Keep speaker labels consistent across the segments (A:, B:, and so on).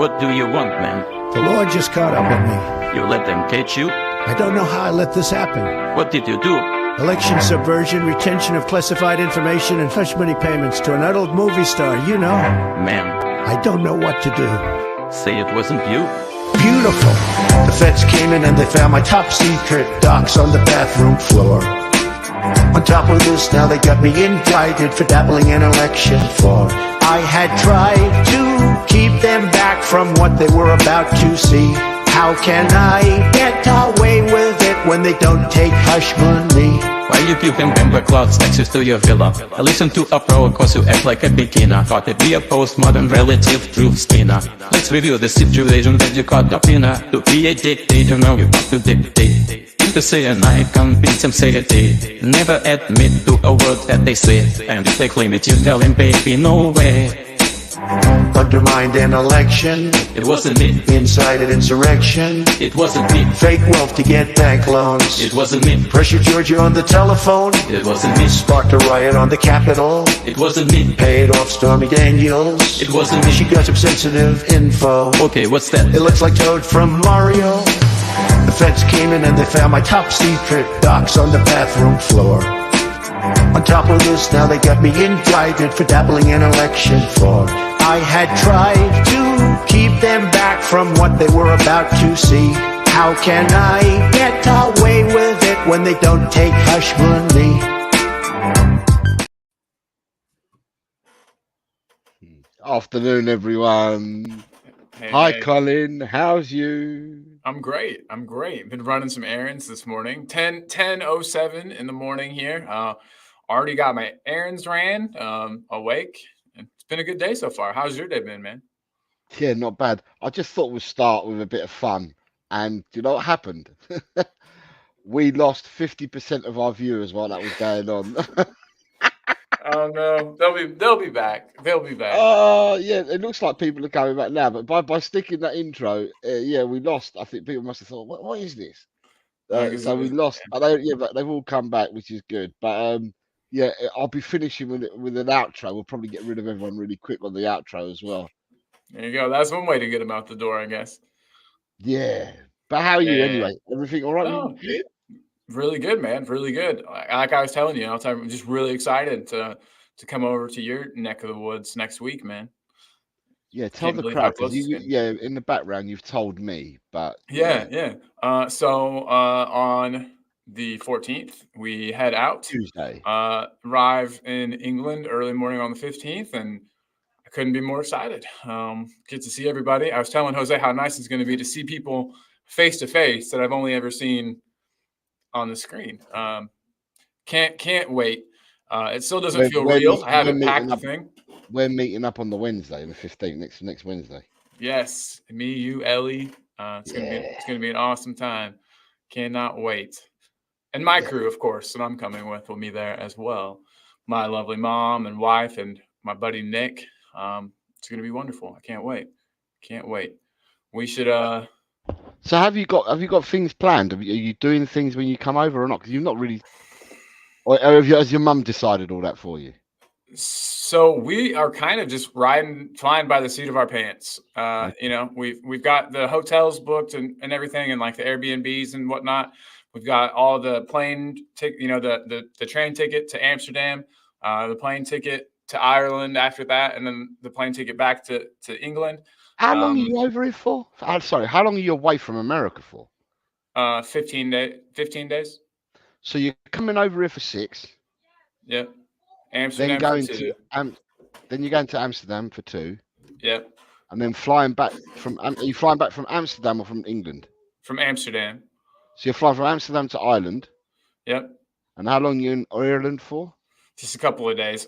A: What do you want, man?
B: The law just caught up with me.
A: You let them catch you?
B: I don't know how I let this happen.
A: What did you do?
B: Election subversion, retention of classified information, and hush money payments to an adult movie star, you know.
A: Man,
B: I don't know what to do.
A: say it wasn't you?
B: Beautiful. The feds came in and they found my top secret docs on the bathroom floor. On top of this, now they got me indicted for dabbling in election fraud. I had tried to keep them back from what they were about to see. How can I get away with it when they don't take hush money?
A: Why you give them Amber Clouds access to your villa? I listen to a pro cause you act like a beginner. Thought it'd be a postmodern relative truth spinner. Let's review the situation that you caught up in. To be a dictator, now you want to dictate. To say an I convince them say a they never admit to a word that they say. And if they claim it, you tell them, baby, no way.
B: Undermined an election,
A: It wasn't me,
B: incited insurrection,
A: it wasn't me,
B: fake wealth to get bank loans,
A: it wasn't me,
B: pressured Georgia on the telephone,
A: it wasn't me,
B: sparked a riot on the Capitol,
A: it wasn't me,
B: paid off Stormy Daniels.
A: it wasn't me.
B: She got some sensitive info.
A: Okay, what's that?
B: It looks like Toad from Mario. The feds came in and they found my top secret docs on the bathroom floor. On top of this, now they got me indicted for dabbling in election fraud. I had tried to keep them back from what they were about to see. How can I get away with it when they don't take hush money?
C: Afternoon, everyone. Hi, Colin. How's you?
D: I'm great. Been running some errands this morning. 10:07 in the morning here. Already got my errands ran. Awake. It's been a good day so far. How's your day been, man?
C: Yeah, not bad. I just thought we'd start with a bit of fun. And do you know what happened? We lost 50% of our viewers while that was going on.
D: Oh no, they'll be back. They'll be back.
C: Oh, yeah, it looks like people are coming back now. But by sticking that intro, yeah, we lost. I think people must have thought, what is this? So we lost. But they've all come back, which is good. But yeah, I'll be finishing with an outro. We'll probably get rid of everyone really quick on the outro as well.
D: There you go. That's one way to get them out the door, I guess.
C: Yeah. But how are you
D: Yeah.
C: anyway? Everything all right?
D: Oh, really good, man. Really good. Like I was telling you, I'm just really excited to come over to your neck of the woods next week, man.
C: Yeah, tell
D: Can't
C: the
D: believe
C: crowd
D: how
C: because
D: close it's
C: you,
D: getting.
C: yeah, in the background you've told me, but
D: Yeah. So on the 14th, we head out,
C: Tuesday.
D: arrive in England early morning on the 15th, and I couldn't be more excited. Get to see everybody. I was telling Jose how nice it's going to be to see people face to face that I've only ever seen on the screen. Can't wait. It still doesn't feel real. I haven't packed the thing.
C: We're meeting up on the Wednesday, the 15th, next Wednesday.
D: Yes, me, you, Ellie. It's gonna be an awesome time. Cannot wait. And my crew, of course, that I'm coming with will be there as well. My lovely mom and wife and my buddy Nick. It's gonna be wonderful. I can't wait. We should
C: So have you got things planned? Are you doing things when you come over or not? Because you've not really, or has your mum decided all that for you?
D: So we are kind of just flying by the seat of our pants. We've got the hotels booked and everything, and like the Airbnbs and whatnot. We've got all the plane ticket, the train ticket to Amsterdam, the plane ticket to Ireland after that, and then the plane ticket back to England.
C: How long are you over here for? Sorry, how long are you away from America for?
D: 15 days.
C: So you're coming over here for 6.
D: Yep. Amsterdam for 2.
C: Then you're going to Amsterdam for 2.
D: Yep.
C: And then flying back are you flying back from Amsterdam or from England?
D: From Amsterdam.
C: So you're flying from Amsterdam to Ireland.
D: Yep.
C: And how long are you in Ireland for?
D: Just a couple of days.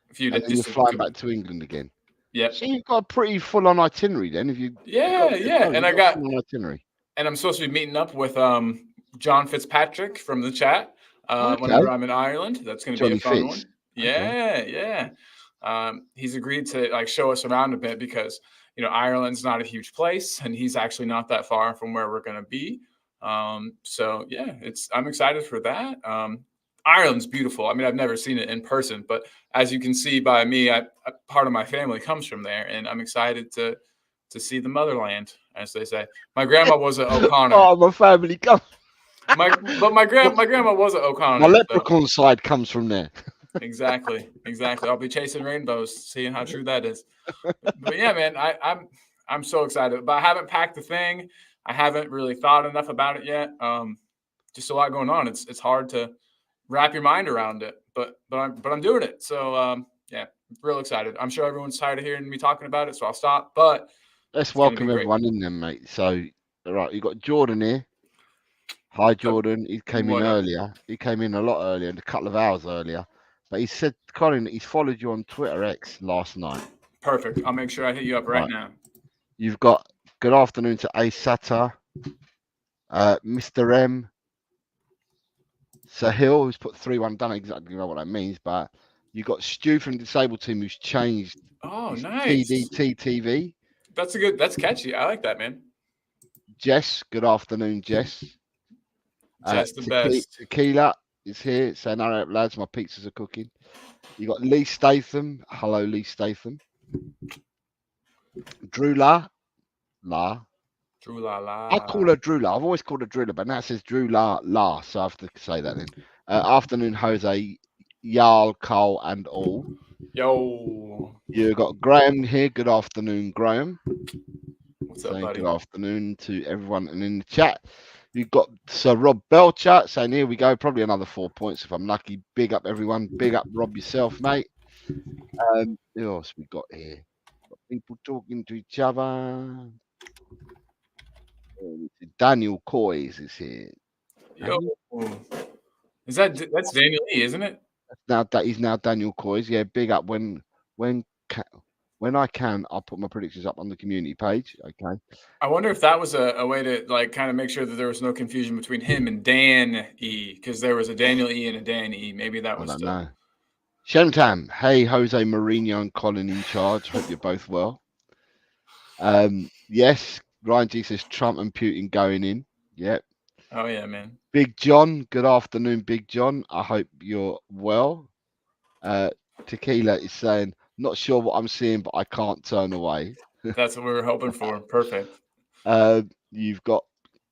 D: A few days.
C: And then you're flying back to England again.
D: Yep.
C: So you've got a pretty full-on itinerary then.
D: And I got
C: an itinerary.
D: And I'm supposed to be meeting up with John Fitzpatrick from the chat whenever I'm in Ireland. That's going to be a fun one. Yeah. He's agreed to show us around a bit because Ireland's not a huge place, and he's actually not that far from where we're going to be. So yeah, I'm excited for that. Ireland's beautiful. I mean, I've never seen it in person, but as you can see by me, part of my family comes from there, and I'm excited to to see the motherland, as they say. My grandma was an O'Connor.
C: Oh, my family comes.
D: But my grandma was an O'Connor.
C: My leprechaun side comes from there.
D: Exactly. I'll be chasing rainbows, seeing how true that is. But yeah, man, I'm so excited. But I haven't packed the thing. I haven't really thought enough about it yet. Just a lot going on. It's hard to wrap your mind around it. But I'm doing it. So yeah, real excited. I'm sure everyone's tired of hearing me talking about it, so I'll stop. But
C: let's welcome everyone in then, mate. So right, you got Jordan here. Hi, Jordan. He came in earlier. He came in a lot earlier, a couple of hours earlier. But he said, Colin, he's followed you on Twitter X last night.
D: Perfect. I'll make sure I hit you up right now.
C: You've got good afternoon to Asata, Mr. M, Sahil, who's put 3-1. Don't exactly know what that means, but you got Stu from the Disabled Team, who's changed.
D: Oh, nice.
C: TDT TV.
D: That's catchy. I like that, man. Jess,
C: good afternoon, Jess.
D: Jess the best.
C: Tequila is here saying, all right, lads, my pizzas are cooking. You got Lee Statham. Hello, Lee Statham. Drew La.
D: Drew La.
C: I call her Drew La. I've always called her Drula, but now it says Drew La. So I have to say that then. Afternoon, Jose, Jarl, Cole, and all.
D: Yo.
C: You got Graham here. Good afternoon, Graham.
D: What's up, buddy?
C: Good afternoon to everyone and in the chat. You've got Sir Rob Belcher saying, here we go, probably another 4 points if I'm lucky. Big up everyone. Big up Rob yourself, mate. Who else we got here? Got people talking to each other. Daniel Coys is here.
D: Yo. That's Daniel Lee, isn't it?
C: He's now Daniel Coys. Yeah, big up. When I can, I'll put my predictions up on the community page. Okay.
D: I wonder if that was a way to like kind of make sure that there was no confusion between him and Dan E, because there was a Daniel E and a Dan E. Maybe that was. I don't know.
C: Shentam, hey, Jose Mourinho and Colin in charge. Hope you're both well. Yes, Ryan G says Trump and Putin going in. Yep.
D: Oh yeah, man.
C: Big John, good afternoon, Big John. I hope you're well. Tequila is saying, not sure what I'm seeing, but I can't turn away.
D: That's what we were hoping for. Perfect.
C: You've got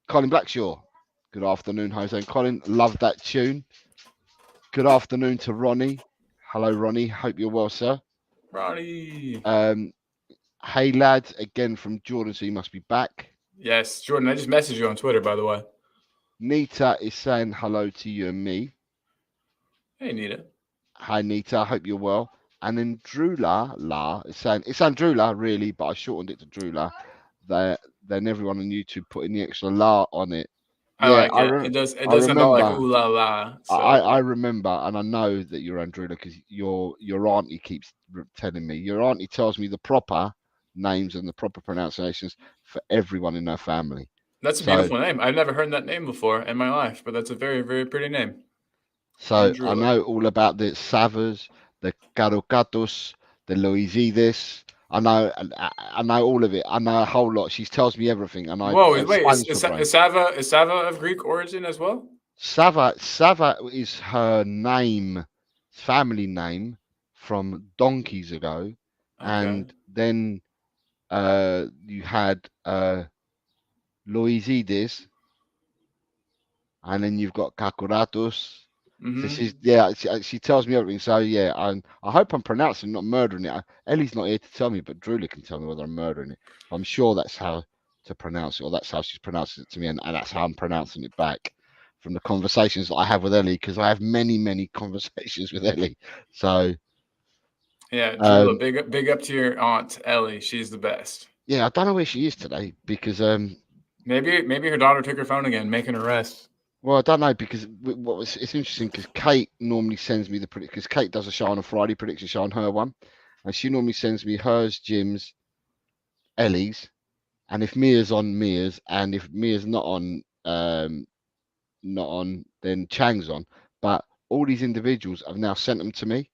C: Colin Blackshaw. Good afternoon, Jose and Colin. Love that tune. Good afternoon to Ronnie. Hello, Ronnie. Hope you're well, sir.
D: Ronnie.
C: Hey, lads. Again from Jordan, so you must be back.
D: Yes, Jordan. I just messaged you on Twitter, by the way.
C: Nita is saying hello to you and me.
D: Hey, Nita.
C: Hi, Nita. I hope you're well. And then Drula is saying, it's Drula really, but I shortened it to Drula. Then everyone on YouTube putting the extra la on it.
D: I like it. It does sound like ooh la la. So.
C: I remember, and I know that you're Drula because your auntie keeps telling me. Your auntie tells me the proper names and the proper pronunciations for everyone in her family.
D: That's a beautiful name. I've never heard that name before in my life, but that's a very, very pretty name.
C: So I know all about the Savas, the Carocatos, the Loisides. I know all of it. I know a whole lot. She tells me everything. And
D: wait, is Sava of Greek origin as well?
C: Sava is her name, family name from donkeys ago. Okay. And then you had Loisides, and then you've got Cacoratos. Mm-hmm. So she tells me everything. So yeah, I hope I'm pronouncing, not murdering it. Ellie's not here to tell me, but Drula can tell me whether I'm murdering it. I'm sure that's how to pronounce it, or that's how she's pronouncing it to me, and that's how I'm pronouncing it back from the conversations that I have with Ellie, because I have many conversations with Ellie. So
D: yeah, Drula, big up to your aunt Ellie. She's the best.
C: Yeah, I don't know where she is today because
D: maybe her daughter took her phone again, making her rest.
C: Well, I don't know because it's interesting because Kate normally sends me the prediction, because Kate does a show on a Friday, prediction show on her one, and she normally sends me hers, Jim's, Ellie's, and if Mia's on, Mia's, and if Mia's not on, then Chang's on. But all these individuals have now sent them to me,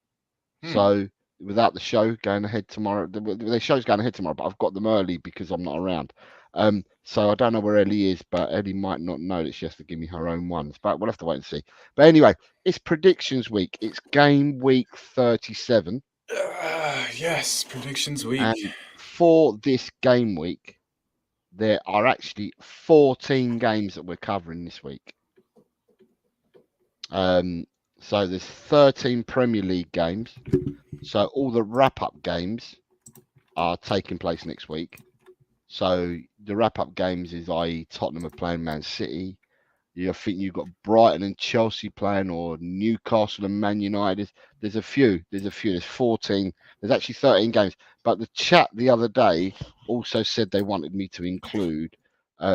C: so without the show going ahead tomorrow, the show's going ahead tomorrow, but I've got them early because I'm not around. So I don't know where Ellie is, but Ellie might not know that she has to give me her own ones. But we'll have to wait and see. But anyway, it's predictions week. It's game week 37.
D: Yes, predictions week. And
C: for this game week, there are actually 14 games that we're covering this week. So there's 13 Premier League games. So all the wrap-up games are taking place next week. So the wrap-up games is, i.e., Tottenham are playing Man City. I think you've got Brighton and Chelsea playing, or Newcastle and Man United. There's a few. There's 14. There's actually 13 games. But the chat the other day also said they wanted me to include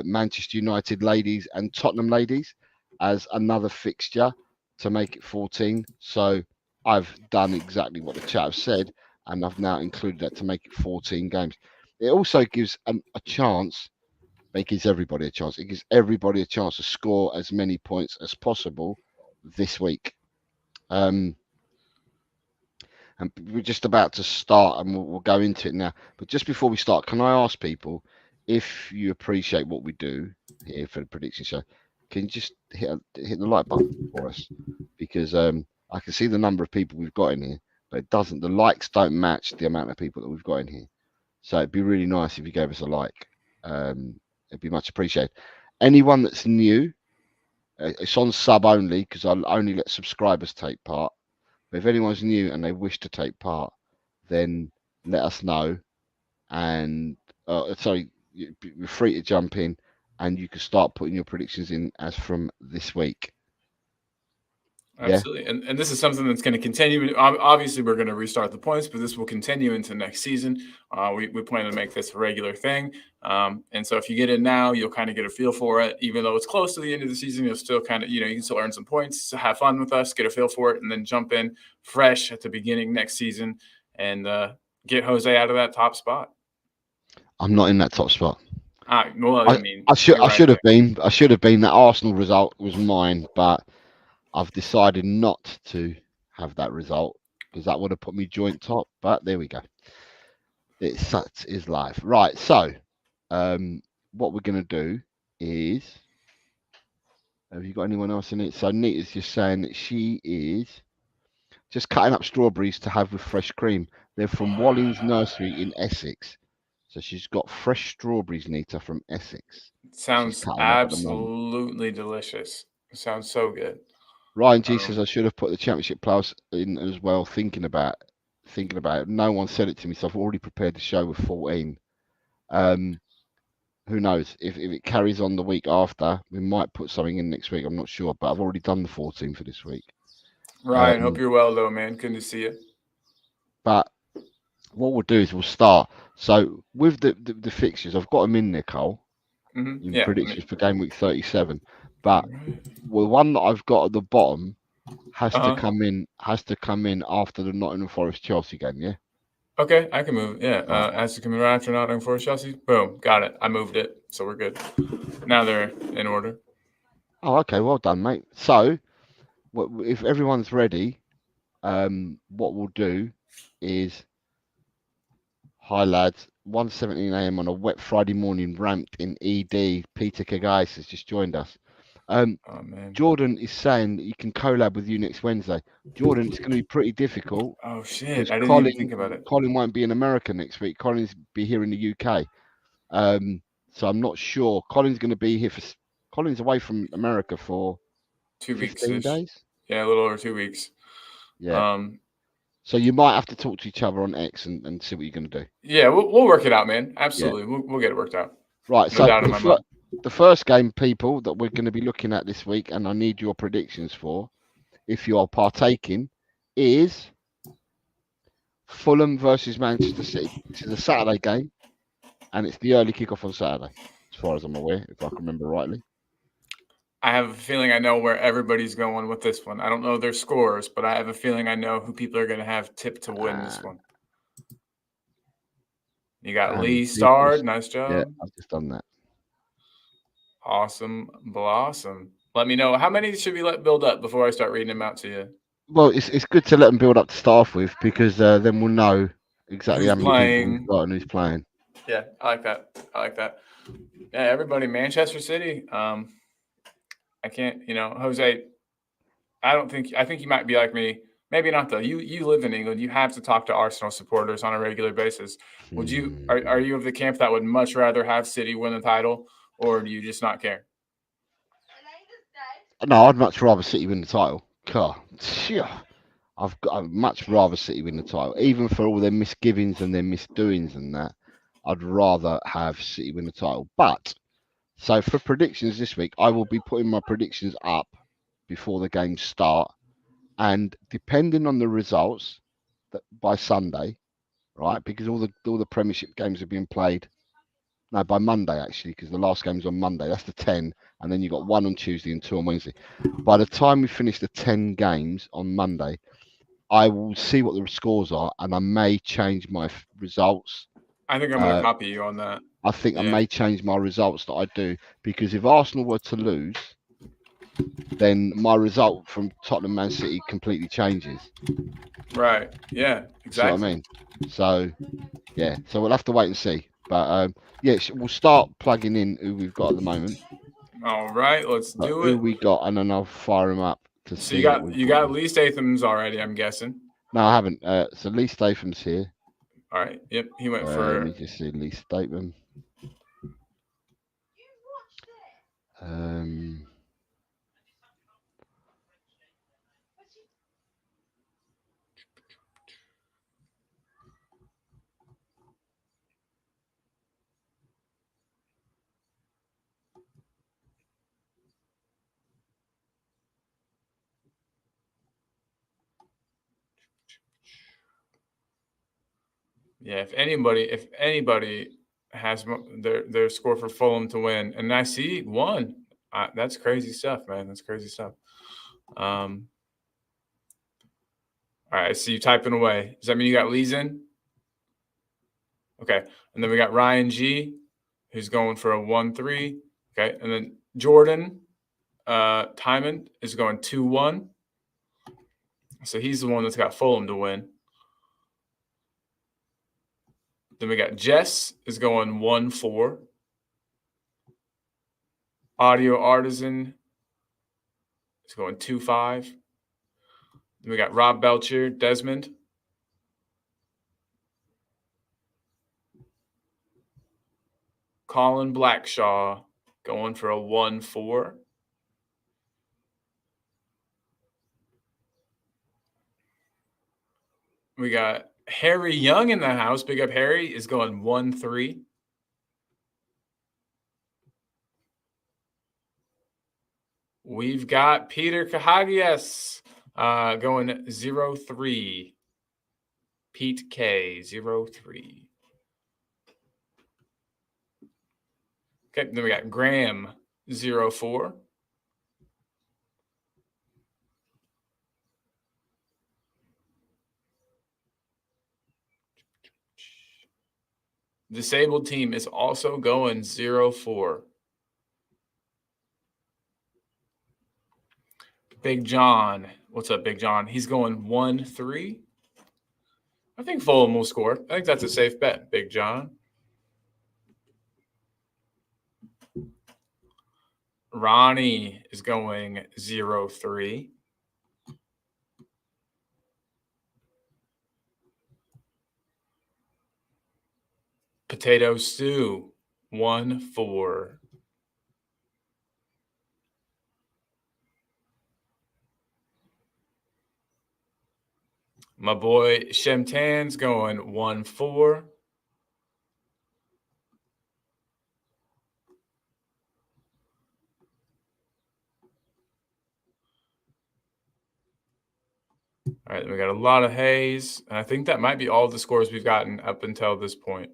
C: Manchester United ladies and Tottenham ladies as another fixture to make it 14. So I've done exactly what the chat have said, and I've now included that to make it 14 games. It also gives a chance. It gives everybody a chance. It gives everybody a chance to score as many points as possible this week. And we're just about to start, and we'll go into it now. But just before we start, can I ask people, if you appreciate what we do here for the prediction show, can you just hit the like button for us? Because I can see the number of people we've got in here, but it doesn't. The likes don't match the amount of people that we've got in here. So it'd be really nice if you gave us a like. It'd be much appreciated. Anyone that's new, it's on sub only, because I'll only let subscribers take part. But if anyone's new and they wish to take part, then let us know. And you're free to jump in, and you can start putting your predictions in as from this week.
D: Absolutely. Yeah. And this is something that's going to continue. Obviously, we're going to restart the points, but this will continue into next season. We plan to make this a regular thing. And so if you get in now, you'll kind of get a feel for it. Even though it's close to the end of the season, you'll still kind of, you can still earn some points, have fun with us, get a feel for it, and then jump in fresh at the beginning next season and get Jose out of that top spot.
C: I'm not in that top spot.
D: Well,
C: I should have been. I should have been. That Arsenal result was mine, but I've decided not to have that result because that would have put me joint top. But there we go. It's such is life. Right. So, what we're going to do is, have you got anyone else in it? So Nita's just saying that she is just cutting up strawberries to have with fresh cream. They're from Walling's Nursery in Essex. So she's got fresh strawberries, Nita, from Essex.
D: Sounds absolutely delicious. It sounds so good.
C: Ryan G says I should have put the Championship Plus in as well, thinking about it. No one said it to me, so I've already prepared the show with 14. Who knows? If it carries on the week after, we might put something in next week. I'm not sure, but I've already done the 14 for this week.
D: Ryan, hope you're well, though, man. Good to see you.
C: But what we'll do is we'll start. So with the fixtures, I've got them in there, Cole.
D: In
C: predictions for game week 37. But the one that I've got at the bottom has to come in after the Nottingham Forest Chelsea game, yeah?
D: Okay, I can move. Yeah, has to come in right after Nottingham Forest Chelsea. Boom, got it. I moved it, so we're good. Now they're in order.
C: Oh, okay, well done, mate. So, if everyone's ready, what we'll do is, hi lads, 1:17 a.m. on a wet Friday morning, ramped in ED. Peter Kagais has just joined us. Jordan is saying that you can collab with you next Wednesday. Jordan, it's going to be pretty difficult.
D: Oh shit! I didn't even think about it.
C: Colin won't be in America next week. Colin's be here in the UK. So I'm not sure. Colin's going to be here for. Colin's away from America for
D: 2 weeks.
C: 15 days.
D: Yeah, a little over 2 weeks.
C: Yeah. So you might have to talk to each other on X and see what you're going to do.
D: Yeah, we'll work it out, man. Absolutely, yeah. We'll get it worked out.
C: Right. No doubt in my mind. The first game, people, that we're going to be looking at this week, and I need your predictions for, if you are partaking, is Fulham versus Manchester City. This is a Saturday game, and it's the early kickoff on Saturday, as far as I'm aware, if I can remember rightly.
D: I have a feeling I know where everybody's going with this one. I don't know their scores, but I have a feeling I know who people are going to have tipped to win this one. You got Lee Stard. Nice job.
C: Yeah, I've just done that.
D: Awesome blossom. Let me know, how many should we let build up before I start reading them out to you?
C: Well, it's good to let them build up to start off with, because then we'll know exactly how many people we've got and who's playing.
D: Yeah, I like that. Yeah, everybody, Manchester City. I can't, Jose, I think you might be like me. maybe not though. You live in England. You have to talk to Arsenal supporters on a regular basis. Would you? Are you of the camp that would much rather have City win the title, or do you just not care?
C: No, I'd much rather City win the title. God, I'd much rather City win the title, even for all their misgivings and their misdoings and that. I'd rather have City win the title. But so for predictions this week, I will be putting my predictions up before the games start, and depending on the results that by Sunday, right? Because all the Premiership games are being played. No, by Monday actually, because the last game's on Monday. That's the 10, and then you got 1 on Tuesday and 2 on Wednesday. By the time we finish the 10 games on Monday, I will see what the scores are, and I may change my results.
D: I think I'm going to copy you on that.
C: I think I may change my results that I do, because if Arsenal were to lose, then my result from Tottenham Man City completely changes.
D: Right. Yeah, exactly.
C: See what I mean? So, yeah. So we'll have to wait and see. But, yeah, we'll start plugging in who we've got at the moment.
D: All right, let's do it.
C: Who we got, and then I'll fire them up to see.
D: So you got Lee Statham's already, I'm guessing.
C: No, I haven't. So Lee Statham's here.
D: All right. Yep, he went for.
C: Let me just see Lee Statham.
D: Yeah, if anybody has their score for Fulham to win, and I see 1, that's crazy stuff, man. That's crazy stuff. All right, I see you typing away. Does that mean you got Lee's in? Okay, and then we got Ryan G, who's going for a 1-3. Okay, and then Jordan Timon is going 2-1. So he's the one that's got Fulham to win. Then we got Jess is going 1-4. Audio Artisan is going 2-5. Then we got Rob Belcher, Desmond. Colin Blackshaw going for a 1-4. We got Harry Young in the house. Big up Harry is going 1-3. We've got Peter Cahagias going 0-3. Pete K 0-3. Okay, then we got Graham 0-4. Disabled team is also going 0-4. Big John. What's up, Big John? He's going 1-3. I think Fulham will score. I think that's a safe bet, Big John. Ronnie is going 0-3. Potato Stew 1-4. My boy Shemtan's going 1-4. All right, we got a lot of Hayes, and I think that might be all the scores we've gotten up until this point.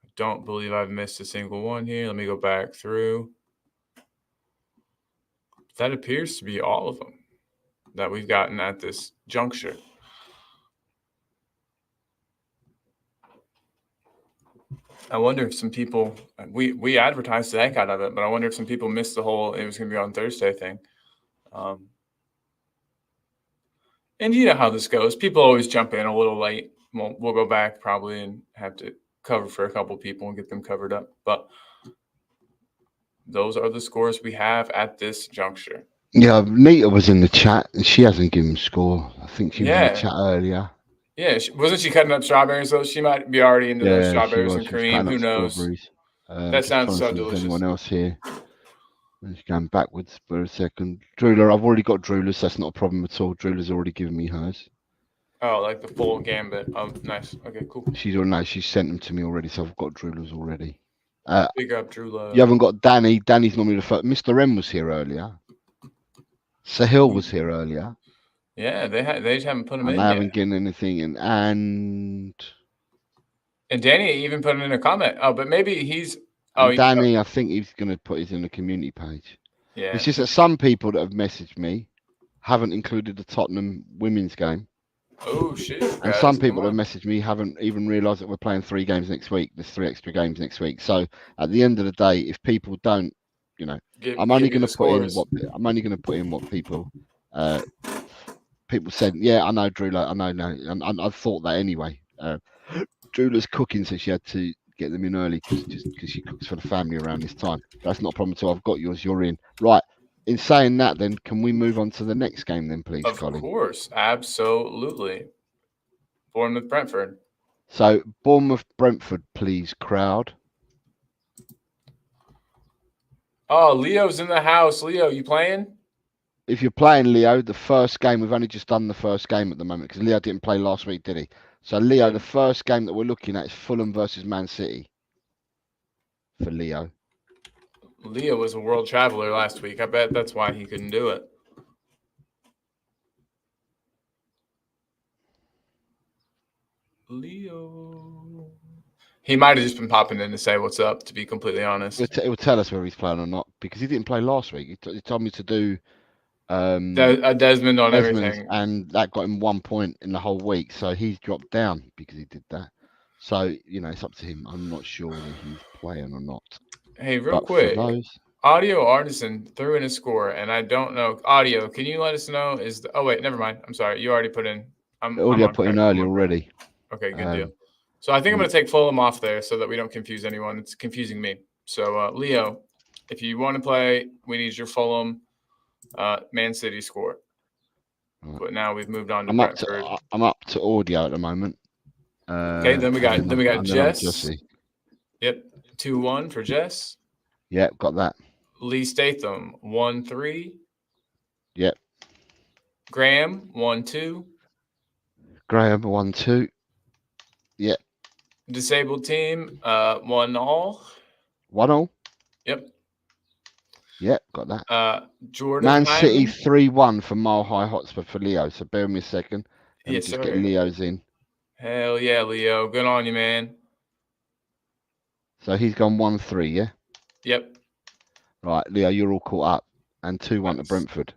D: I don't believe I've missed a single one here. Let me go back through. That appears to be all of them that we've gotten at this juncture. I wonder if some people we advertised the heck out of it, but I wonder if some people missed the whole it was going to be on Thursday thing. And you know how this goes. People always jump in a little late. We'll go back probably and have to cover for a couple people and get them covered up. But those are the scores we have at this juncture.
C: Yeah, Nita was in the chat and she hasn't given score. I think she was in the chat earlier.
D: Yeah, wasn't she cutting up strawberries though? She might be already into those strawberries and cream. Who knows?
C: That
D: sounds so delicious.
C: Anyone else here? I'm just going backwards for a second. Drooler, I've already got Droolers. So that's not a problem at all. Drooler's already given me hers.
D: Oh, like the full gambit. Nice. Okay, cool.
C: She's sent them to me already, so I've got Droolers already.
D: Big up, Drooler.
C: You haven't got Danny. Danny's normally the first. Mr. M was here earlier. Sahil was here earlier.
D: Yeah, they just haven't put him in
C: yet. I haven't given anything in. And
D: Danny even put in a comment. Oh, but maybe he's.
C: Danny, I think he's going to put his in the community page.
D: Yeah.
C: It's just that some people that have messaged me haven't included the Tottenham women's game.
D: Oh, shit.
C: And some people that have messaged me haven't even realised that we're playing 3 games next week. There's 3 extra games next week. So at the end of the day, if people don't, I'm only going to put in what people said. Yeah, I know, Drew. I know. And I thought that anyway. Drew's cooking, so she had to get them in early because she cooks for the family around this time. That's not a problem at all. I've got yours. You're in. Right. In saying that, then, can we move on to the next game then, please, Colin?
D: Of course. Absolutely. Bournemouth-Brentford.
C: So, Bournemouth-Brentford, please, crowd.
D: Oh, Leo's in the house. Leo, you playing?
C: If you're playing, Leo, the first game, we've only just done the first game at the moment because Leo didn't play last week, did he? So, Leo, the first game that we're looking at is Fulham versus Man City for Leo.
D: Leo was a world traveler last week. I bet that's why he couldn't do it. Leo. He might have just been popping in to say what's up, to be completely honest.
C: It will tell us whether he's playing or not because he didn't play last week. He told me to do
D: Desmond on everything.
C: And that got him 1 point in the whole week. So he's dropped down because he did that. So, it's up to him. I'm not sure whether he's playing or not.
D: Hey, real quick. Audio Artisan threw in a score, and I don't know. Audio, can you let us know? Oh, wait, never mind. I'm sorry. You already put in.
C: Audio put in early already.
D: Okay, good deal. So I think I'm going to take Fulham off there so that we don't confuse anyone. It's confusing me. So, Leo, if you want to play, we need your Fulham Man City score. Right. But now we've moved on to Brentford.
C: I'm up to audio at the moment.
D: Okay, then we got Jess. Yep, 2-1 for Jess.
C: Yep, got that.
D: Lee Statham 1-3.
C: Yep.
D: Graham 1-2.
C: Graham 1-2. Yep.
D: Disabled team 1-all.
C: 1-all.
D: Yep.
C: Yep, got that.
D: Jordan
C: Man City 3-1 for Mile High Hotspur for Leo. So bear with me a second.
D: Yes,
C: just get Leo's in.
D: Hell yeah, Leo. Good on you, man.
C: So he's gone 1-3, yeah?
D: Yep.
C: Right, Leo, you're all caught up. And 2-1 to Brentford.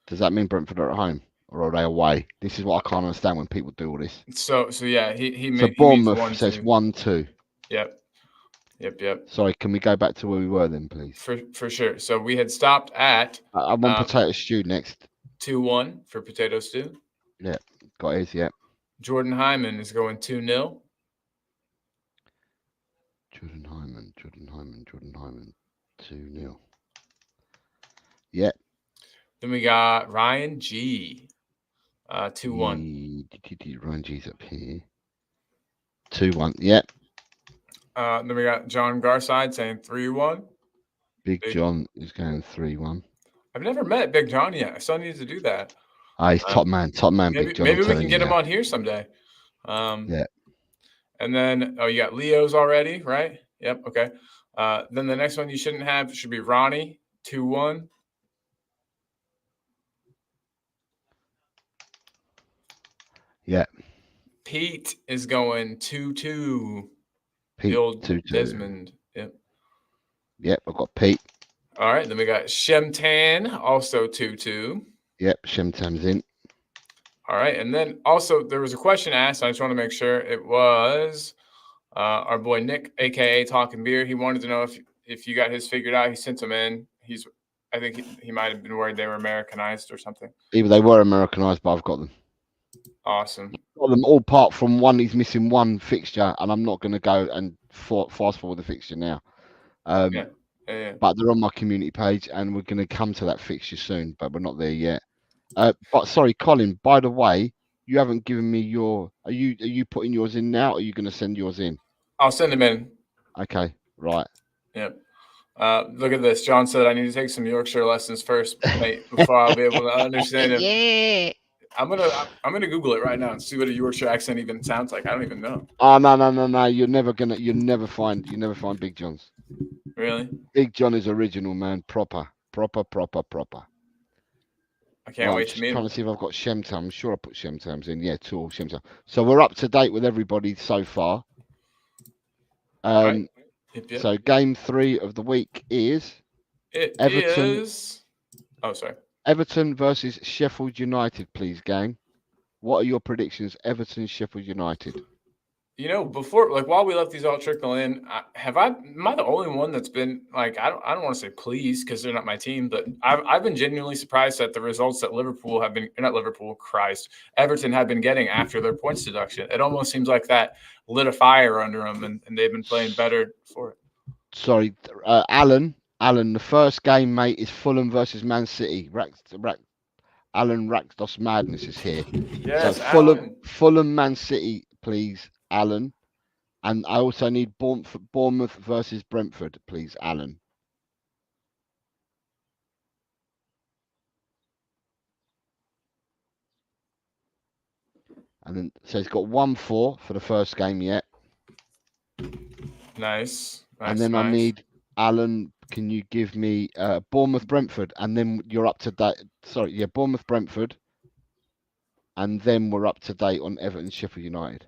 C: Does that mean Brentford are at home? Or are they away? This is what I can't understand when people do all this.
D: So yeah, he
C: So Bournemouth says 1-2.
D: Yep.
C: Sorry, can we go back to where we were then, please?
D: For sure. So we had stopped at.
C: I want potato stew next.
D: 2-1 for potato stew.
C: Yeah, got his. Yeah.
D: Jordan Hyman is going 2-0.
C: Jordan Hyman, 2-0. Yeah.
D: Then we got Ryan G. 2-1.
C: Ryan G's up here. 2-1. Yeah.
D: Then we got John Garside saying 3-1.
C: Big John is going 3-1.
D: I've never met Big John yet. I still need to do that.
C: He's top man, Big John.
D: Maybe we can get him on here someday.
C: Yeah.
D: And then, you got Leo's already, right? Yep. Okay. Then the next one you shouldn't have should be Ronnie, 2-1.
C: Yeah.
D: Pete is going 2-2.
C: Pete,
D: the old
C: 2-2.
D: Desmond. Yep.
C: Yep, I've got Pete.
D: All right. Then we got Shemtan, also 2-2.
C: Yep, Shemtan's in.
D: All right. And then also there was a question asked. I just want to make sure it was our boy Nick, a.k.a. Talking Beer. He wanted to know if you got his figured out. He sent them in. I think he might have been worried they were Americanized or something.
C: Either they were Americanized, but I've got them.
D: Awesome.
C: Got them all apart from one. He's missing one fixture, and I'm not going to go and fast forward the fixture now.
D: Yeah. Yeah.
C: But they're on my community page, and we're going to come to that fixture soon, but we're not there yet. But sorry, Colin, by the way, you haven't given me your. Are you putting yours in now, or are you going to send yours in?
D: I'll send them in.
C: Okay, right.
D: Yep. Look at this. John said I need to take some Yorkshire lessons first, mate, before I'll be able to understand him.
C: Yeah.
D: I'm gonna Google it right now and see what a Yorkshire accent even sounds like. I don't even know.
C: Oh no! You'll never find Big John's.
D: Really?
C: Big John is original, man. Proper.
D: I can't wait to meet him.
C: Trying to see if I've got Shemtam. I'm sure I put Shemtams in. Yeah, two Shemtam. So we're up to date with everybody so far.
D: Right. Yep.
C: So game 3 of the week is Everton.
D: Oh, sorry.
C: Everton versus Sheffield United, please, gang. What are your predictions? Everton, Sheffield United.
D: You know, while we let these all trickle in, am I the only one that's been like, I don't want to say pleased because they're not my team, but I've been genuinely surprised at the results that Everton have been getting after their points deduction. It almost seems like that lit a fire under them, and they've been playing better for it.
C: Sorry, Alan, the first game, mate, is Fulham versus Man City. Alan Raxdos Madness is here.
D: Yes,
C: so Fulham, Man City, please, Alan. And I also need Bournemouth versus Brentford, please, Alan. And then, so he's got 1-4 for the first game yet.
D: Nice.
C: And then I need, Alan, can you give me Bournemouth Brentford? And then you're up to date. Sorry, yeah, Bournemouth Brentford. And then we're up to date on Everton Sheffield United.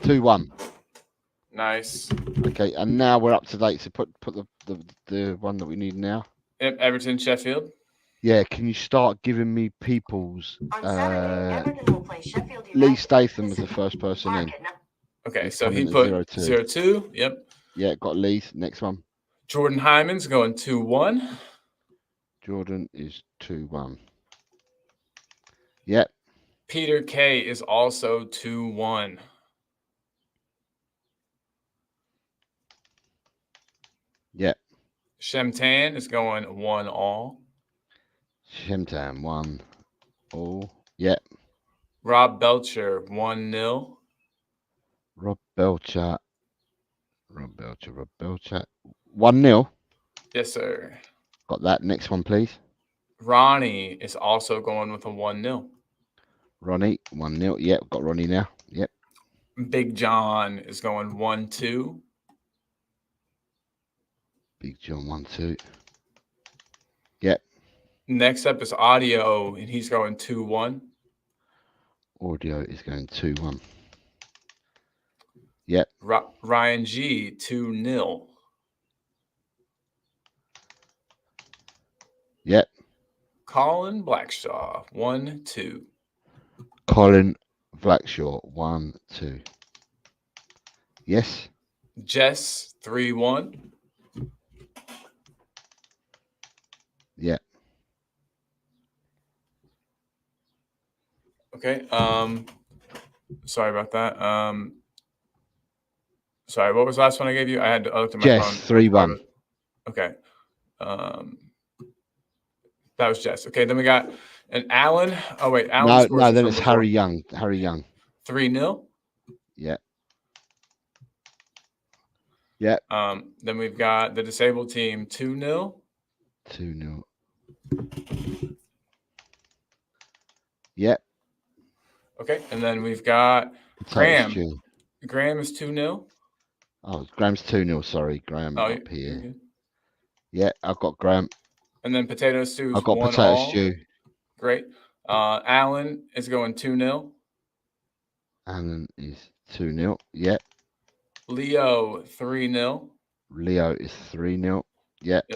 C: 2-1.
D: Nice.
C: Okay, and now we're up to date. So put the one that we need now.
D: Everton Sheffield.
C: Yeah, can you start giving me people's?
E: On Saturday, Everton will play Sheffield United.
C: Lee Statham was the first person in.
D: Okay, so he put 0-2. Yep.
C: Yeah, got Lee. Next one.
D: Jordan Hyman's going 2-1.
C: Jordan is 2-1. Yep.
D: Peter K is also 2-1.
C: Yep.
D: Shemtan is going 1-all.
C: Shemtan 1-all. Yep.
D: Rob Belcher 1-0.
C: Rob Belcher 1-0.
D: Yes, sir.
C: Got that. Next one, please.
D: Ronnie is also going with a 1-0.
C: Ronnie 1-0. Yep, got Ronnie now. Yep.
D: Big John is going 1-2.
C: Big John 1-2. Yep.
D: Next up is Audio, and he's going 2-1.
C: Audio is going 2-1. Yep.
D: Ryan G 2-0.
C: Yep.
D: Colin Blackshaw 1-2.
C: Colin Blackshaw 1-2. Yes.
D: Jess 3-1.
C: Yeah.
D: Okay. Sorry about that. Sorry, what was the last one I gave you? I had to look at my phone.
C: Jess 3-1.
D: Okay. That was Jess. Okay, then we got an Alan. Oh wait, Alan.
C: No, then it's Harry Young.
D: 3-0.
C: Yeah. Yeah.
D: Then we've got the disabled team 2-0.
C: 2-0. Yep.
D: Okay, and then we've got Graham. Graham is 2-0.
C: Oh, Graham's 2-0. Sorry, Graham up here.
D: Okay.
C: Yeah, I've got Graham.
D: And then Potato Stew.
C: I've got Potato Stew.
D: Great. Alan is going 2-0.
C: Alan is 2-0. Yep.
D: Leo 3-0.
C: Leo is 3-0. Yep.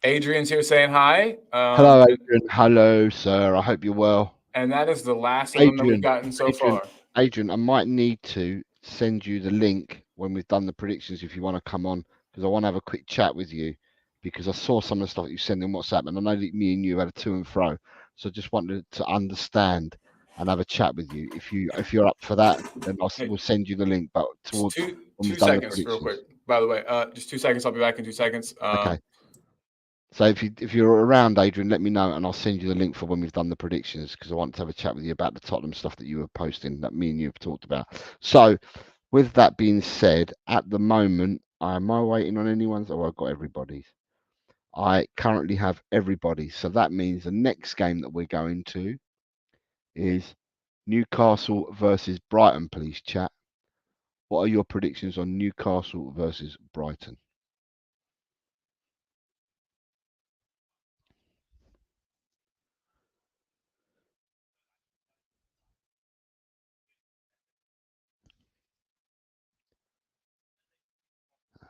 D: Adrian's here saying hi.
C: Hello, Adrian. Hello, sir. I hope you're well.
D: And that is the last of them that we've gotten so far.
C: Adrian, I might need to send you the link when we've done the predictions if you want to come on, because I want to have a quick chat with you, because I saw some of the stuff that you send in WhatsApp, and I know that me and you had a to and fro. So I just wanted to understand and have a chat with you. If you're up for that, then we'll send you the link. But When
D: 2
C: we've done the
D: seconds, real quick.
C: predictions.
D: By the way, just 2 seconds. I'll be back in 2 seconds.
C: Okay. So if you're around, Adrian, let me know, and I'll send you the link for when we've done the predictions, because I want to have a chat with you about the Tottenham stuff that you were posting, that me and you have talked about. So, with that being said, at the moment, am I waiting on anyone's? Oh, I've got everybody's. I currently have everybody. So that means the next game that we're going to is Newcastle versus Brighton, please, chat. What are your predictions on Newcastle versus Brighton?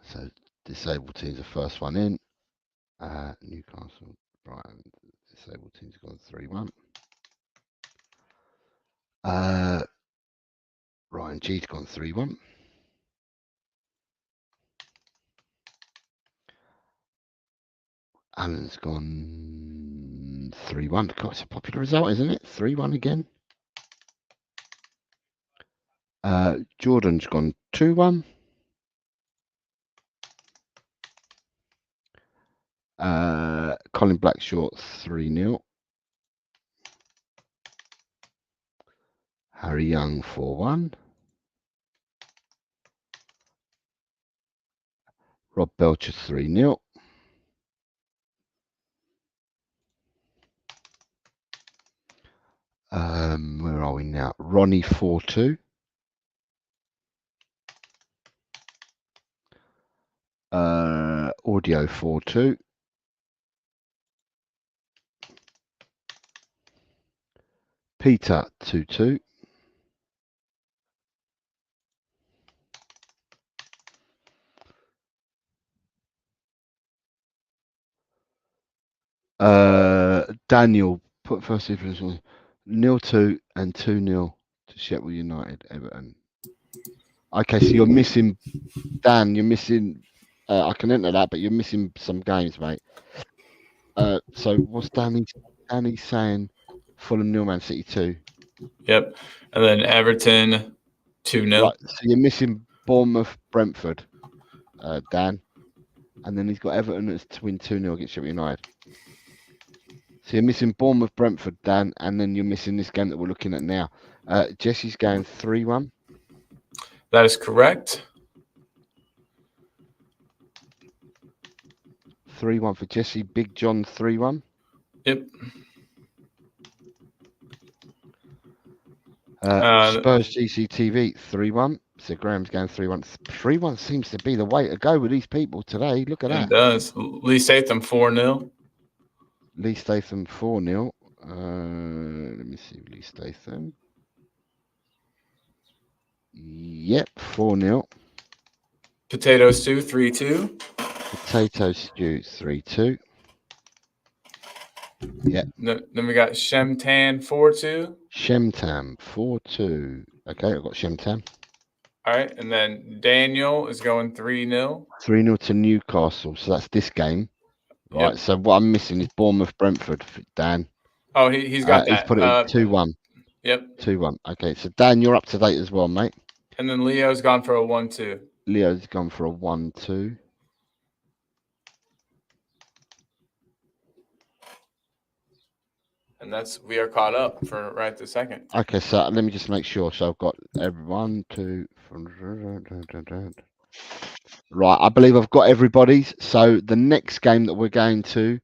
C: So disabled teams, the first one in. Newcastle, Brighton, disabled teams gone 3-1. Ryan G's gone 3-1. Alan's gone 3-1. God, it's a popular result, isn't it? 3-1 again. Jordan's gone 2-1. Colin Blackshort 3-0. Harry Young 4-1. Rob Belcher 3-0. Where are we now? Ronnie 4-2. Audio 4-2. Peter 2-2. Daniel put first difference 0-2 and 2-0 to Sheffield United, Everton. Okay, so you're missing Dan. You're missing. I can enter that, but you're missing some games, mate. So what's Danny? Danny's saying Fulham 0, Man City 2.
D: Yep, and then Everton 2-0.
C: Right, so you're missing Bournemouth, Brentford, Dan, and then he's got Everton as to win 2-0 against Sheffield United. So you're missing Bournemouth, Brentford, Dan, and then you're missing this game that we're looking at now. Jesse's going 3-1.
D: That is correct.
C: 3-1 for Jesse. Big John 3-1.
D: Yep.
C: Spurs GCTV 3-1. So Graham's going 3-1. 3-1 seems to be the way to go with these people today. Look at that.
D: It does. Lee Statham 4-0.
C: Lee Statham 4-0. Let me see. Lee Statham. Yep, 4-0.
D: Potato Stew 3-2.
C: Potato Stew 3-2. Yep.
D: Then we got Shemtan 4-2.
C: Shemtam 4-2. Okay, I've got Shemtam.
D: All right, and then Daniel is going 3-0.
C: 3-0 to Newcastle. So that's this game. Right.
D: Yep.
C: So what I'm missing is Bournemouth, Brentford, Dan.
D: Oh, he's got that.
C: He's put it in 2-1.
D: Yep.
C: 2-1. Okay, so Dan, you're up to date as well, mate.
D: And then Leo's gone for a 1-2.
C: Leo's gone for a 1-2.
D: And we are caught up for right this second.
C: Okay, so let me just make sure. So I've got everyone, 2. Right, I believe I've got everybody's. So the next game that we're going to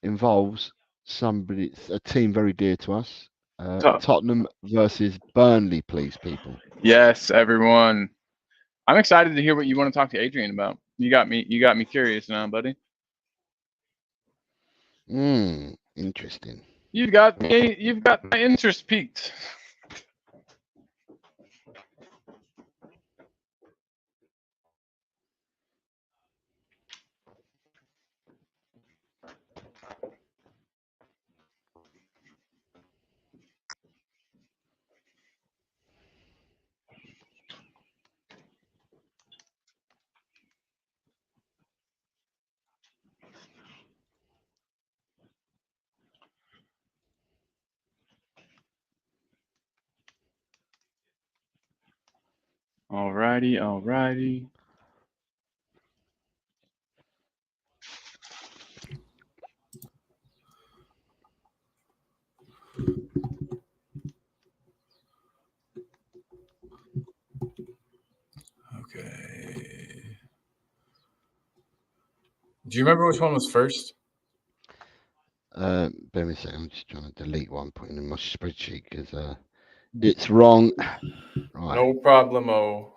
C: involves a team very dear to us. Tottenham versus Burnley, please, people.
F: Yes, everyone. I'm excited to hear what you want to talk to Adrian about. You got me curious now, buddy.
C: Interesting.
F: You've got my interest piqued. Alrighty.
D: Okay. Do you remember which one was first?
C: Bear me a second. I'm just trying to delete one, putting in my spreadsheet because it's wrong. Right.
D: No problemo.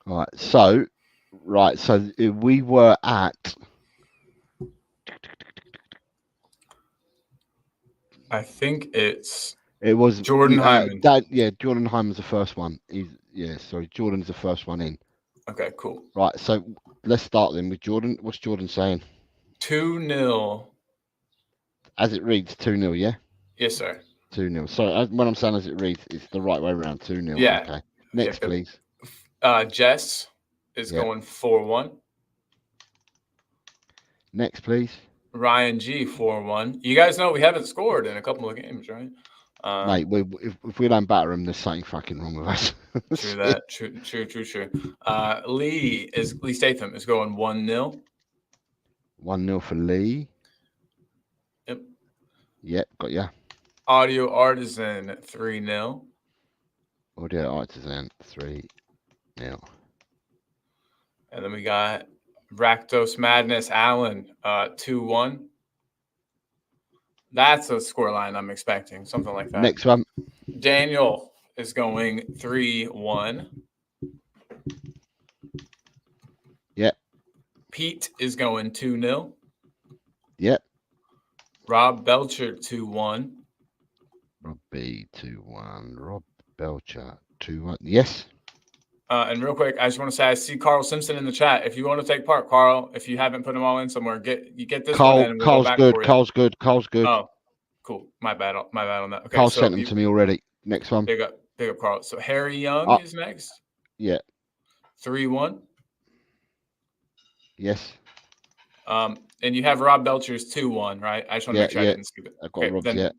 C: Right. So we were at.
D: I think it
C: was
D: Jordan Hyman.
C: Jordan Hyman's the first one. Jordan's the first one in.
D: Okay, cool.
C: Right. So let's start then with Jordan. What's Jordan saying?
D: 2-0.
C: As it reads, 2-0. Yeah.
D: Yes, sir.
C: 2-0. So when I'm saying as it reads, it's the right way around. 2-0.
D: Yeah.
C: Okay. Next, please.
D: Jess is going 4-1.
C: Next, please.
D: Ryan G 4-1. You guys know we haven't scored in a couple of games, right?
C: Mate, if we don't batter them, there's something fucking wrong with us.
D: True that. True. Lee Statham is going 1-0.
C: 1-0 for Lee.
D: Yep.
C: Yep, got ya.
D: Audio Artisan 3-0.
C: Audio Artisan 3-0.
D: And then we got Rakdos Madness Allen 2-1. That's a scoreline I'm expecting, something like that.
C: Next one.
D: Daniel is going 3-1.
C: Yep.
D: Pete is going 2-0.
C: Yep.
D: Rob Belcher 2-1.
C: Rob B 2-1. Rob Belcher 2-1. Yes.
D: And real quick, I just want to say I see Carl Simpson in the chat. If you want to take part, Carl, if you haven't put them all in somewhere, get this one in and we'll
C: Carl's
D: go back
C: good.
D: for you.
C: Carl's good.
D: Oh, cool. My bad on that. Okay,
C: Carl sent them to me already. Next one.
D: Big up Carl. So Harry Young is next.
C: Yeah.
D: 3-1.
C: Yes.
D: And you have Rob Belcher's 2-1, right? I just want to make sure I didn't skip it.
C: I got Rob's, then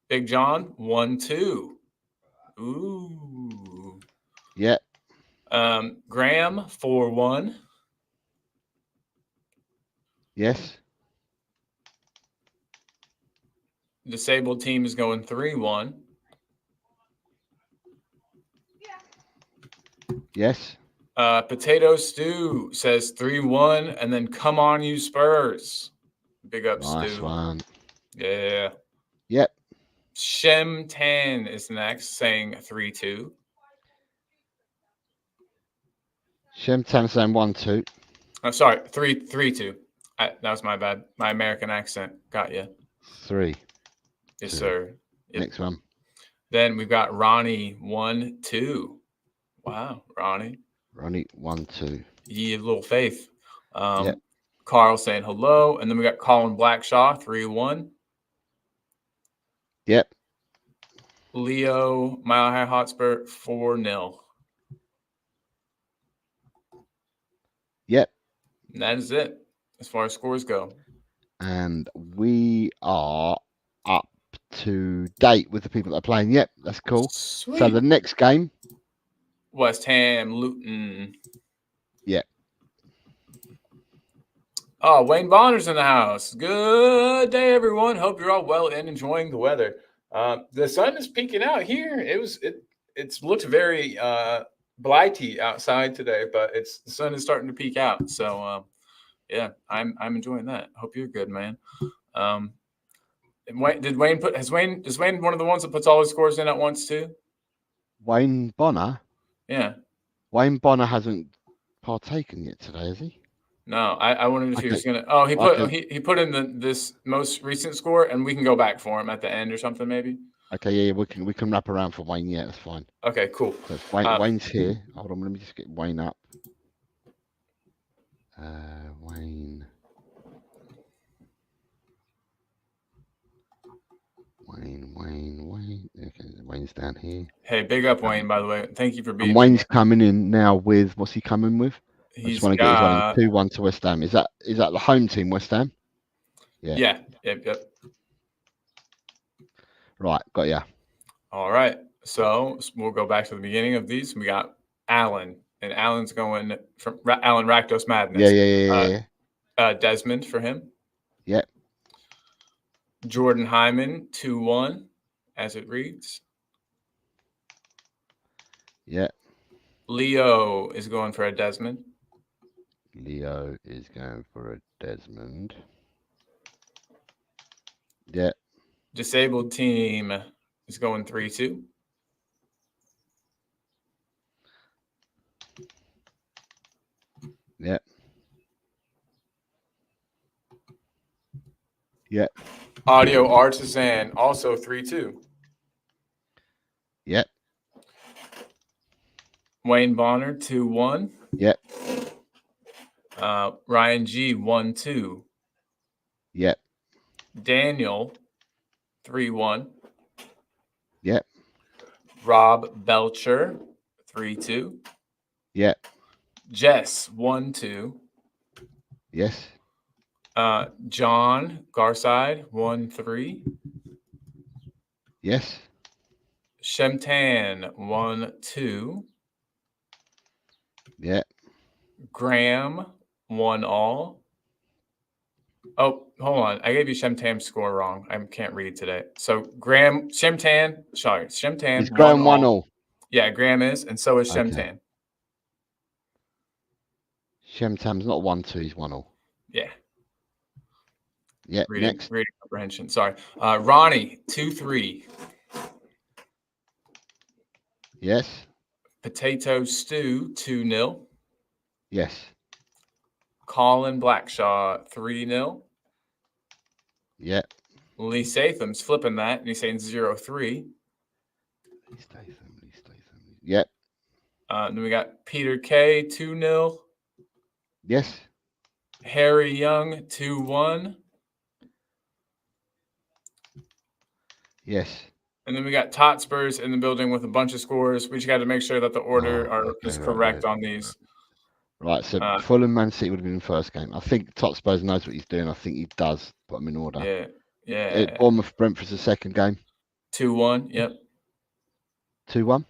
D: Big John 1-2. Ooh.
C: Yeah.
D: Graham 4-1.
C: Yes.
D: Disabled team is going 3-1.
C: Yes.
D: Potato Stew says 3-1, and then come on, you Spurs. Big up,
C: nice
D: Stu.
C: One.
D: Yeah.
C: Yep.
D: Shem Tan is next, saying 3-2.
C: Shem Tan saying 1-2.
D: I'm sorry, 3-2. That was my bad. My American accent got you.
C: 3.
D: Yes,
C: 2.
D: sir. Yep.
C: Next one.
D: Then we've got Ronnie 1-2. Wow, Ronnie
C: 1-2.
D: Ye little faith. Carl saying hello, and then we got Colin Blackshaw 3-1.
C: Yep.
D: Leo Mile High Hotspur 4-0.
C: Yep.
D: And that is it as far as scores go.
C: And we are up to date with the people that are playing. Yep, that's cool.
D: Sweet.
C: So the next game.
D: West Ham, Luton.
C: Yep.
D: Oh, Wayne Bonner's in the house. Good day, everyone. Hope you're all well and enjoying the weather. The sun is peeking out here. It's looked very blighty outside today, but the sun is starting to peek out. So yeah, I'm enjoying that. Hope you're good, man. Is Wayne one of the ones that puts all his scores in at once too?
C: Wayne Bonner?
D: Yeah.
C: Wayne Bonner hasn't partaken yet today, has he?
D: No, I wondered if he was gonna. Oh, he put in this most recent score, and we can go back for him at the end or something, maybe.
C: Okay, yeah, we can wrap around for Wayne. Yeah, that's fine.
D: Okay, cool.
C: So Wayne's here. Hold on, let me just get Wayne up. Wayne. Okay, Wayne's down here.
D: Hey, big up Wayne, by the way. Thank you for being.
C: And Wayne's coming in now with what's he coming with? I just want to get his running 2-1 to West Ham. Is that the home team, West Ham? Yeah.
D: Yep.
C: Right, got ya.
D: All right. So we'll go back to the beginning of these. We got Alan, and Alan's going from Alan Rakdos Madness.
C: Yeah.
D: Desmond for him.
C: Yep.
D: Jordan Hyman 2-1, as it reads.
C: Yeah.
D: Leo is going for a Desmond.
C: Leo is going for a Desmond. Yeah.
D: Disabled team is going 3-2.
C: Yeah. Yeah.
D: Audio Artisan also 3-2.
C: Yep.
D: Wayne Bonner 2-1.
C: Yep.
D: Ryan G 1-2.
C: Yep.
D: Daniel 3-1.
C: Yep.
D: Rob Belcher 3-2.
C: Yep.
D: Jess 1-2.
C: Yes.
D: John Garside 1-3.
C: Yes.
D: Shemtan 1-2.
C: Yeah.
D: Graham 1-all. Oh, hold on. I gave you Shemtan's score wrong. I can't read today. So Shemtan.
C: Is Graham 1-all?
D: Yeah, Graham is, and so is
C: Okay.
D: Shemtan.
C: Shemtan's not 1-2, he's 1-all.
D: Yeah.
C: Yeah. Next.
D: Reading comprehension. Sorry. Ronnie 2-3.
C: Yes.
D: Potato Stew 2-0.
C: Yes.
D: Colin Blackshaw 3-0.
C: Yeah.
D: Lee Statham's flipping that, and he's saying 0-3.
C: Lee Statham. Yep.
D: Then we got Peter K 2-0.
C: Yes.
D: Harry Young 2-1.
C: Yes.
D: And then we got Totspurs in the building with a bunch of scores. We just got to make sure that the order is correct on these.
C: Right, so Fulham Man City would have been the first game. I think Totspurs knows what he's doing. I think he does put them in order.
D: Yeah.
C: Bournemouth Brentford's the second game.
D: 2-1, yep.
C: 2-1?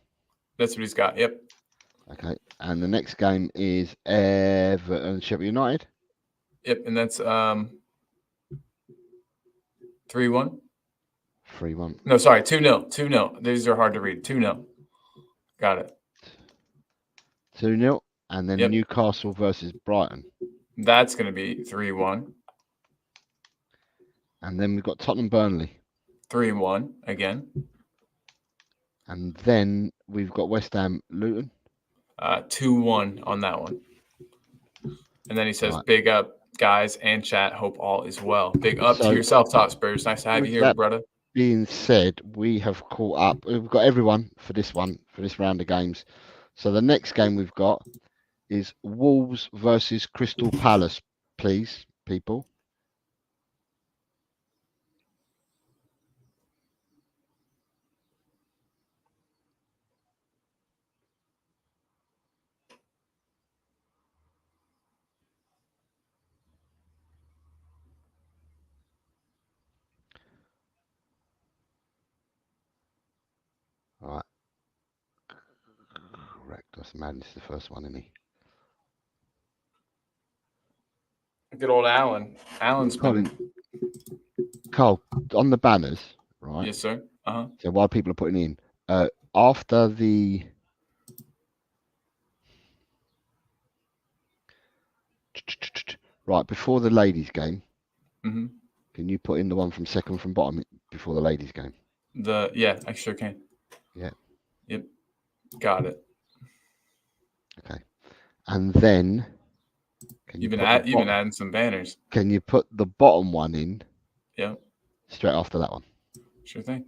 D: That's what he's got, yep.
C: Okay, and the next game is Everton Sheffield United.
D: Yep, and that's 3-1.
C: 3-1.
D: No, sorry, 2-0. 2-0. These are hard to read. 2-0. Got it.
C: 2-0. And then Newcastle versus Brighton.
D: That's going to be 3-1.
C: And then we've got Tottenham Burnley.
D: 3-1 again.
C: And then we've got West Ham Luton.
D: 2-1 on that one. And then he says, big up, guys, and chat. Hope all is well. Big up to yourself, Totspurs. Nice to have you here, brother.
C: Being said, we have caught up. We've got everyone for this round of games. So the next game we've got is Wolves versus Crystal Palace, please, people. All right. Reckless Madness is the first one, isn't he?
D: Good old Alan. Alan's
C: Carl, on the banners, right?
D: Yes, sir.
C: So while people are putting in, after the before the ladies' game,
D: mm-hmm.
C: Can you put in the one from second from bottom before the ladies' game?
D: I sure can.
C: Yeah.
D: Yep. Got it.
C: Okay. And then
D: you've been adding some banners.
C: Can you put the bottom one in?
D: Yeah.
C: Straight after that one.
D: Sure thing.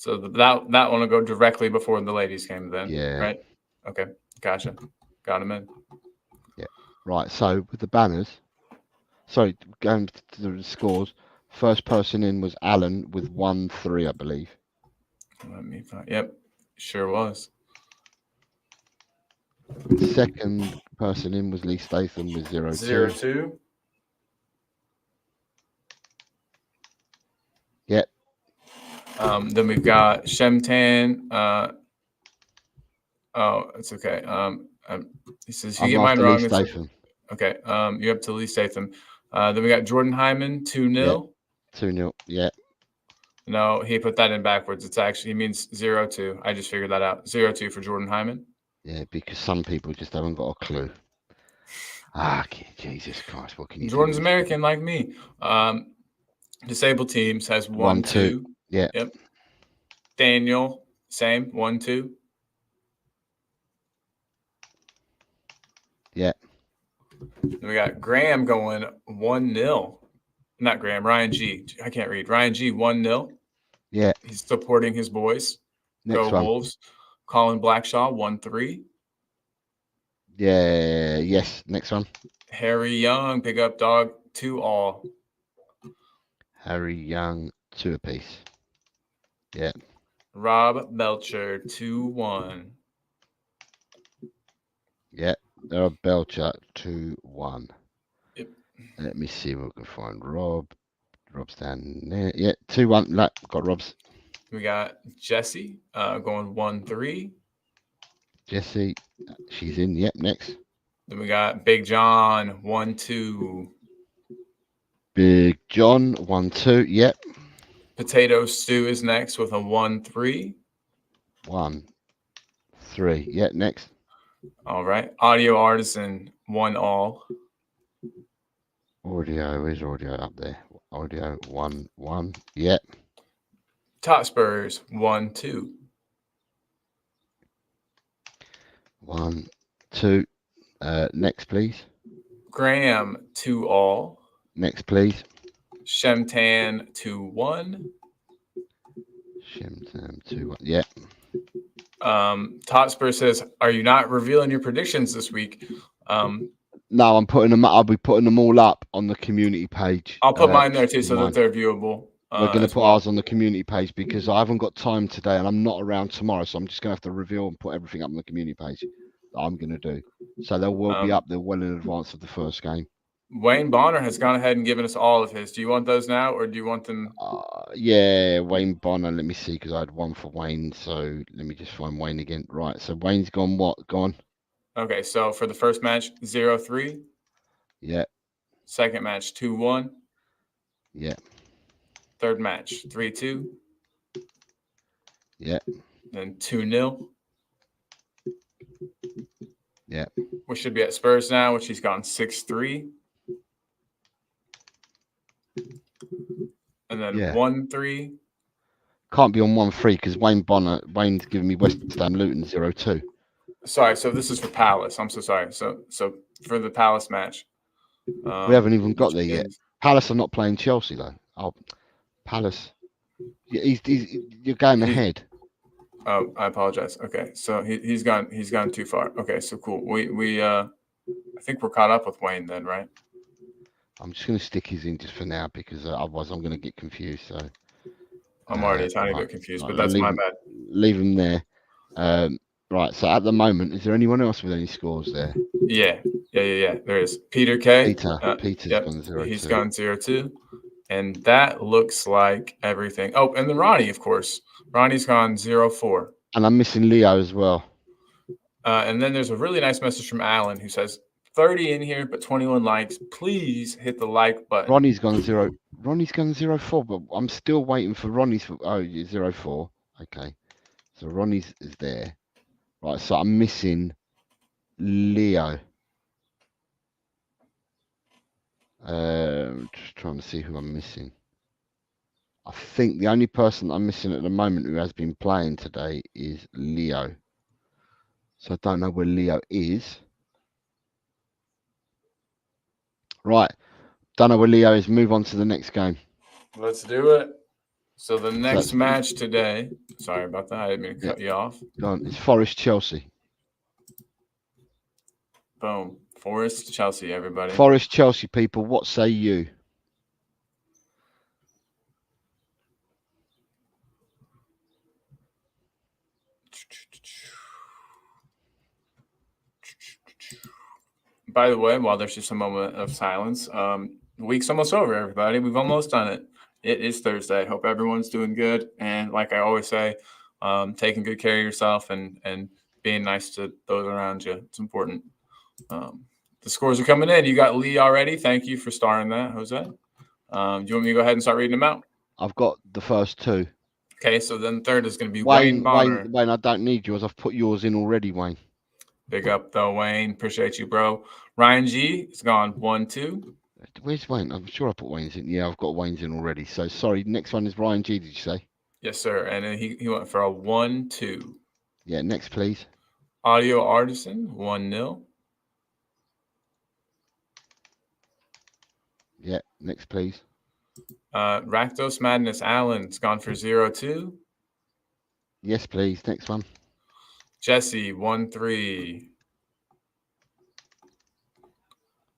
D: So that one will go directly before the ladies game then.
C: Yeah.
D: Right. Okay. Gotcha. Got him in.
C: Yeah. Right. So with the banners, sorry, going to the scores. First person in was Alan with 1-3, I believe.
D: Let me find. Yep. Sure was.
C: Second person in was Lee Statham with 0-2.
D: 0-2.
C: Yep.
D: Then we've got Shemtan. Oh, it's okay. He says you get mine wrong.
C: Lee Statham.
D: Okay. You're up to Lee Statham. Then we got Jordan Hyman 2-0.
C: 2-0. Yeah.
D: No, he put that in backwards. It's actually, he means 0-2. I just figured that out. 0-2 for Jordan Hyman.
C: Yeah, because some people just haven't got a clue. Jesus Christ, what can you
D: Jordan's
C: do?
D: American like me. Disabled teams has 1-2.
C: Yeah.
D: Yep. Daniel, same, 1-2.
C: Yeah.
D: Then we got Graham going 1-0. Not Graham, Ryan G. I can't read. Ryan G, 1-0.
C: Yeah.
D: He's supporting his boys.
C: Next
D: Go
C: one.
D: Wolves. Colin Blackshaw, 1-3.
C: Yeah. Yes. Next one.
D: Harry Young, pick up dog, 2-all.
C: Harry Young, 2 apiece. Yeah.
D: Rob Belcher, 2-1.
C: Yeah. Belcher, 2-1.
D: Yep.
C: Let me see if we can find Rob. Rob's down there. Yeah. 2-1. No, got Rob's.
D: We got Jesse going 1-3.
C: Jesse, she's in. Yep. Next.
D: Then we got Big John 1-2.
C: Big John 1-2. Yep.
D: Potato Stew is next with a 1-3.
C: 1-3. Yeah. Next.
D: All right. Audio Artisan 1-all.
C: Audio is audio up there. Audio 1-1. Yep.
D: Top Spurs 1-2.
C: 1-2. Next, please.
D: Graham 2-all.
C: Next, please.
D: Shemtan 2-1.
C: Shemtan 2-1. Yeah.
D: Top Spurs says, "Are you not revealing your predictions this week?"
C: No, I'm putting them. I'll be putting them all up on the community page.
D: I'll put mine there too, so that they're viewable.
C: We're going to put ours on the community page because I haven't got time today and I'm not around tomorrow, so I'm just going to have to reveal and put everything up on the community page that I'm going to do. So they will be up there well in advance of the first game.
D: Wayne Bonner has gone ahead and given us all of his. Do you want those now, or do you want them?
C: Yeah, Wayne Bonner. Let me see, because I had one for Wayne. So let me just find Wayne again. Right. So Wayne's gone what? Gone.
D: Okay. So for the first match, 0-3.
C: Yeah.
D: Second match, 2-1.
C: Yeah.
D: Third match, 3-2.
C: Yeah.
D: Then 2-0.
C: Yeah.
D: We should be at Spurs now, which he's gone 6-3. And then 1-3.
C: Can't be on 1-3 because Wayne's giving me West Ham Luton 0-2.
D: Sorry, so this is for Palace. I'm so sorry. So for the Palace match.
C: We haven't even got there yet. Palace are not playing Chelsea though. Oh, Palace. You're going ahead.
D: Oh, I apologize. Okay, so he's gone too far. Okay, so cool. We I think we're caught up with Wayne then, right?
C: I'm just going to stick his in just for now because otherwise I'm going to get confused. So
D: I'm already a tiny bit confused, but that's my bad.
C: Leave him there. Right. So at the moment, is there anyone else with any scores there?
D: Yeah. There is Peter K.
C: Peter's gone 0-2.
D: He's gone 0-2, and that looks like everything. Oh, and then Ronnie, of course. Ronnie's gone 0-4.
C: And I'm missing Leo as well.
D: And then there's a really nice message from Alan who says 30 in here, but 21 likes. Please hit the like button.
C: Ronnie's gone 0-4, but I'm still waiting for Ronnie's. 0-4. Okay. So Ronnie's is there. Right. So I'm missing Leo. Just trying to see who I'm missing. I think the only person I'm missing at the moment who has been playing today is Leo. So I don't know where Leo is. Right. Don't know where Leo is. Move on to the next game.
D: Let's do it. So the next match today. Sorry about that. I didn't mean to cut you off.
C: Go on. It's Forest Chelsea.
D: Boom. Forest Chelsea, everybody.
C: Forest Chelsea, people. What say you?
D: By the way, while there's just a moment of silence, the week's almost over, everybody. We've almost done it. It is Thursday. Hope everyone's doing good. And like I always say, taking good care of yourself and being nice to those around you. It's important. The scores are coming in. You got Lee already. Thank you for starring that, Jose. Do you want me to go ahead and start reading them out?
C: I've got the first two.
D: Okay, so then third is going to be Wayne Bonner.
C: Wayne, I don't need yours. I've put yours in already, Wayne.
D: Big up, though, Wayne. Appreciate you, bro. Ryan G has gone 1-2.
C: Where's Wayne? I'm sure I put Wayne's in. Yeah, I've got Wayne's in already. So, sorry, next one is Ryan G, did you say?
D: Yes, sir. And then he went for a 1-2.
C: Yeah, next, please.
D: Audio Artisan, 1-0.
C: Yeah, next, please.
D: Rakdos Madness Allen's gone for 0-2.
C: Yes, please. Next one.
D: Jesse, 1-3.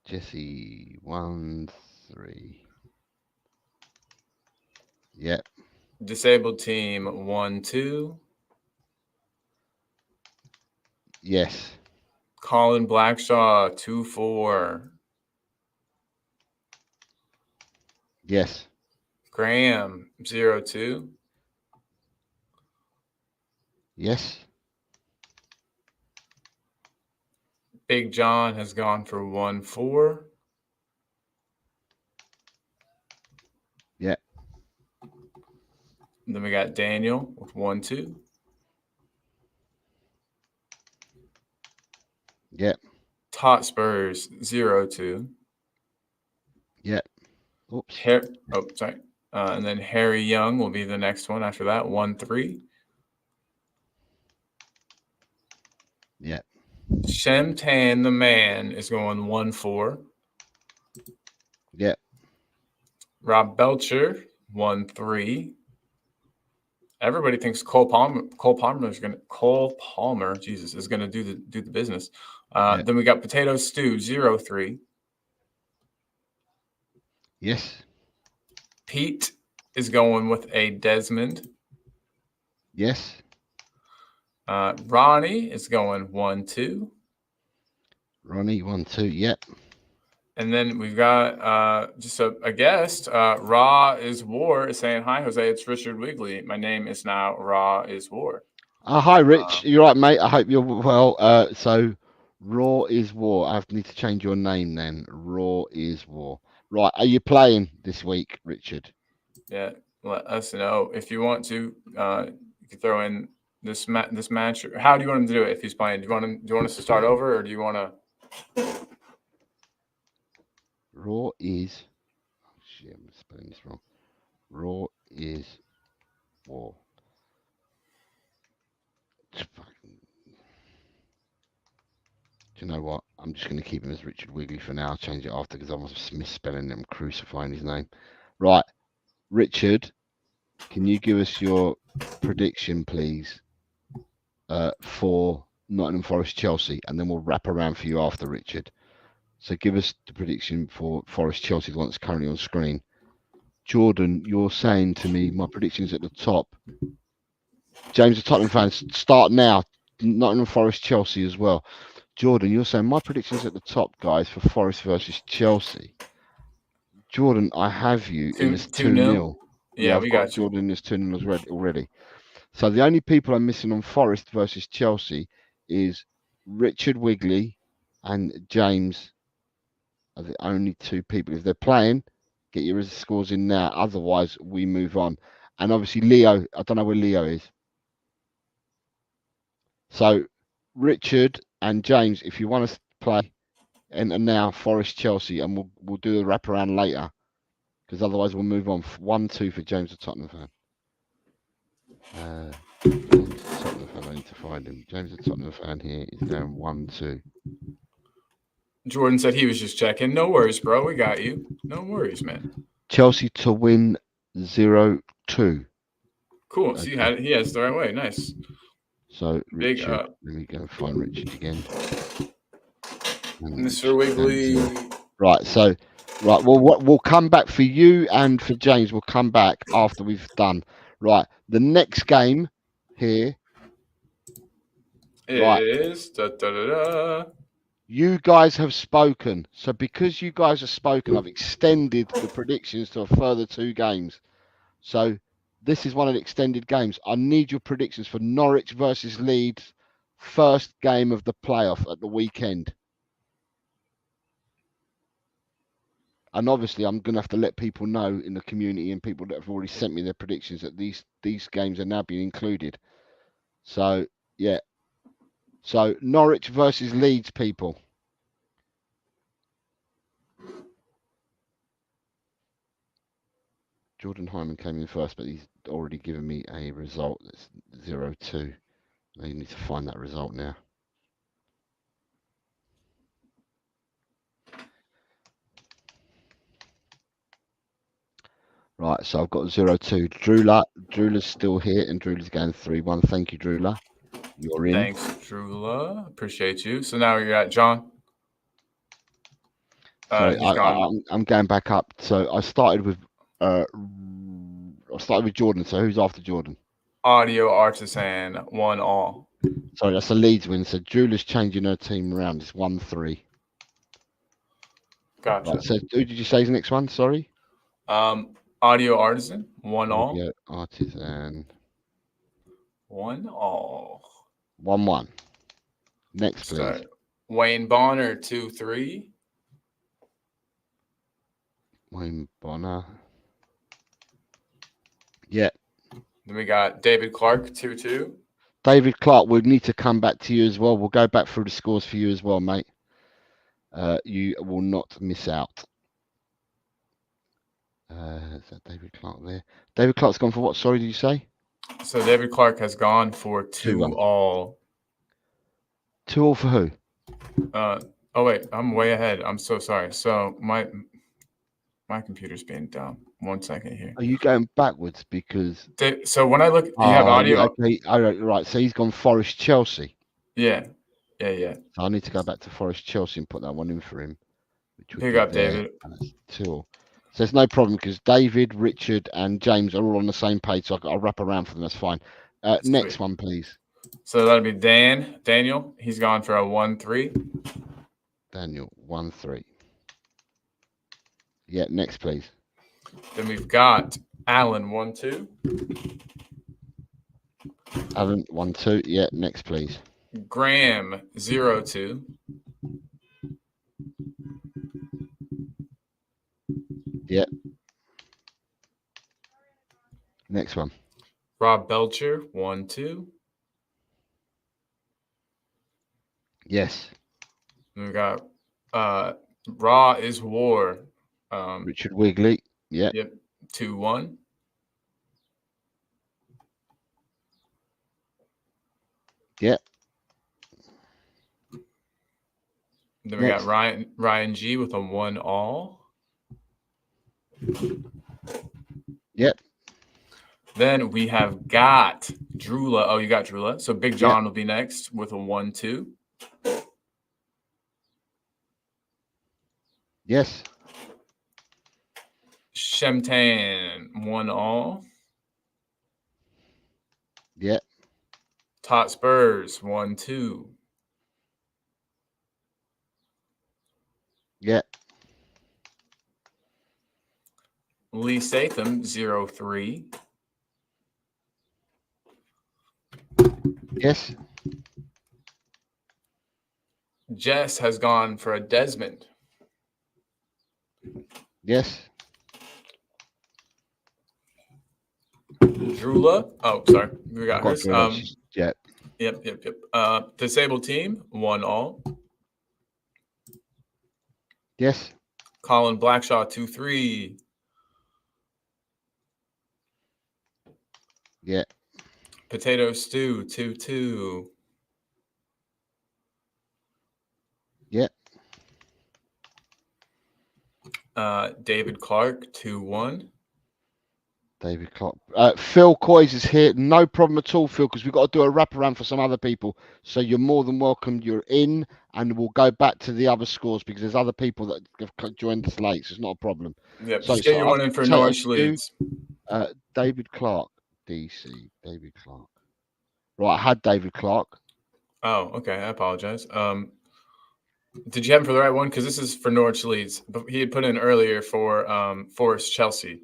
C: Jesse, 1-3. Yeah.
D: Disabled Team, 1-2.
C: Yes.
D: Colin Blackshaw, 2-4.
C: Yes.
D: Graham, 0-2.
C: Yes.
D: Big John has gone for 1-4.
C: Yeah.
D: And then we got Daniel with 1-2.
C: Yeah.
D: Tot Spurs, 0-2.
C: Yeah. Oops.
D: Sorry. And then Harry Young will be the next one after that, 1-3.
C: Yeah.
D: Shem Tan, the man, is going 1-4.
C: Yeah.
D: Rob Belcher, 1-3. Everybody thinks Cole Palmer, Jesus, is gonna do the business. Then we got Potato Stew, 0-3.
C: Yes.
D: Pete is going with a Desmond.
C: Yes.
D: Ronnie is going 1-2.
C: Ronnie, 1-2. Yep.
D: And then we've got just a guest. Raw is War is saying, hi, Jose. It's Richard Wigley. My name is now Raw is War.
C: Hi, Rich. You're right, mate. I hope you're well. So Raw is War. I need to change your name then. Raw is War. Right. Are you playing this week, Richard?
D: Yeah. Let us know if you want to. You can throw in this match. How do you want him to do it if he's playing? Do you want us to start over, or do you want to?
C: Raw is. Oh, shit, I'm spelling this wrong. Raw is War. Do you know what? I'm just going to keep him as Richard Wigley for now. I'll change it after because I was misspelling him, crucifying his name. Right. Richard, can you give us your prediction, please, for Nottingham Forest Chelsea? And then we'll wrap around for you after, Richard. So give us the prediction for Forest Chelsea, the one that's currently on screen. Jordan, you're saying to me my prediction's at the top. James, the Tottenham fans, start now. Nottingham Forest Chelsea as well. Jordan, you're saying my prediction's at the top, guys, for Forest versus Chelsea. Jordan, I have you in this 2-0.
D: Yeah, we got
C: Jordan in this 2-0 already. So the only people I'm missing on Forest versus Chelsea is Richard Wigley and James are the only two people. If they're playing, get your scores in now. Otherwise, we move on. And obviously, Leo, I don't know where Leo is. So, Richard and James, if you want to play, enter now Forest Chelsea, and we'll do the wraparound later, because otherwise we'll move on. 1-2 for James, the Tottenham fan. James, the Tottenham fan. I need to find him. James, the Tottenham fan here is going 1-2.
D: Jordan said he was just checking. No worries, bro. We got you. No worries, man.
C: Chelsea to win 0-2.
B: 2.
D: Cool. So he has the right way. Nice.
B: So
D: Big
B: Richard,
D: up.
B: let me go find Richard again. And
D: Mr. Wiggly.
B: Right. So, right. Well, we'll come back for you and for James. We'll come back after we've done. Right. The next game here.
D: Is da, da, da, da.
B: You guys have spoken. So because you guys have spoken, I've extended the predictions to a further 2 games. So this is one of the extended games. I need your predictions for Norwich versus Leeds, first game of the playoff at the weekend. And obviously, I'm going to have to let people know in the community and people that have already sent me their predictions that these games are now being included. So, yeah. So, Norwich versus Leeds, people. Jordan Hyman came in first, but he's already given me a result that's 0-2. I need to find that result now. Right, so I've got 0-2. Drula's still here, and Drula's going 3-1. Thank you, Drula. You're in.
D: Thanks, Drula. Appreciate you. So now you're at John.
B: I'm going back up. So I started with Jordan. So who's after Jordan?
D: Audio Artisan 1-all.
B: Sorry, that's a Leeds win. So Drula's changing her team around. It's 1-3.
D: Gotcha.
B: Right, so who did you say is the next one? Sorry.
D: Audio Artisan 1-all.
B: Audio Artisan
D: 1-all.
B: 1-1. Next, please.
D: Start. Wayne Bonner 2-3.
B: Wayne Bonner. Yeah.
D: Then we got David Clark 2-2.
B: David Clark, we'll need to come back to you as well. We'll go back through the scores for you as well, mate. You will not miss out. Is that David Clark there? David Clark's gone for what? Sorry, did you say?
D: So David Clark has gone for 2-all.
B: 2-all for who?
D: Oh wait, I'm way ahead. I'm so sorry. So my computer's being dumb. 1 second here.
B: Are you going backwards? Because
D: so when I look, you have audio.
B: Yeah, okay. All right. So he's gone Forest Chelsea.
D: Yeah.
B: So I need to go back to Forest Chelsea and put that one in for him.
D: Here you go, David.
B: And that's 2-all. So there's no problem because David, Richard, and James are all on the same page. So I'll wrap around for them. That's fine. Next one, please.
D: So that'll be Daniel. He's gone for a 1-3.
B: Daniel, 1-3. Yeah, next, please.
D: Then we've got Alan 1-2.
B: Alan 1-2. Yeah, next, please.
D: Graham 0-2.
B: Yeah. Next one.
D: Rob Belcher 1-2.
B: Yes.
D: And we got Raw is War.
B: Richard Wigley. Yeah.
D: Yep. 2-1.
B: Yeah.
D: Then we got Ryan G with a 1-all.
B: Yep.
D: Then we have got Drula. Oh, you got Drula. So Big John will be next with a 1-2.
B: Yes.
D: Shemtan 1-all.
B: Yeah.
D: Tot Spurs 1-2.
B: Yeah.
D: Lee Statham 0-3.
B: Yes.
D: Jess has gone for a Desmond.
B: Yes.
D: Drula. Oh, sorry. We got hers.
B: Yeah.
D: Yep. Disabled Team 1-all.
B: Yes.
D: Colin Blackshaw 2-3.
B: Yeah.
D: Potato Stew 2-2.
B: Yeah.
D: David Clark 2-1.
C: David Clark. Phil Coys is here. No problem at all, Phil, because we've got to do a wraparound for some other people. So you're more than welcome. You're in, and we'll go back to the other scores because there's other people that have joined us late. So it's not a problem.
D: Yep.
C: So,
D: Just get your one in for Norwich Leeds.
C: David Clark, DC. David Clark. Right, I had David Clark.
D: Oh, okay. I apologize. Did you have him for the right one? Because this is for Norwich Leeds. But he had put in earlier for Forest Chelsea.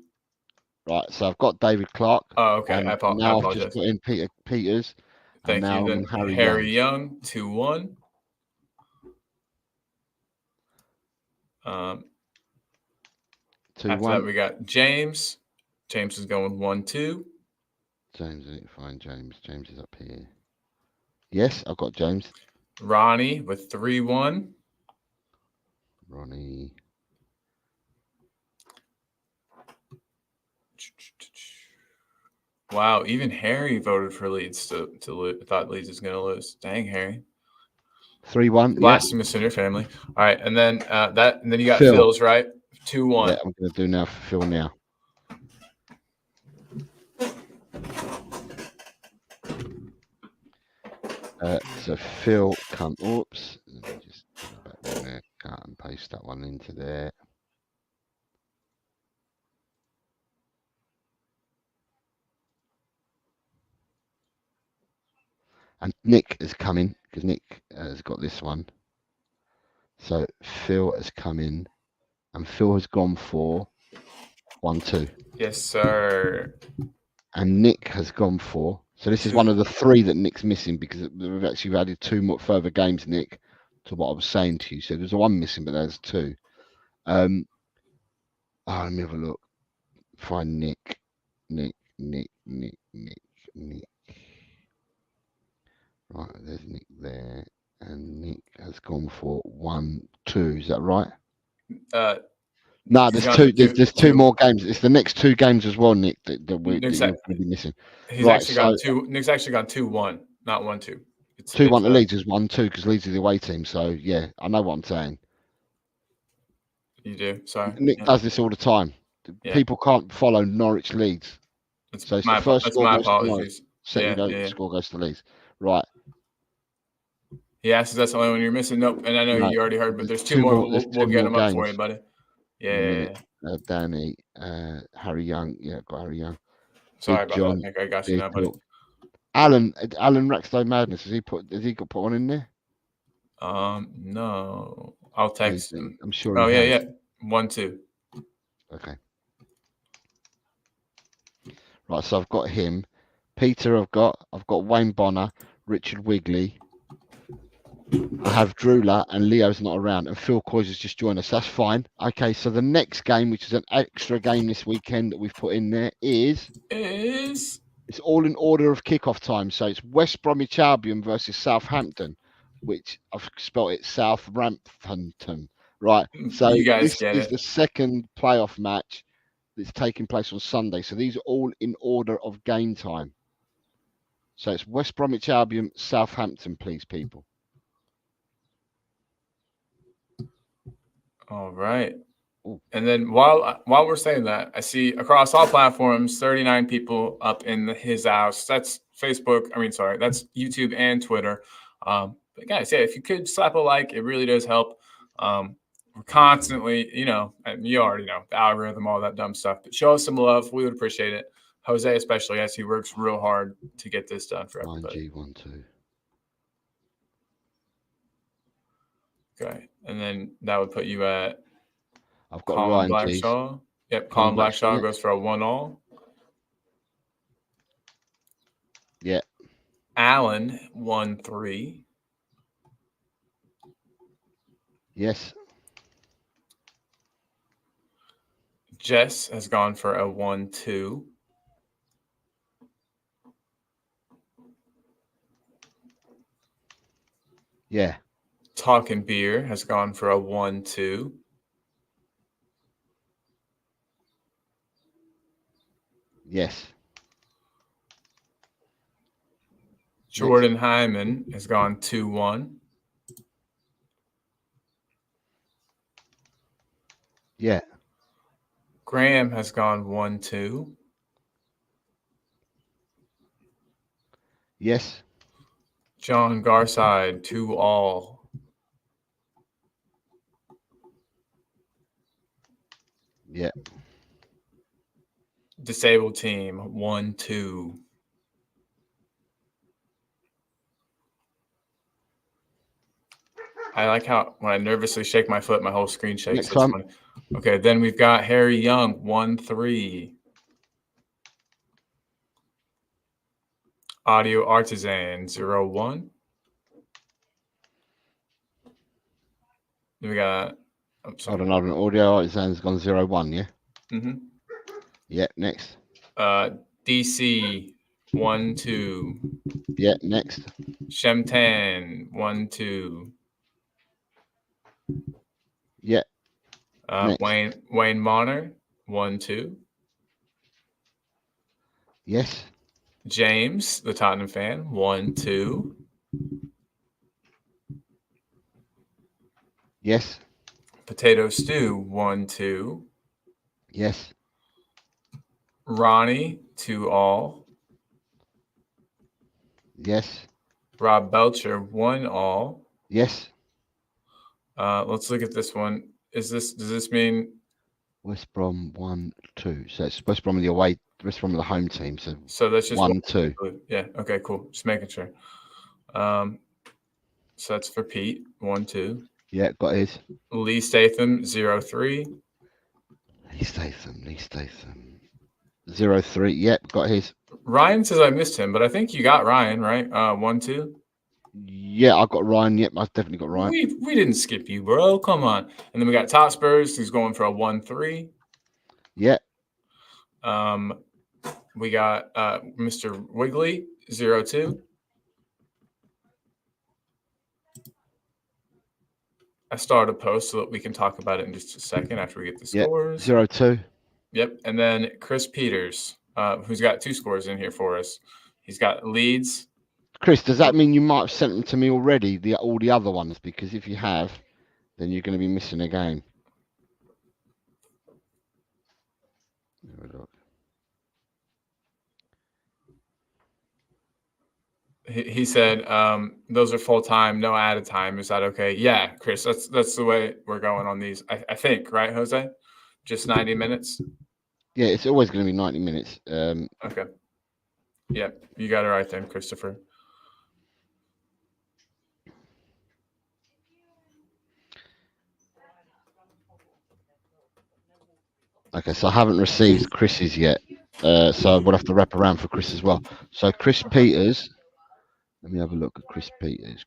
C: Right, so I've got David Clark.
D: Oh, okay.
C: And
D: I
C: now
D: apologize.
C: I've just put in Peter Peters.
D: Thank
C: and now
D: you. Then Harry Young 2-1.
C: 2-1.
D: After that, we got James. James is going 1-2.
C: James, I didn't find James. James is up here. Yes, I've got James.
D: Ronnie with 3-1.
C: Ronnie.
D: Wow, even Harry voted for Leeds to thought Leeds was going to lose. Dang, Harry.
C: 3-1.
D: Blasphemous in your family. All right, and then and then you got Phil's, right? 2-1.
C: Yeah, I'm going to do now for Phil now. So Phil come. Oops. Let me just go back there. Cut and paste that one into there. And Nick is coming because Nick has got this one. So Phil has come in, and Phil has gone for 1-2.
D: Yes, sir.
C: And Nick has gone for. So this is one of the 3 that Nick's missing because we've actually added 2 more further games, Nick, to what I was saying to you. So there's 1 missing, but there's 2. Let me have a look. Find Nick. Nick. Right, there's Nick there. And Nick has gone for 1-2. Is that right? No, there's 2. There's 2 more games. It's the next 2 games as well, Nick, that we're going to be missing.
D: He's actually got 2. Nick's actually got 2-1, not 1-2.
C: 2-1 to Leeds is 1-2 because Leeds are the away team. So yeah, I know what I'm saying.
D: You do. Sorry.
C: Nick does this all the time. Yeah. People can't follow Norwich Leeds. So it's the first score goes to Norwich. Second score goes to Leeds. Right.
D: Yeah, so that's the only one you're missing. Nope. And I know you already heard, but there's 2 more. We'll get them up for you, buddy. Yeah.
C: Danny, Harry Young. Yeah, got Harry Young.
D: Sorry about that, Nick. I got you now, buddy.
C: Alan Rackstone Madness. Has he put one in there?
D: No. I'll text him.
C: I'm sure.
D: Oh yeah. 1-2.
C: Okay. Right, so I've got him. Peter, I've got Wayne Bonner, Richard Wigley. I have Drula and Leo's not around, and Phil Coys has just joined us. That's fine. Okay, so the next game, which is an extra game this weekend that we've put in there, is it's all in order of kickoff time. So it's West Bromwich Albion versus Southampton, which I've spelled it Southampton. Right. So this is the second playoff match that's taking place on Sunday. So these are all in order of game time. So it's West Bromwich Albion, Southampton, please, people.
D: All right. And then while we're saying that, I see across all platforms, 39 people up in his house. That's Facebook. That's YouTube and Twitter. But guys, yeah, if you could slap a like, it really does help. We're constantly, and you already know the algorithm, all that dumb stuff, but show us some love. We would appreciate it. Jose, especially, as he works real hard to get this done for everybody.
C: 9G12.
D: Okay, and then that would put you at.
C: I've got
D: Colin
C: Ryan
D: Blackshaw. Yep, Colin Blackshaw goes for a 1-all.
C: Yeah.
D: Alan 1-3.
C: Yes.
D: Jess has gone for a 1-2.
C: Yeah.
D: Talking Beer has gone for a 1-2.
C: Yes.
D: Jordan Hyman has gone 2-1.
C: Yeah.
D: Graham has gone 1-2.
B: Yes.
D: John Garside, 2-all.
B: Yeah.
D: Disabled team, 1-2. I like how when I nervously shake my foot, my whole screen shakes.
B: Next one.
D: Funny. Okay, then we've got Harry Young, 1-3. Audio Artisan, 0-1. Then we got.
B: Hold on. Audio Artisan's gone 0-1, yeah?
D: Mm-hmm.
B: Yeah, next.
D: DC, 1-2.
B: Yeah, next.
D: Shemtan, 1-2.
B: Yeah. Next.
D: Wayne Monner, 1-2.
B: Yes.
D: James, the Tottenham fan, 1-2.
B: Yes.
D: Potato Stew, 1-2.
B: Yes.
D: Ronnie, 2-all.
B: Yes.
D: Rob Belcher, 1-all.
B: Yes.
D: Let's look at this one. Does this mean
B: West Brom 1-2? So it's West Brom the away, West Brom the home team.
D: So that's just
B: 1-2.
D: Yeah. Okay. Cool. Just making sure. So that's for Pete, 1-2.
B: Yeah, got his.
D: Lee Statham, 0-3.
B: Lee Statham. 0-3. Yep, got his.
D: Ryan says I missed him, but I think you got Ryan, right? 1-2.
B: Yeah, I got Ryan. Yep, I've definitely got Ryan.
D: We didn't skip you, bro. Come on. And then we got Top Spurs, who's going for a 1-3.
B: Yeah.
D: We got Mr. Wiggly, 0-2. I started a post so that we can talk about it in just a second after we get the scores.
B: 0-2.
D: Yep. And then Chris Peters, who's got 2 scores in here for us. He's got Leeds.
B: Chris, does that mean you might have sent them to me already, all the other ones? Because if you have, then you're going to be missing a game.
D: He said, those are full time, no added time. Is that okay? Yeah, Chris, that's the way we're going on these. I think, right, Jose? Just 90 minutes?
B: Yeah, it's always going to be 90 minutes.
D: Okay. Yeah, you got it right then, Christopher.
B: Okay, so I haven't received Chris's yet. So we'll have to wrap around for Chris as well. So Chris Peters. Let me have a look at Chris Peters.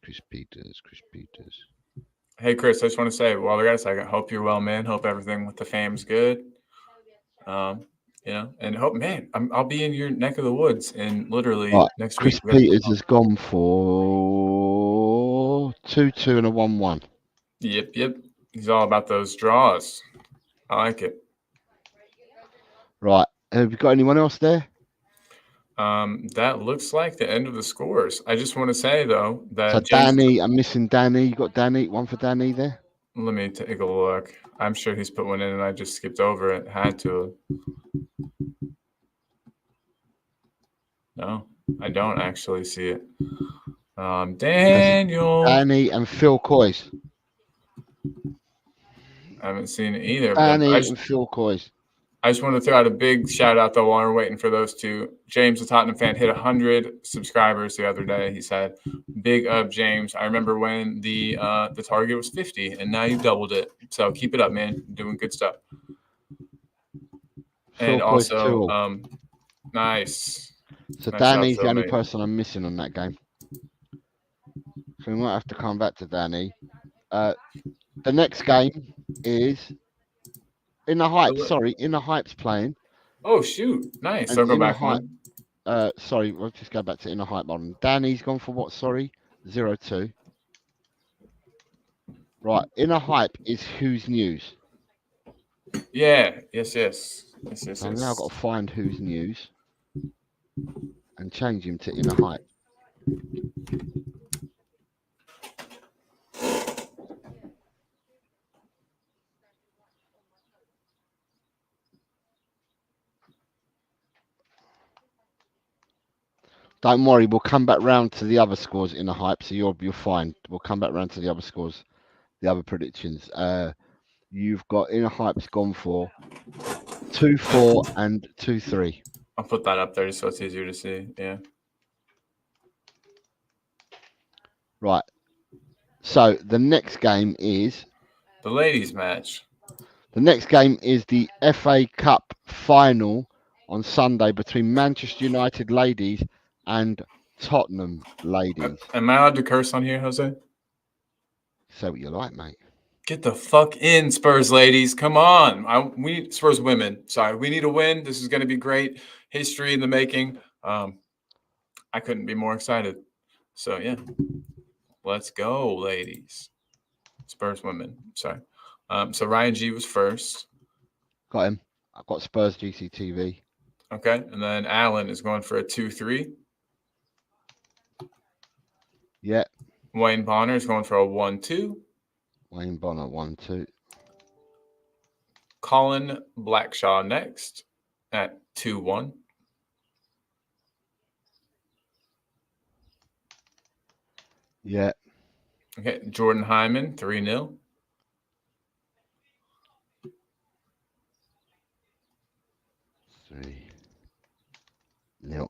D: Hey, Chris, I just want to say, while we got a second, hope you're well, man. Hope everything with the fam's good. And hope, man, I'll be in your neck of the woods and literally next
B: week. Chris Peters has gone for 2-2 and a 1-1.
D: Yep. He's all about those draws. I like it.
B: Right. Have you got anyone else there?
D: That looks like the end of the scores. I just want to say, though, that
B: so Danny, I'm missing Danny. You got Danny? One for Danny there?
D: Let me take a look. I'm sure he's put one in and I just skipped over it. Had to. No, I don't actually see it. Daniel.
B: Danny and Phil Coyce.
D: I haven't seen it either.
B: Danny and Phil Coyce.
D: I just want to throw out a big shout out, though, while we're waiting for those two. James, the Tottenham fan, hit 100 subscribers the other day. He said, "Big up, James. I remember when the target was 50, and now you've doubled it. So keep it up, man. You're doing good stuff." And also, nice.
B: So Danny's the only person I'm missing on that game. So we might have to come back to Danny. The next game is In the Hype. Sorry, In the Hype's playing.
D: Oh, shoot. Nice. I'll go back one.
B: Sorry, we'll just go back to In the Hype on. Danny's gone for what? Sorry, 0-2. Right, In the Hype is Who's News.
D: Yeah. Yes.
B: So now I've got to find Who's News and change him to In the Hype.
C: Don't worry, we'll come back round to the other scores in the hype, so you're fine. We'll come back round to the other scores, the other predictions. You've got in a hype's gone for 2-4 and 2-3.
D: I'll put that up there just so it's easier to see. Yeah.
C: Right. So the next game is
D: the ladies' match.
C: The next game is the FA Cup final on Sunday between Manchester United ladies and Tottenham ladies.
D: Am I allowed to curse on here, Jose?
C: Say what you like, mate.
D: Get the fuck in, Spurs ladies. Come on. We need Spurs women. Sorry, we need a win. This is going to be great. History in the making. I couldn't be more excited. So, yeah. Let's go, ladies. Spurs women. Sorry. So Ryan G was first.
C: Got him. I've got Spurs GCTV.
D: Okay. And then Alan is going for a 2-3.
C: Yeah.
D: Wayne Bonner is going for a 1-2.
C: Wayne Bonner 1-2.
D: Colin Blackshaw next at 2-1.
C: Yeah.
D: Okay. Jordan Hyman 3-0.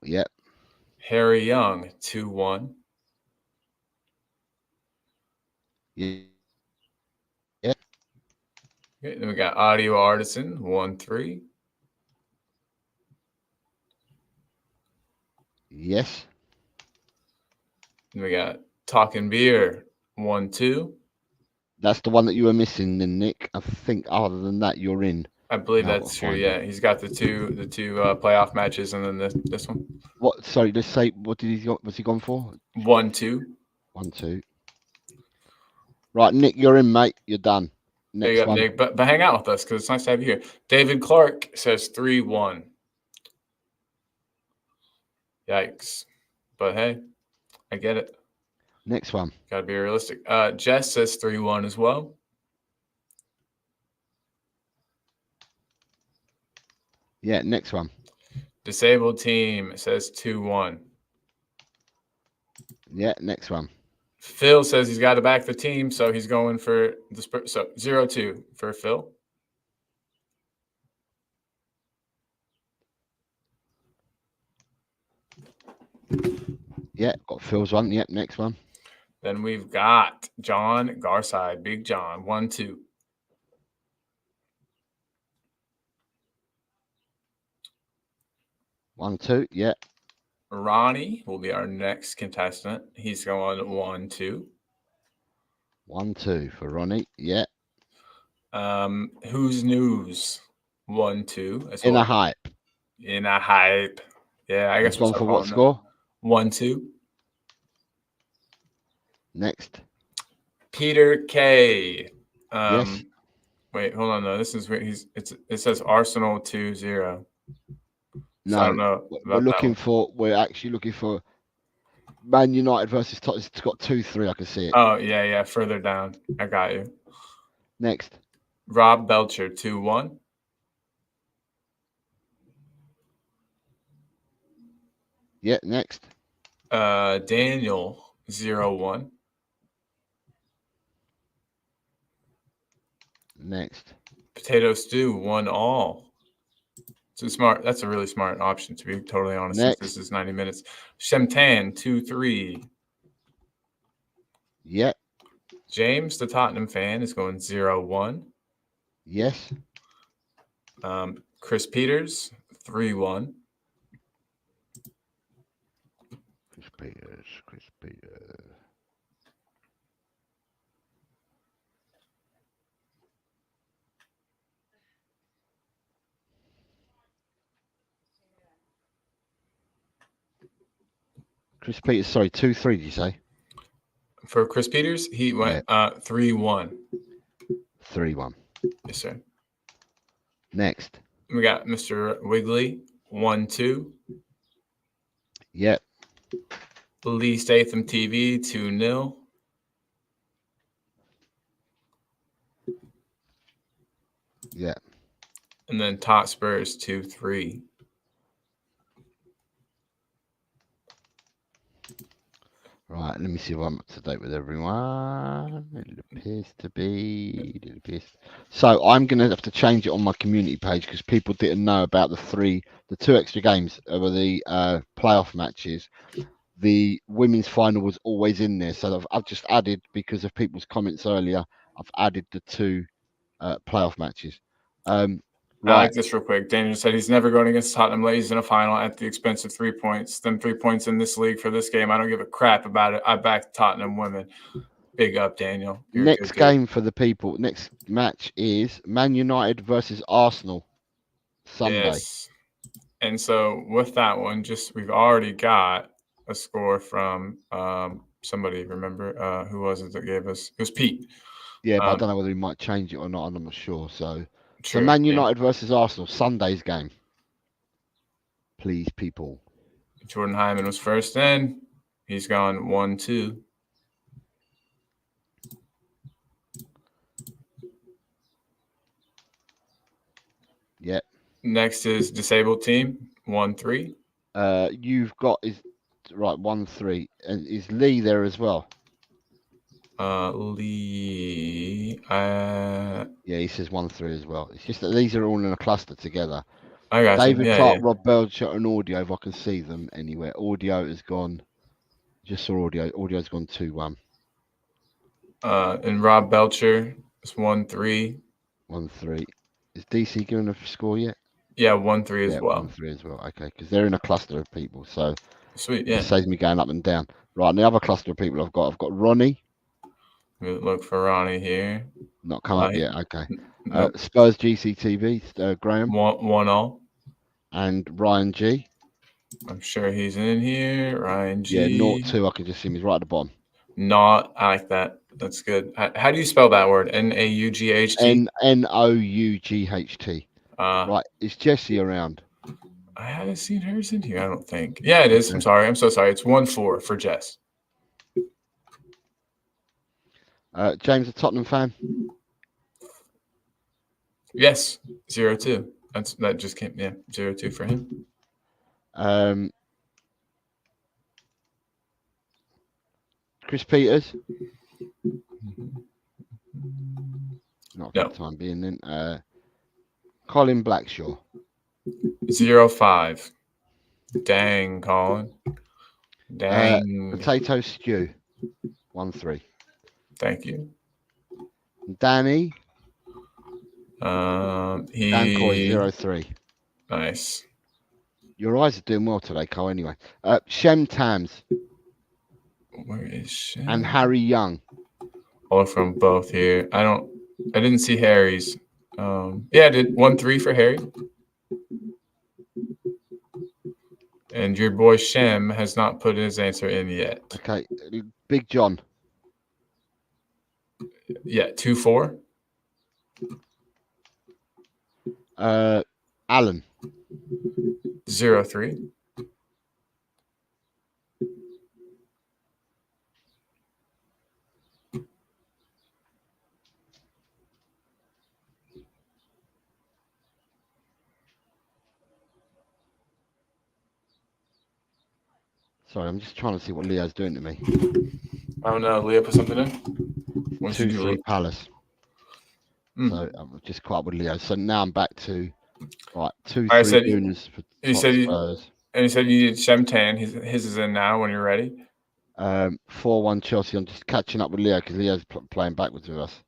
C: Yep.
D: Harry Young 2-1.
C: Yeah.
D: Okay, then we got Audio Artisan 1-3.
C: Yes.
D: Then we got Talking Beer 1-2.
C: That's the one that you were missing, then, Nick. I think other than that, you're in.
D: I believe that's true. Yeah, he's got the two playoff matches, and then this one.
C: What? Sorry, let's say what did he got? Was he gone for?
D: 1-2.
C: 1-2. Right, Nick, you're in, mate. You're done.
D: There you go, Nick. But hang out with us because it's nice to have you here. David Clark says 3-1. Yikes! But hey, I get it.
C: Next one.
D: Got to be realistic. Jess says 3-1 as well.
C: Yeah, next one.
D: Disabled Team says 2-1.
C: Yeah, next one.
D: Phil says he's got to back the team, so he's going for the Spurs. So 0-2 for Phil.
C: Yeah, got Phil's one. Yep, next one.
D: Then we've got John Garside, Big John, 1-2.
C: 1-2, yeah.
D: Ronnie will be our next contestant. He's going 1-2.
C: 1-2 for Ronnie, yeah.
D: Who's News? 1-2 as well.
C: In a hype.
D: In a hype. Yeah, I guess.
C: Gone for what score?
D: 1-2.
C: Next.
D: Peter K.
C: Yes.
D: Wait, hold on. No, this is where it says Arsenal 2-0.
C: No,
D: so I don't know.
C: We're actually looking for Man United versus Tottenham. It's got 2-3. I can see it.
D: Oh yeah. Further down. I got you.
C: Next.
D: Rob Belcher 2-1.
C: Yeah, next.
D: Daniel 0-1.
C: Next.
D: Potato Stew 1-all. That's a really smart option, to be totally honest.
C: Next.
D: This is 90 minutes. Shemtan 2-3.
C: Yeah.
D: James, the Tottenham fan, is going 0-1.
C: Yes.
D: Chris Peters 3-1.
C: Chris Peters. Chris Peters, sorry, 2-3, did you say?
D: For Chris Peters, he went 3-1.
C: 3-1.
D: Yes, sir.
C: Next.
D: We got Mr. Wiggly 1-2.
C: Yep.
D: Lee Statham TV 2-0.
C: Yeah.
D: And then Tot Spurs 2-3.
C: Right, let me see if I'm up to date with everyone. It appears to be. So I'm going to have to change it on my community page because people didn't know about the 2 extra games over the playoff matches. The women's final was always in there, so I've just added, because of people's comments earlier, I've added the 2 playoff matches.
D: I like this real quick. Daniel said he's never going against Tottenham ladies in a final at the expense of 3 points. Them 3 points in this league for this game. I don't give a crap about it. I back Tottenham women. Big up, Daniel.
C: Next game for the people. Next match is Man United versus Arsenal. Sunday.
D: Yes. And so with that one, we've already got a score from somebody. Remember who was it that gave us? It was Pete.
C: Yeah, but I don't know whether he might change it or not. I'm not sure. So Man United versus Arsenal, Sunday's game. Please, people.
D: Jordan Hyman was first in. He's gone 1-2.
C: Yep.
D: Next is disabled team 1-3.
C: You've got 1-3, and is Lee there as well?
D: Lee.
C: Yeah, he says 1-3 as well. It's just that these are all in a cluster together.
D: I got
C: David Clark, Rob Belcher, and Audio. If I can see them anywhere. Audio has gone. Just saw Audio. Audio's gone 2-1.
D: And Rob Belcher is 1-3.
C: 1-3. Is DC given a score yet?
D: Yeah, 1-3 as well.
C: 1-3 as well. Okay, because they're in a cluster of people. So
D: sweet. Yeah.
C: It saves me going up and down. Right, and the other cluster of people I've got Ronnie.
D: Look for Ronnie here.
C: Not come up yet. Okay. Nope. Spurs GCTV, Graham.
D: 1-0.
C: And Ryan G.
D: I'm sure he's in here. Ryan G.
C: Yeah, 0-2. I can just see him. He's right at the bottom.
D: Not. I like that. That's good. How do you spell that word? N-A-U-G-H-T?
C: N-O-U-G-H-T. Right. Is Jessie around?
D: I haven't seen hers in here, I don't think. Yeah, it is. I'm sorry. I'm so sorry. It's 1-4 for Jess.
C: James, a Tottenham fan?
D: Yes. 0-2. That just came. Yeah, 0-2 for him.
C: Chris Peters? Not for the time being then. Colin Blackshaw?
D: 0-5. Dang, Colin. Dang.
C: Potato Stew? 1-3.
D: Thank you.
C: Danny?
D: Dan
C: Coy, 0-3.
D: Nice.
C: Your eyes are doing well today, Cole, anyway. Shem Tams.
D: Where is Shem?
C: And Harry Young.
D: All from both here. I didn't see Harry's. Yeah, I did 1-3 for Harry. And your boy Shem has not put his answer in yet.
C: Okay. Big John.
D: Yeah, 2-4.
C: Alan.
D: 0-3.
C: Sorry, I'm just trying to see what Leo's doing to me.
D: Oh no, Leo put something in?
C: 2-3 Palace. So I'm just caught up with Leo. So now I'm back to 2-3 Gooners for Spurs.
D: And he said you need Shemtan. His is in now when you're ready.
C: 4-1 Chelsea. I'm just catching up with Leo because Leo's playing backwards with us.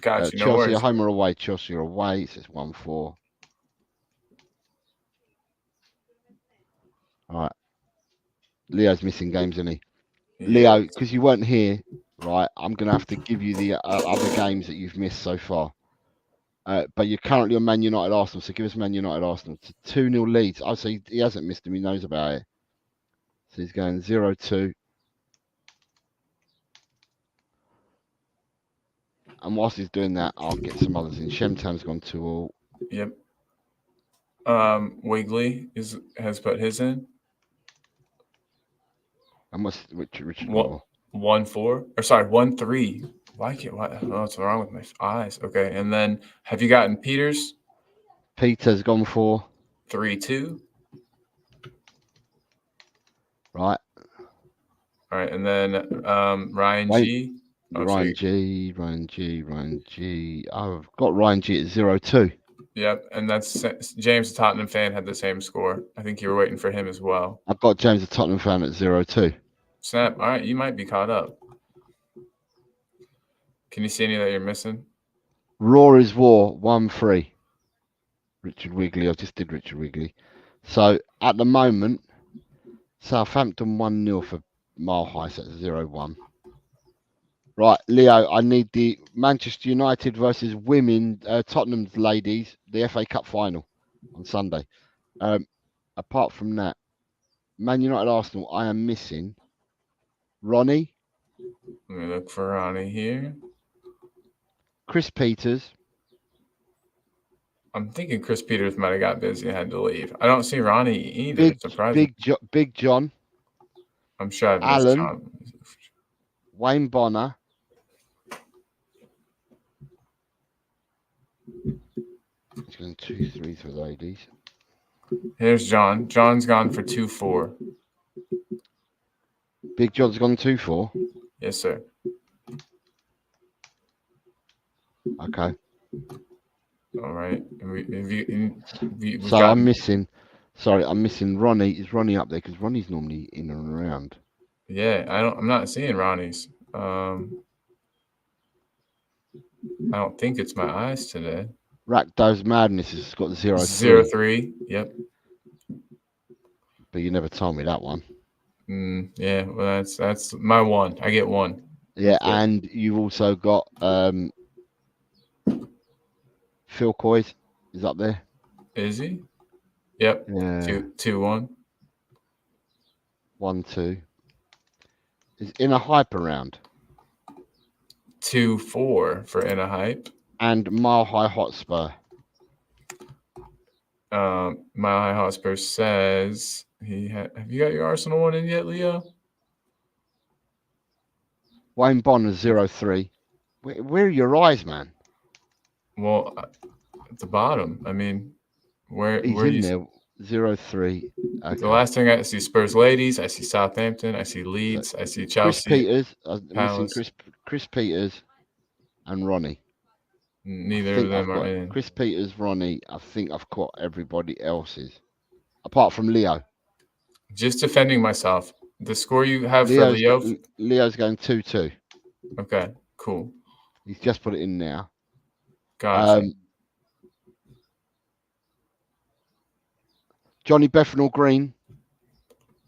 D: Gotcha. No
C: Chelsea
D: worries.
C: are home or away. Chelsea are away. So it's 1-4. All right. Leo's missing games, isn't he? Yeah. Leo, because you weren't here, right? I'm going to have to give you the other games that you've missed so far. But you're currently on Man United Arsenal, so give us Man United Arsenal. It's 2-0 leads. Oh, so he hasn't missed them. He knows about it. So he's going 0-2. And whilst he's doing that, I'll get some others in. Shemtam's gone 2-2.
D: Yep. Wiggly has put his in.
C: And what's Richard?
D: 1-4. Or sorry, 1-3. What's wrong with my eyes? Okay, and then have you gotten Peters?
C: Peter's gone for
D: 3-2.
C: Right.
D: All right, and then Ryan
C: Wait.
D: G. Oh,
C: Ryan G. I've got Ryan G at 0-2.
D: Yep, and that's James, the Tottenham fan, had the same score. I think you were waiting for him as well.
C: I've got James, the Tottenham fan, at 0-2.
D: Snap. All right, you might be caught up. Can you see any that you're missing?
C: Raw is War 1-3. Richard Wigley. I just did Richard Wigley. So at the moment, Southampton 1-0 for Mile High, so it's 0-1. Right, Leo, I need the Manchester United versus women, Tottenham's ladies, the FA Cup final on Sunday. Apart from that, Man United Arsenal, I am missing Ronnie.
D: Let me look for Ronnie here.
C: Chris Peters.
D: I'm thinking Chris Peters might have got busy and had to leave. I don't see Ronnie either. Surprising.
C: Big John.
D: I'm sure I've missed
C: Alan.
D: John.
C: Wayne Bonner. It's going 2-3 for ladies.
D: Here's John. John's gone for 2-4.
C: Big John's gone 2-4.
D: Yes, sir.
C: Okay.
D: All right.
C: So I'm missing. Sorry, I'm missing Ronnie. Is Ronnie up there? Because Ronnie's normally in and around.
D: Yeah, I'm not seeing Ronnie's. I don't think it's my eyes today.
C: Rakdos Madness has got 0-3.
D: 0-3. Yep.
C: But you never told me that one.
D: Yeah, well, that's my one. I get one.
C: Yeah, and you've also got Phil Coys is up there.
D: Is he? Yep.
C: Yeah.
D: 2-1.
C: 1-2. Is in a hype around.
D: 2-4 for in a hype.
C: And Mile High Hotspur.
D: Mile High Hotspur says have you got your Arsenal one in yet, Leo?
C: Wayne Bonner 0-3. Where are your eyes, man?
D: Well, at the bottom. I mean, where
C: He's
D: where
C: in
D: you
C: there 0-3. Okay.
D: The last thing I see Spurs ladies, I see Southampton, I see Leeds, I see Chelsea.
C: Chris Peters,
D: Palace.
C: Chris Peters and Ronnie.
D: Neither of them are in.
C: Chris Peters, Ronnie. I think I've got everybody else's, apart from Leo.
D: Just defending myself. The score you have for Leo.
C: Leo's going 2-2.
D: Okay, cool.
C: He's just put it in now.
D: Gotcha.
C: Johnny Bethnal Green.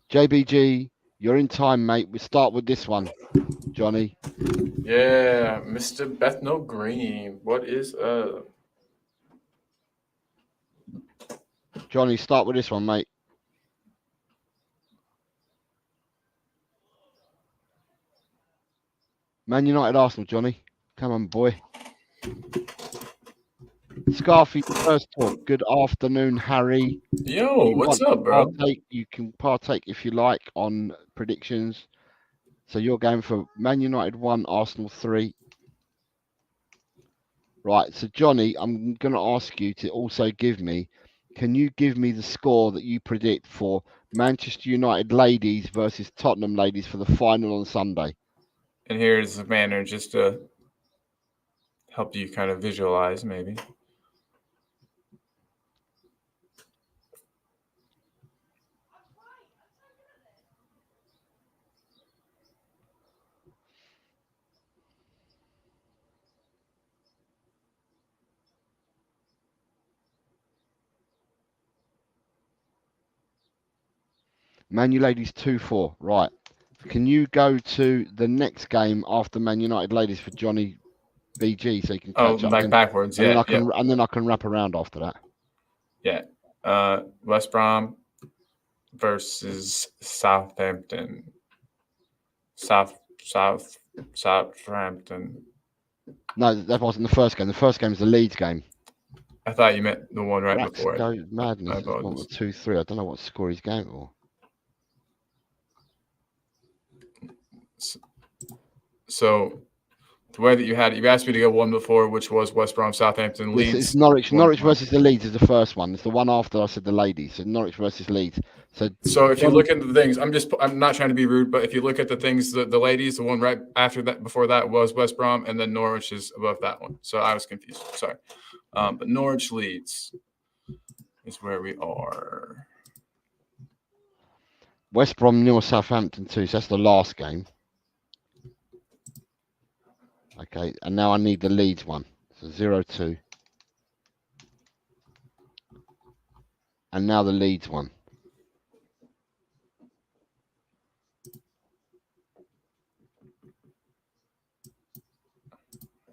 C: JBG, you're in time, mate. We start with this one, Johnny.
D: Yeah, Mr. Bethnal Green. What is
C: Johnny, start with this one, mate. Man United Arsenal, Johnny. Come on, boy. Scarfy, first talk. Good afternoon, Harry.
D: Yo, what's up, bro?
C: You can partake if you like on predictions. So you're going for Man United 1, Arsenal 3. Right, so Johnny, I'm going to ask you to also can you give me the score that you predict for Manchester United ladies versus Tottenham ladies for the final on Sunday?
D: And here's the banner just to help you kind of visualize, maybe.
C: Man U ladies 2-4. Right. Can you go to the next game after Man United ladies for Johnny BG so you can catch up?
D: Like backwards,
C: and then I can wrap around after that.
D: Yeah. West Brom versus Southampton. Southampton.
C: No, that wasn't the first game. The first game is the Leeds game.
D: I thought you meant the one right before it.
C: Madness. 2-3. I don't know what score he's going for.
D: So the way that you had it, you asked me to go one before, which was West Brom, Southampton, Leeds.
C: It's Norwich.
D: One
C: Norwich
D: point.
C: versus the Leeds is the first one. It's the one after I said the ladies. So Norwich versus Leeds.
D: So if you look at the things, I'm not trying to be rude, but if you look at the things, the ladies, the one right after that, before that was West Brom, and then Norwich is above that one. So I was confused. Sorry. But Norwich Leeds is where we are.
C: West Brom nil, Southampton 2. So that's the last game. Okay, and now I need the Leeds one. So 0-2. And now the Leeds one.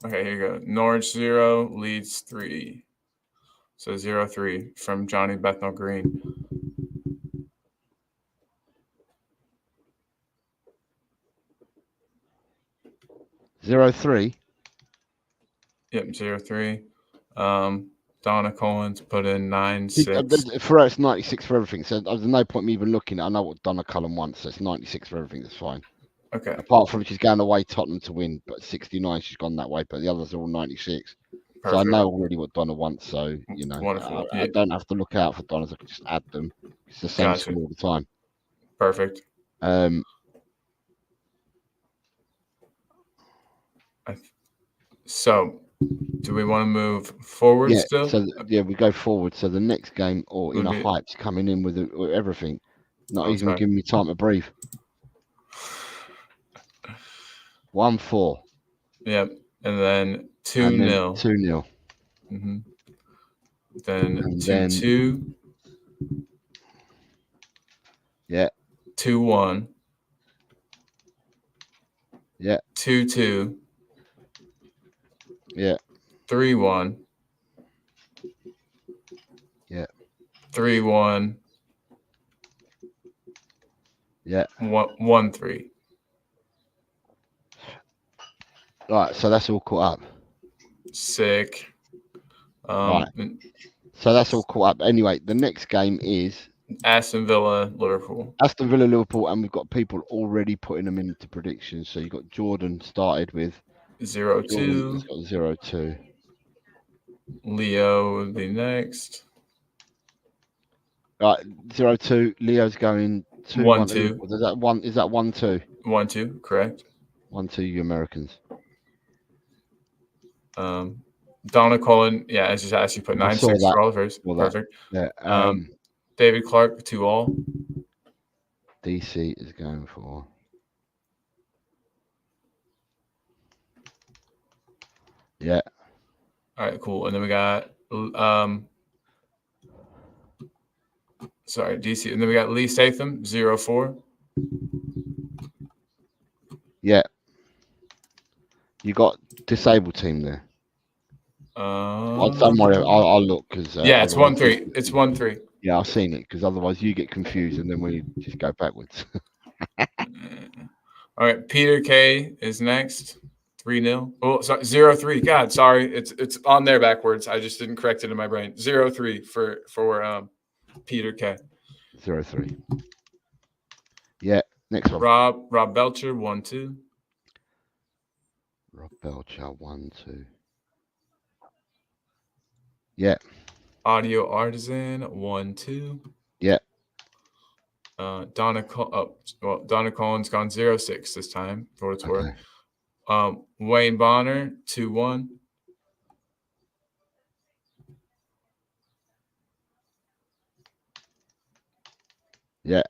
D: Okay, here you go. Norwich 0, Leeds 3. So 0-3 from Johnny Bethnal Green.
C: Zero 3.
D: Yep, 0-3. Donna Collins put in 9-6.
C: For us, 96 for everything. So there's no point me even looking. I know what Donna Cullen wants. So it's 96 for everything. That's fine.
D: Okay.
C: Apart from she's going away Tottenham to win, but 69 she's gone that way. But the others are all 96. Perfect. So I know already what Donna wants. So you know, I don't have to look out for Donna's. I can just add them. It's the same score all the time.
D: Perfect. So, do we want to move forward still?
C: So we go forward. So the next game, Hype's coming in with everything. Not even giving me time to breathe. 1-4.
D: Yep, and then 2-0.
C: 2-0.
D: Mm-hmm. Then 2-2.
C: Yeah.
D: 2-1.
C: Yeah.
D: 2-2.
C: Yeah.
D: 3-1.
C: Yeah.
D: 3-1.
C: Yeah.
D: 1-3.
C: Right, so that's all caught up.
D: Sick.
C: Right. So that's all caught up. Anyway, the next game is
D: Aston Villa, Liverpool.
C: Aston Villa, Liverpool, and we've got people already putting them into predictions. So you've got Jordan started with
D: 0-2.
C: He's got 0-2.
D: Leo the next.
C: Right, 0-2. Leo's going
D: 2-1.
C: Is that 1-2?
D: 1-2, correct.
C: 1-2, you Americans.
D: Donna Cullen, as you asked, you put 9-6 for all of hers. Perfect.
C: Yeah.
D: David Clark 2-all.
C: DC is going for. Yeah.
D: All right, cool. And then we got DC. And then we got Lee Statham 0-4.
C: Yeah. You got disabled team there. Don't worry, I'll look because.
D: It's 1-3. It's 1-3.
C: Yeah, I've seen it because otherwise you get confused and then we just go backwards.
D: All right, Peter K is next. 3-0. Oh, sorry, 0-3. God, sorry, it's on there backwards. I just didn't correct it in my brain. 0-3 for Peter K.
C: 0-3. Yeah, next one.
D: Rob Belcher 1-2.
C: Rob Belcher 1-2. Yeah.
D: Audio Artisan 1-2.
C: Yeah.
D: Donna Collins gone 0-6 this time for what it's worth. Wayne Bonner 2-1.
C: Yeah.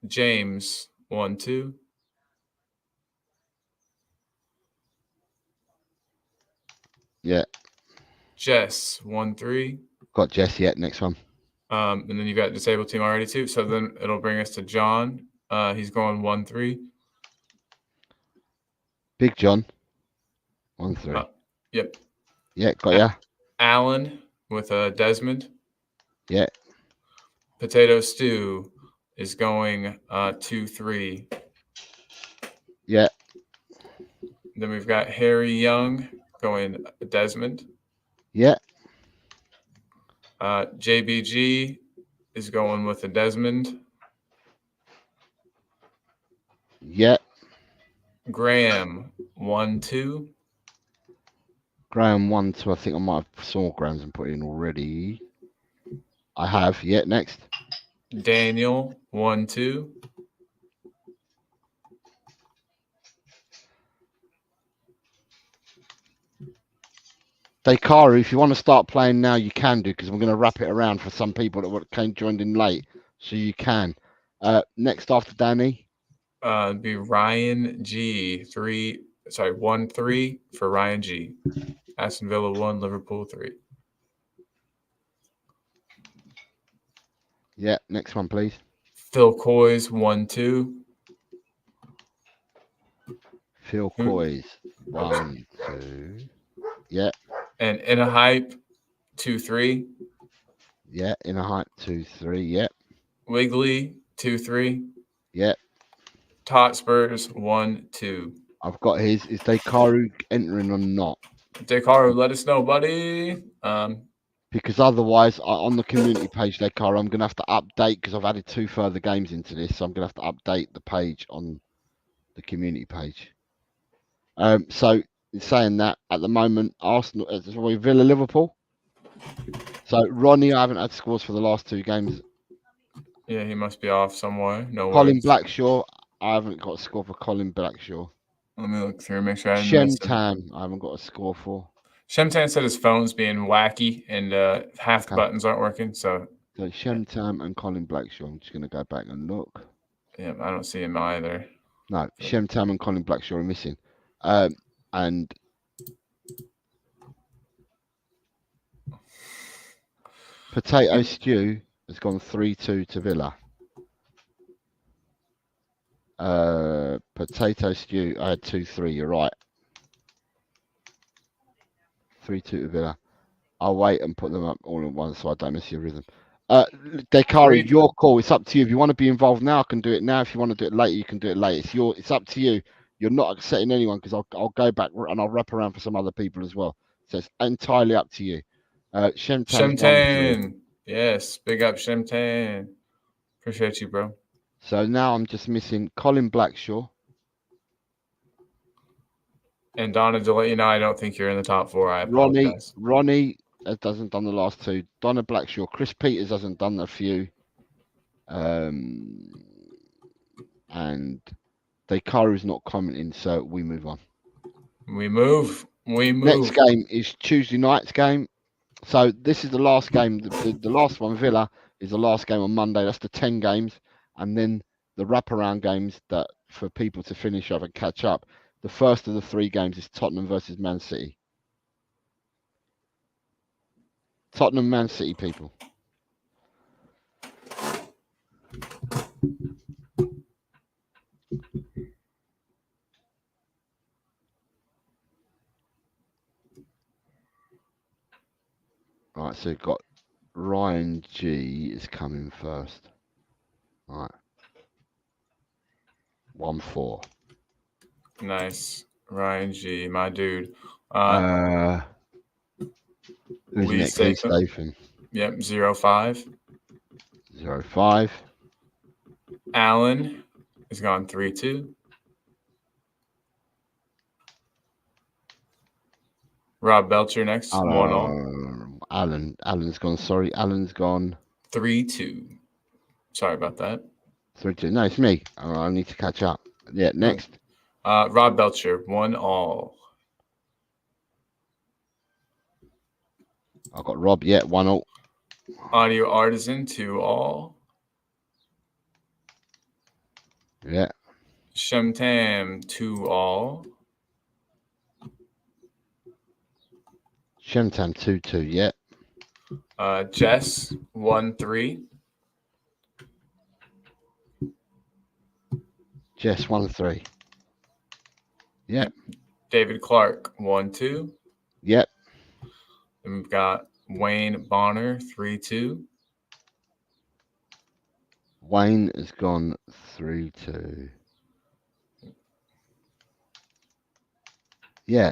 D: James 1-2.
C: Yeah.
D: Jess 1-3.
C: Got Jess yet. Next one.
D: And then you got disabled team already too. So then it'll bring us to John. He's going 1-3.
C: Big John 1-3.
D: Yep.
C: Yeah, got ya.
D: Alan with Desmond.
C: Yeah.
D: Potato Stew is going 2-3.
C: Yeah.
D: Then we've got Harry Young going Desmond.
C: Yeah.
D: JBG is going with a Desmond.
C: Yeah.
D: Graham 1-2.
C: Graham 1-2. I think I might have saw Graham's and put in already. I have. Yeah. Next.
D: Daniel 1-2.
C: Dakaru, if you want to start playing now, you can do, because I'm going to wrap it around for some people that joined in late, so you can. Next after Danny.
D: Be Ryan G 1-3 for Ryan G. Aston Villa 1, Liverpool 3.
C: Yeah, next one, please.
D: Phil Coys 1-2.
C: Phil Coys 1-2. Yeah.
D: And In a Hype 2-3.
C: Yeah, In a Hype 2-3. Yeah.
D: Wiggly 2-3.
C: Yeah.
D: Tot Spurs 1-2.
C: I've got his. Is Dakaru entering or not?
D: Dakaru, let us know, buddy.
C: Because otherwise, on the community page, Dakaru, I'm going to have to update, because I've added 2 further games into this, so I'm going to have to update the page on the community page. So saying that, at the moment, Arsenal, Villa, Liverpool. So Ronnie, I haven't had scores for the last 2 games.
D: Yeah, he must be off somewhere. No
C: Colin
D: worries.
C: Blackshaw, I haven't got a score for Colin Blackshaw.
D: Let me look through, make sure I didn't miss it.
C: Shemtam, I haven't got a score for.
D: Shemtan said his phone's being wacky and half the buttons aren't working. So
C: Shemtam and Colin Blackshaw. I'm just going to go back and look.
D: Yeah, I don't see him either.
C: No, Shemtam and Colin Blackshaw are missing. And Potato Stew has gone 3-2 to Villa. Potato Stew, I had 2-3, you're right. 3-2 to Villa. I'll wait and put them up all at once so I don't miss your rhythm. Dakaru, your call. It's up to you. If you want to be involved now, I can do it now. If you want to do it later, you can do it later. It's up to you. You're not upsetting anyone, because I'll go back and I'll wrap around for some other people as well. So it's entirely up to you.
D: Shemtan. Yes, big up Shemtan. Appreciate you, bro.
C: So now I'm just missing Colin Blackshaw.
D: And Donna, to let you know, I don't think you're in the top 4. I apologize.
C: Ronnie hasn't done the last 2. Donna Blackshaw. Chris Peters hasn't done a few. And Dakaru's not commenting, so we move on.
D: We move.
C: Next game is Tuesday night's game. So this is the last game. The last one, Villa, is the last game on Monday. That's the 10 games. And then the wraparound games that for people to finish up and catch up. The first of the 3 games is Tottenham versus Man City. Tottenham, Man City, people. Right, so we've got Ryan G is coming first. Right. 1-4.
D: Nice. Ryan G, my dude.
C: Lee Statham.
D: Yep, 0-5.
C: 0-5.
D: Alan has gone 3-2. Rob Belcher next. 1-0.
C: Alan's gone. Sorry, Alan's gone.
D: 3-2. Sorry about that.
C: 3-2. No, it's me. I need to catch up. Yeah, next.
D: Rob Belcher, 1-all.
C: I've got Rob. Yeah, 1-all.
D: Audio Artisan, 2-all.
C: Yeah.
D: Shemtam, 2-all.
C: Shemtam 2-2. Yeah.
D: Jess 1-3.
C: Jess 1-3. Yep.
D: David Clark 1-2.
C: Yep.
D: And we've got Wayne Bonner 3-2.
C: Wayne has gone 3-2. Yeah.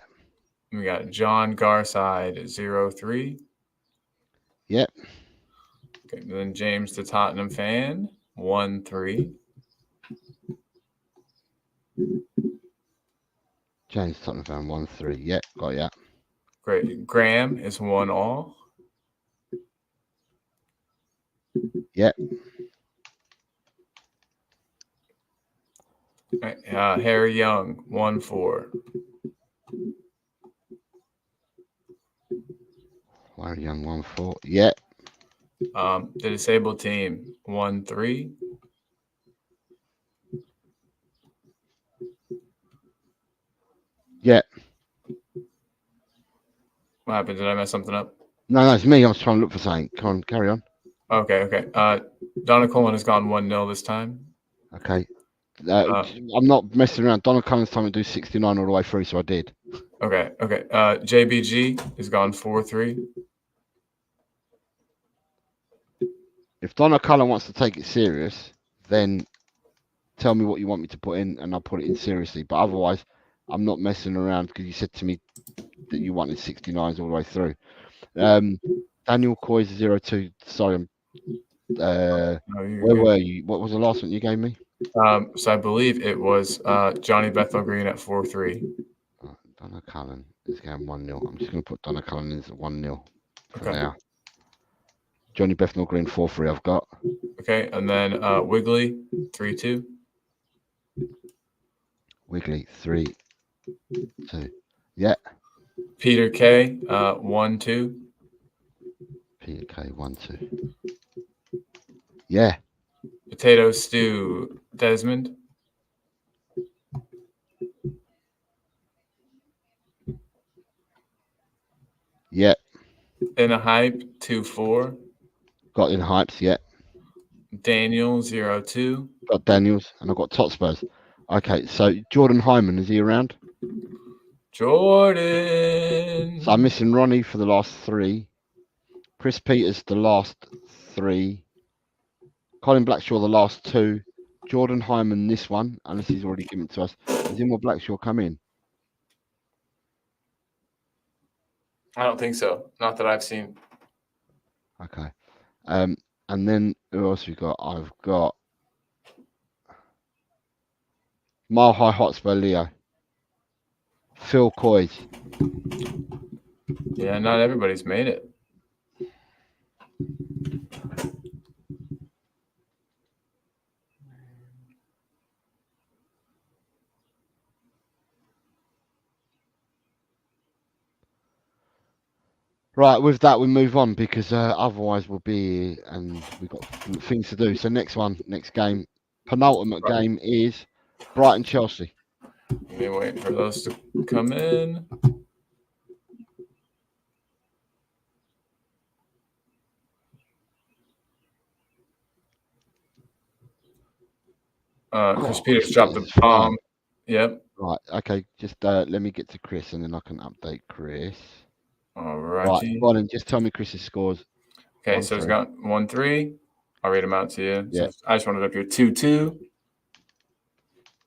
D: We got John Garside 0-3.
C: Yep.
D: Okay, then James the Tottenham fan 1-3.
C: James Tottenham fan 1-3. Yep, got ya.
D: Great. Graham is 1-all.
C: Yeah.
D: Right. Harry Young 1-4.
C: Harry Young 1-4. Yeah.
D: The disabled team 1-3.
C: Yeah.
D: What happened? Did I mess something up?
C: No, it's me. I was trying to look for something. Come on, carry on.
D: Okay. Donna Coleman has gone 1-0 this time.
C: Okay. I'm not messing around. Donna Cullen's time to do 69 all the way through, so I did.
D: Okay. JBG has gone 4-3.
C: If Donna Cullen wants to take it serious, then tell me what you want me to put in, and I'll put it in seriously. But otherwise, I'm not messing around because you said to me that you wanted 69s all the way through. Daniel Coy's 0-2. Sorry, where were you? What was the last one you gave me?
D: So I believe it was Johnny Bethel Green at 4-3.
C: Donna Cullen is going 1-0. I'm just going to put Donna Cullen in 1-0 for now. Johnny Bethnal Green 4-3 I've got.
D: Okay, and then Wiggly 3-2.
C: Wiggly 3-2. Yeah.
D: Peter K 1-2.
C: Peter K 1-2. Yeah.
D: Potato Stew Desmond.
C: Yeah.
D: In a Hype 2-4.
C: Got in hypes, yeah.
D: Daniel 0-2.
C: Got Daniels, and I've got Totspurs. Okay, so Jordan Hyman, is he around?
D: Jordan.
C: So I'm missing Ronnie for the last 3. Chris Peters the last 3. Colin Blackshaw the last 2. Jordan Hyman this one, unless he's already given it to us. Has any more Blackshaw come in?
D: I don't think so. Not that I've seen.
C: Okay. And then who else we got? I've got Mile High Hotspur Leo. Phil Coys.
D: Yeah, not everybody's made it.
C: Right, with that we move on because otherwise we'll be and we've got things to do. So next game, penultimate game is Brighton Chelsea.
D: Let me wait for those to come in. Chris Peters dropped the bomb. Yep.
C: Right. Okay. Just let me get to Chris and then I can update Chris.
D: All right.
C: Right. Go on and just tell me Chris's scores.
D: Okay. So he's got 1-3. I'll read them out to you.
C: Yeah.
D: So I just wanted up here 2-2.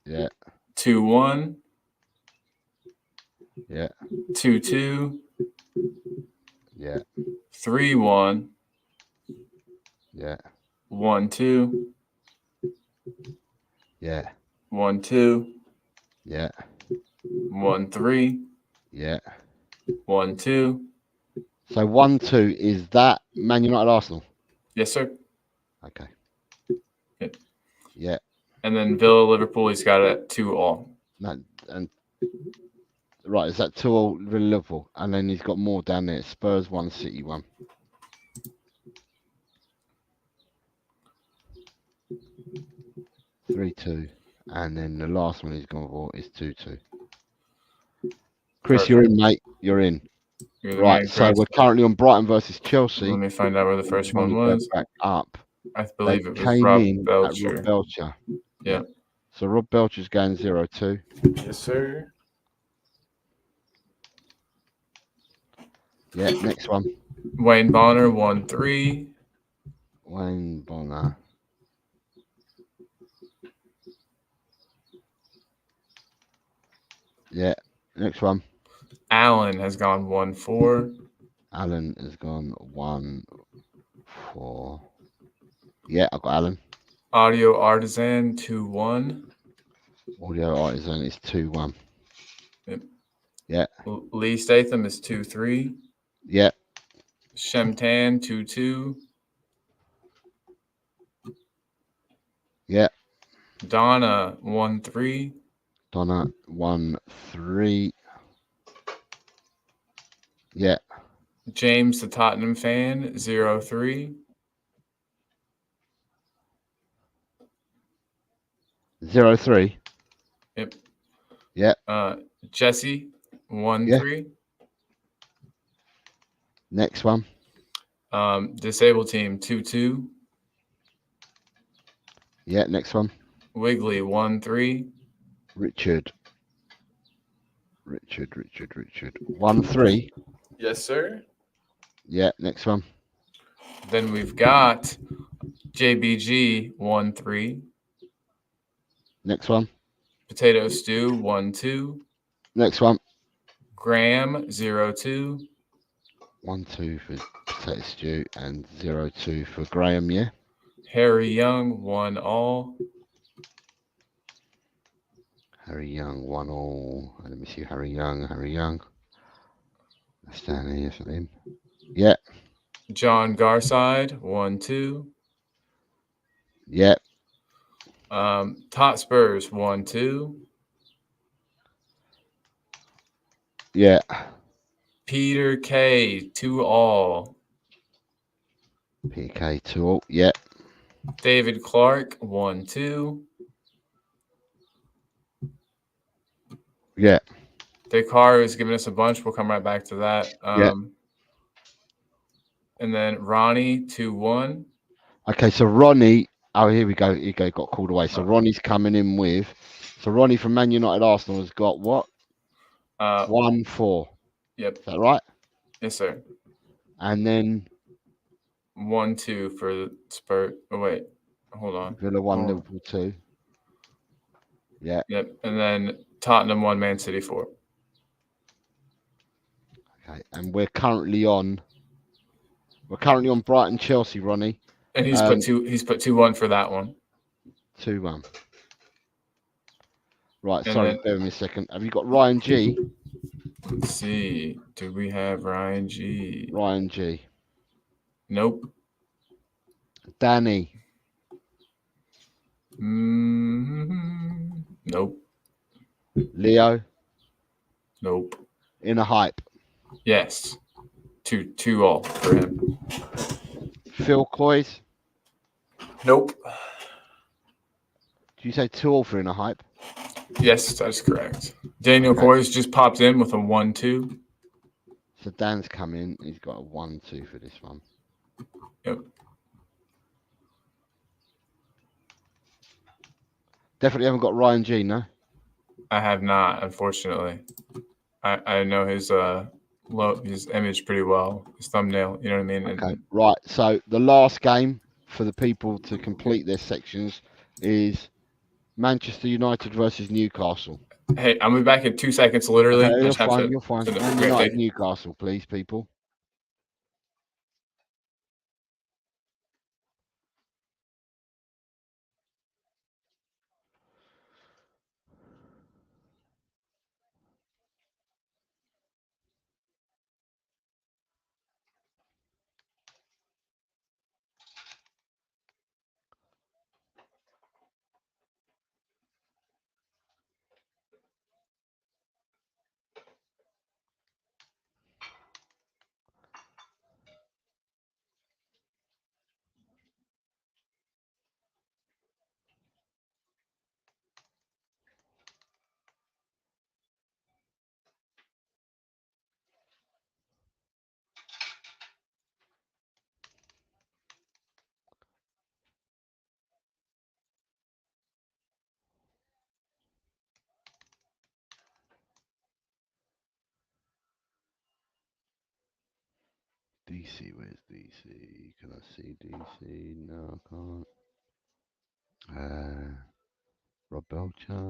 C: Yeah.
D: 2-1.
C: Yeah.
D: 2-2.
C: Yeah.
D: 3-1.
C: Yeah.
D: 1-2.
C: Yeah.
D: 1-2.
C: Yeah.
D: 1-3.
C: Yeah.
D: 1-2.
C: So 1-2 is that Man United Arsenal?
D: Yes, sir.
C: Okay.
D: Good.
C: Yeah.
D: And then Villa Liverpool, he's got it at 2-all.
C: No, and right, is that 2-all Liverpool? And then he's got more down there. Spurs 1, City 1. Three, 2. And then the last one he's gone for is 2-2. Chris,
D: Perfect.
C: you're in, mate. You're in. Right, so we're currently on Brighton versus Chelsea.
D: Let me find out where the first one was.
C: Back up.
D: I believe
C: They
D: it was
C: came
D: Rob
C: in
D: Belcher.
C: at Rob Belcher.
D: Yeah.
C: So Rob Belcher's going 0-2.
D: Yes, sir.
C: Yeah, next one.
D: Wayne Bonner 1-3.
C: Wayne Bonner. Yeah, next one.
D: Allen has gone 1-4.
C: Allen has gone 1-4. Yeah, I've got Allen.
D: Audio Artisan 2-1.
C: Audio Artisan is 2-1.
D: Yep.
C: Yeah.
D: Lee Statham is 2-3.
C: Yeah.
D: Shem Tan 2-2.
C: Yeah.
D: Donna 1-3.
C: Donna 1-3. Yeah.
D: James the Tottenham fan 0-3.
C: 0-3.
D: Yep.
C: Yeah.
D: Jesse 1-3.
C: Next one.
D: Disabled team 2-2.
C: Yeah. Next one.
D: Wiggly 1-3.
C: Richard 1-3.
D: Yes, sir.
C: Yeah. Next one.
D: Then we've got JBG 1-3.
C: Next one.
D: Potato Stew 1-2.
C: Next one.
D: Graham 0-2.
C: 1-2 for Potato Stew and 0-2 for Graham. Yeah.
D: Harry Young 1-all.
C: Harry Young 1-all. Let me see. Harry Young. That's down here for him. Yeah.
D: John Garside 1-2.
C: Yeah.
D: Tot Spurs 1-2.
C: Yeah.
D: Peter K 2-all.
C: PK 2-all. Yeah.
D: David Clark 1-2.
C: Yeah.
D: Dakar is giving us a bunch. We'll come right back to that.
C: Yeah.
D: And then Ronnie 2-1.
C: Okay, so Ronnie. Oh, here we go. He got called away. So Ronnie's coming in with. So Ronnie from Man United Arsenal has got what? 1-4.
D: Yep.
C: Is that right?
D: Yes, sir.
C: And then
D: 1-2 for the Spurs. Oh wait, hold on.
C: Villa 1, Liverpool 2. Yeah.
D: Yep. And then Tottenham 1, Man City 4.
C: Okay, and we're currently on Brighton Chelsea, Ronnie.
D: And he's put 2-1 for that one.
C: 2-1. Right,
D: And
C: sorry,
D: then-
C: bear with me a second. Have you got Ryan G?
D: Let's see. Do we have Ryan G?
C: Ryan G.
D: Nope.
C: Danny.
D: Nope.
C: Leo.
D: Nope.
C: In a hype.
D: Yes. 2-all for him.
C: Phil Coys.
D: Nope.
C: Do you say 2-all for in a hype?
D: Yes, that's correct. Daniel Coyes just popped in with a 1-2.
C: So Dan's come in. He's got a 1-2 for this one.
D: Yep.
C: Definitely haven't got Ryan G, no?
D: I have not, unfortunately. I know his image pretty well, his thumbnail. You know what I mean?
C: Okay, right. So the last game for the people to complete their sections is Manchester United versus Newcastle.
D: Hey, I'm gonna be back in 2 seconds, literally.
C: Okay, you're
D: I just have
C: fine.
D: to-
C: You're fine.
D: to-
C: Man
D: okay,
C: United
D: thank-
C: Newcastle, please, people. DC, where's DC? Can I see DC? No, I can't. Rob Belcher.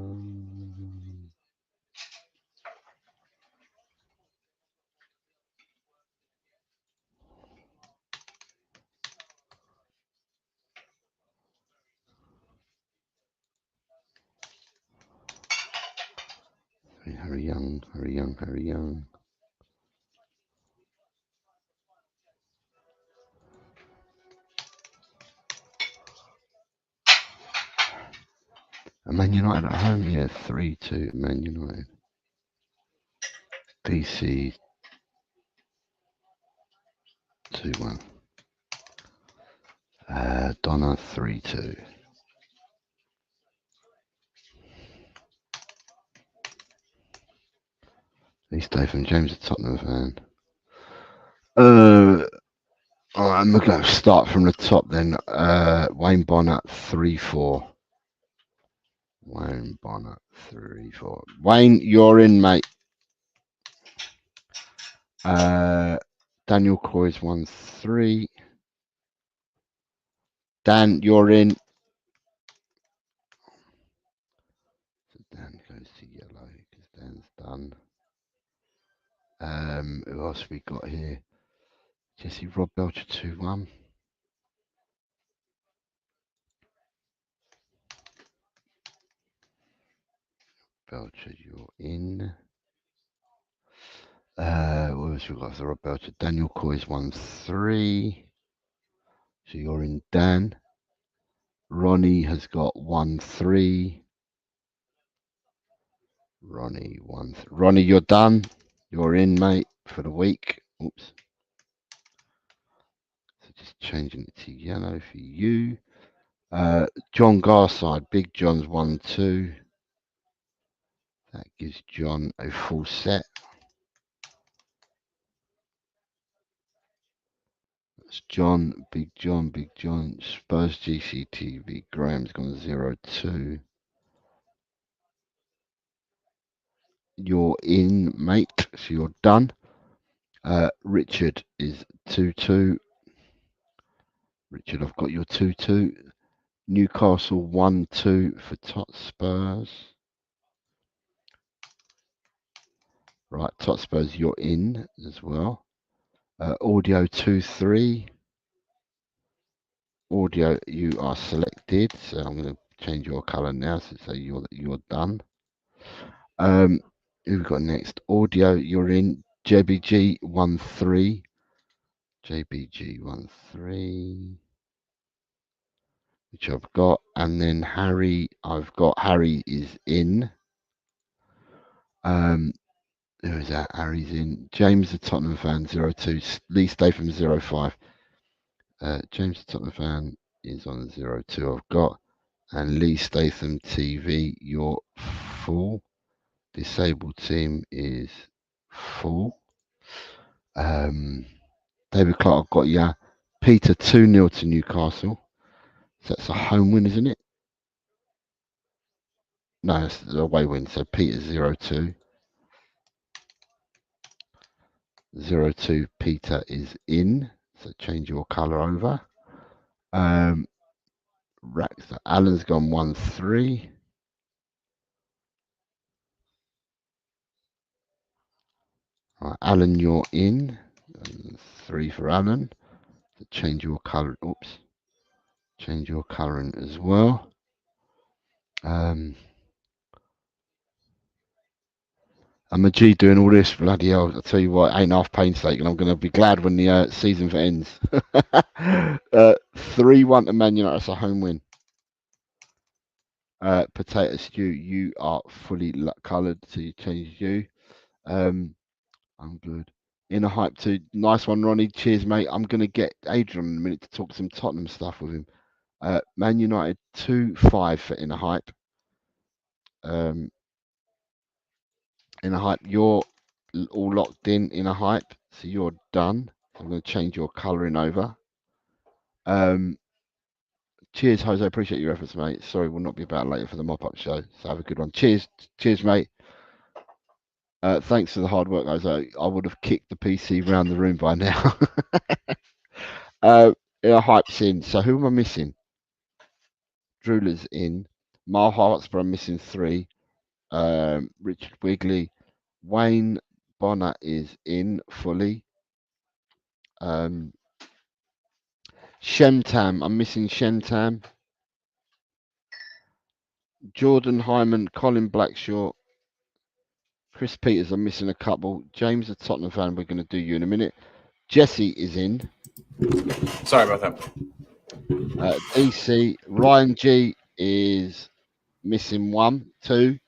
C: Harry Young, Harry Young, Harry Young. And Man United at home, yeah, 3-2 Man United. PC 2-1. Donna 3-2. Lee Statham, James a Tottenham fan. All right, I'm going to start from the top then. Wayne Bonner 3-4. Wayne Bonner 3-4. Wayne, you're in, mate. Daniel Coy's 1-3. Dan, you're in. So Dan goes to yellow because Dan's done. Who else we got here? Jesse Rob Belcher 2-1. Belcher, you're in. What else we got for Rob Belcher? Daniel Coy's 1-3. So you're in, Dan. Ronnie has got 1-3. Ronnie 1. Ronnie, you're done. You're in, mate, for the week. Oops. So just changing it to yellow for you. John Garside, Big John's 1-2. That gives John a full set. That's John, Big John, Big John. Spurs GCTV. Graham's gone 0-2. You're in, mate. So you're done. Richard is 2-2. Richard, I've got your 2-2. Newcastle 1-2 for Tot Spurs. Right, Tot Spurs, you're in as well. Audio 2-3. Audio, you are selected. So I'm going to change your colour now to say you're done. Who we got next? Audio, you're in. JBG 1-3. JBG 1-3. Which I've got. And then Harry, I've got Harry is in. Who is that? Harry's in. James the Tottenham fan 0-2. Lee Statham 0-5. James the Tottenham fan is on 0-2. I've got. And Lee Statham TV, you're full. Disabled team is full. David Clark, I've got ya. Peter 2-0 to Newcastle. So that's a home win, isn't it? No, it's a away win. So Peter 0-2. 0-2. Peter is in. So change your colour over. Alan's gone 1-3. Right, Alan, you're in. 3 for Alan. So change your colour. Oops. Change your colouring as well. I'm a G doing all this, bloody hell. I'll tell you what, it ain't half painstaking. I'm going to be glad when the season ends. 3-1 to Man United. That's a home win. Potato Stew, you are fully coloured, so you changed you. I'm good. Inner Hype 2. Nice one, Ronnie. Cheers, mate. I'm going to get Adrian in a minute to talk some Tottenham stuff with him. Man United 2-5 for Inner Hype. Inner Hype, you're all locked in Inner Hype, so you're done. I'm going to change your colouring over. Cheers, Jose. Appreciate your efforts, mate. Sorry, we'll not be about later for the mop-up show. So have a good one. Cheers, mate. Thanks for the hard work, Jose. I would have kicked the PC around the room by now. Inner Hype's in. So who am I missing? Drula's in. Mal Hartsborough, I'm missing 3. Richard Wigley. Wayne Bonner is in fully. Shemtam, I'm missing Shemtam. Jordan Hyman, Colin Blackshaw, Chris Peters, I'm missing a couple. James, the Tottenham fan, we're going to do you in a minute. Jesse is in.
D: Sorry about that.
C: DC, Ryan G is missing 1, 2,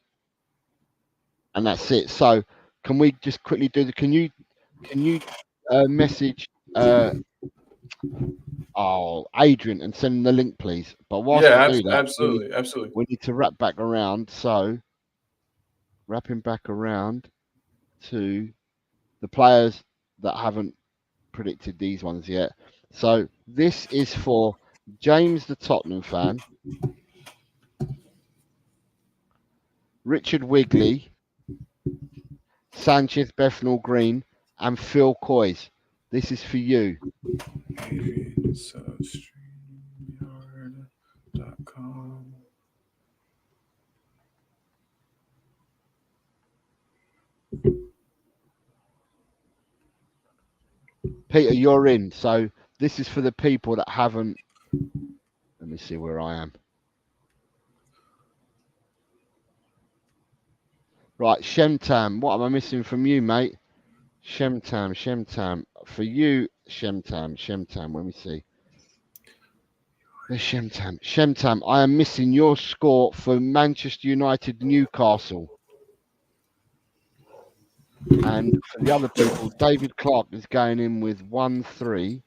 C: and that's it. So, can we just quickly do the? Can you message Adrian and send him the link, please? But whilst
D: Yeah,
C: we do that,
D: absolutely.
C: we need to wrap back around. So, wrapping back around to the players that haven't predicted these ones yet. So this is for James, the Tottenham fan, Richard Wigley, Sanchez, Bethnal Green, and Phil Coys. This is for you.
D: StreamYard.com.
C: Peter, you're in. So this is for the people that haven't. Let me see where I am. Right, Shemtam. What am I missing from you, mate? Shemtam. For you, Shemtam. Let me see. There's Shemtam, I am missing your score for Manchester United Newcastle. And for the other people, David Clark is going in with 1-3.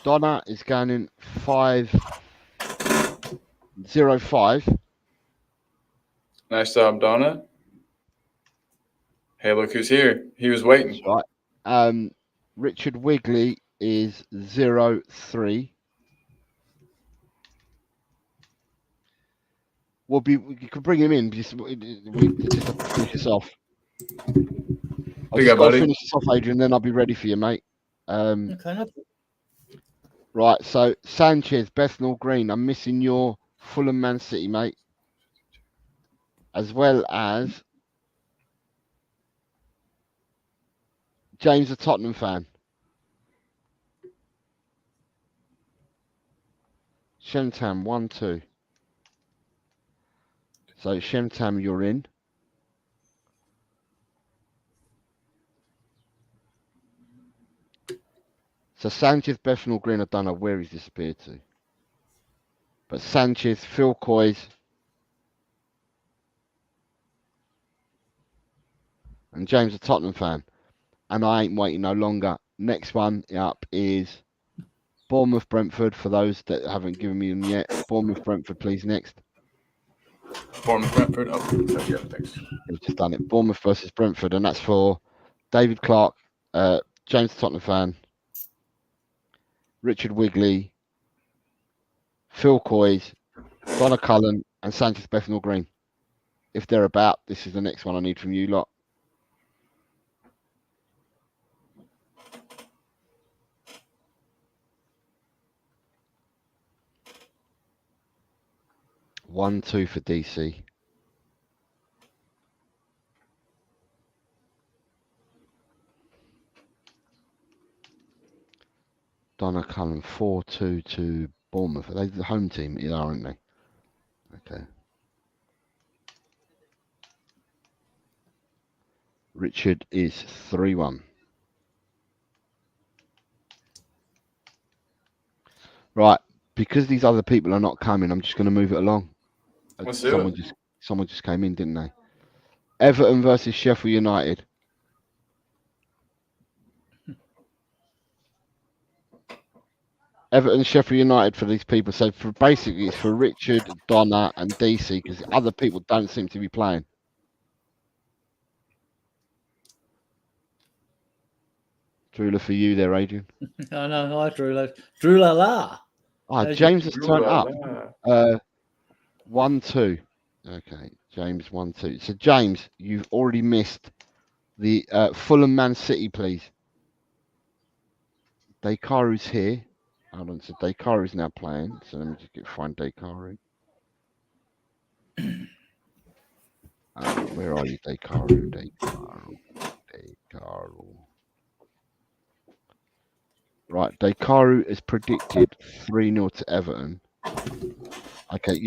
C: Donna is going in 5-0-5.
D: Nice job, Donna. Hey, look who's here. He was waiting.
C: That's right. Richard Wigley is 0-3. You could bring him in. We just have to finish this off. I'll just go finish this off, Adrian, then I'll be ready for you, mate.
G: Okay.
C: Right, so Sanchez, Bethnal Green. I'm missing your Fulham Man City, mate. As well as James, the Tottenham fan. Shemtam, 1-2. So Shemtam, you're in. So Sanchez, Bethnal Green, I don't know where he's disappeared to. But Sanchez, Phil Coys, and James, the Tottenham fan. And I ain't waiting no longer. Next one up is Bournemouth, Brentford, for those that haven't given me them yet. Bournemouth, Brentford, please, next.
D: Bournemouth, Brentford. Oh, yeah, thanks.
C: We've just done it. Bournemouth versus Brentford, and that's for David Clark, James, the Tottenham fan, Richard Wigley, Phil Coys, Donna Cullen, and Sanchez, Bethnal Green. If they're about, this is the next one I need from you lot. One, 2 for DC. Donna Cullen, 4-2 to Bournemouth. Are they the home team? Yeah, aren't they? Okay. Richard is 3-1. Right, because these other people are not coming, I'm just going to move it along. Someone just came in, didn't they? Everton versus Sheffield United. Everton, Sheffield United for these people. So basically, it's for Richard, Donna, and DC because other people don't seem to be playing. Drooler for you there, Adrian.
G: I know. Hi, Drooler. Drooler la.
C: James has turned up. 1-2. Okay, James 1-2. So James, you've already missed the Fulham Man City, please. Dekaru's here. Hold on, so Dekaru's now playing. So let me just find Dekaru. Where are you, Dekaru? Dekaru. Right, Dekaru is predicted 3-0 to Everton. Okay,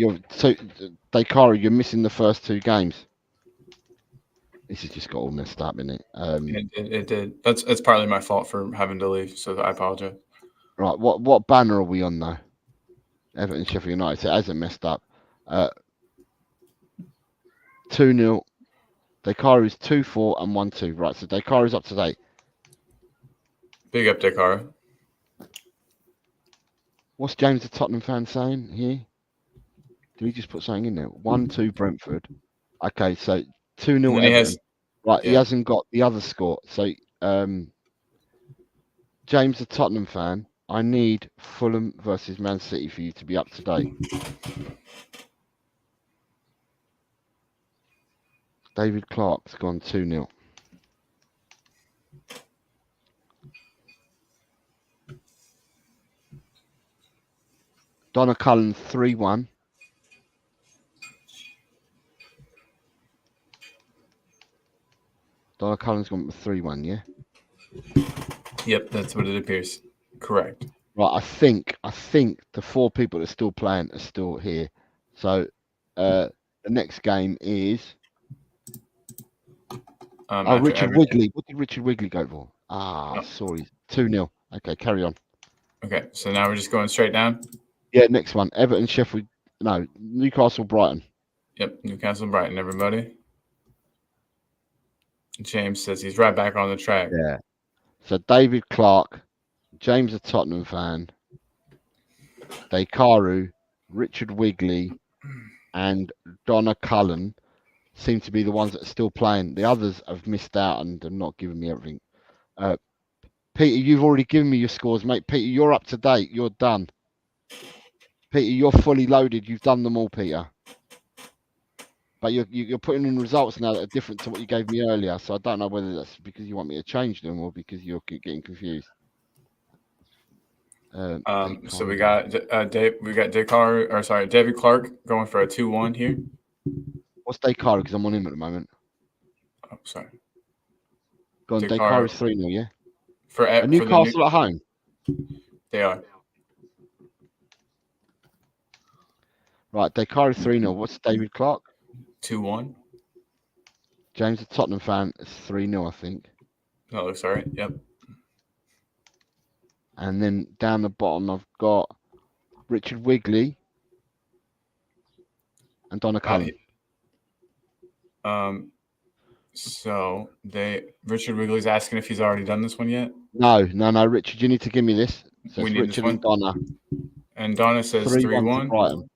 C: Dakari, you're missing the first 2 games. This has just got all messed up, innit?
D: It did. It's partly my fault for having to leave, so I apologize.
C: Right, what banner are we on though? Everton Sheffield United. So it hasn't messed up. 2-0. Dakari's 2-4 and 1-2. Right, so Dakari's up to date.
D: Big up, Dakari.
C: What's James the Tottenham fan saying here? Did he just put something in there? 1-2 Brentford. Okay, so 2-0 Everton. Right, yeah. He hasn't got the other score. So James the Tottenham fan, I need Fulham versus Man City for you to be up to date. David Clark's gone 2-0. Donna Cullen 3-1. Donna Cullen's gone 3-1, yeah?
D: Yep, that's what it appears. Correct.
C: Right, I think the 4 people that are still playing are still here. So the next game is Richard Wigley. What did Richard Wigley go for? Sorry. 2-0. Okay, carry on.
D: Okay, so now we're just going straight down?
C: Yeah, next one. Everton, Sheffield. No, Newcastle, Brighton.
D: Yep, Newcastle, Brighton, everybody. James says he's right back on the track.
C: Yeah. So David Clark, James a Tottenham fan, Dakaru, Richard Wigley, and Donna Cullen seem to be the ones that are still playing. The others have missed out and have not given me everything. Peter, you've already given me your scores, mate. Peter, you're up to date. You're done. Peter, you're fully loaded. You've done them all, Peter. But you're putting in results now that are different to what you gave me earlier. So I don't know whether that's because you want me to change them or because you're getting confused.
D: So we got David Clark going for a 2-1 here.
C: What's Dakaru? Because I'm on him at the moment.
D: Oh, sorry.
C: Go on, Dakaru's 3-0, yeah?
D: For
C: Newcastle at home?
D: They are.
C: Right, Dakaru 3-0. What's David Clark?
D: 2-1.
C: James, the Tottenham fan, is 3-0, I think.
D: That looks all right. Yep.
C: And then down the bottom, I've got Richard Wigley and Donna Cullen.
D: So Richard Wigley's asking if he's already done this one yet.
C: No, Richard, you need to give me this. So
D: we need
C: Richard and Donna.
D: And Donna says 3-1.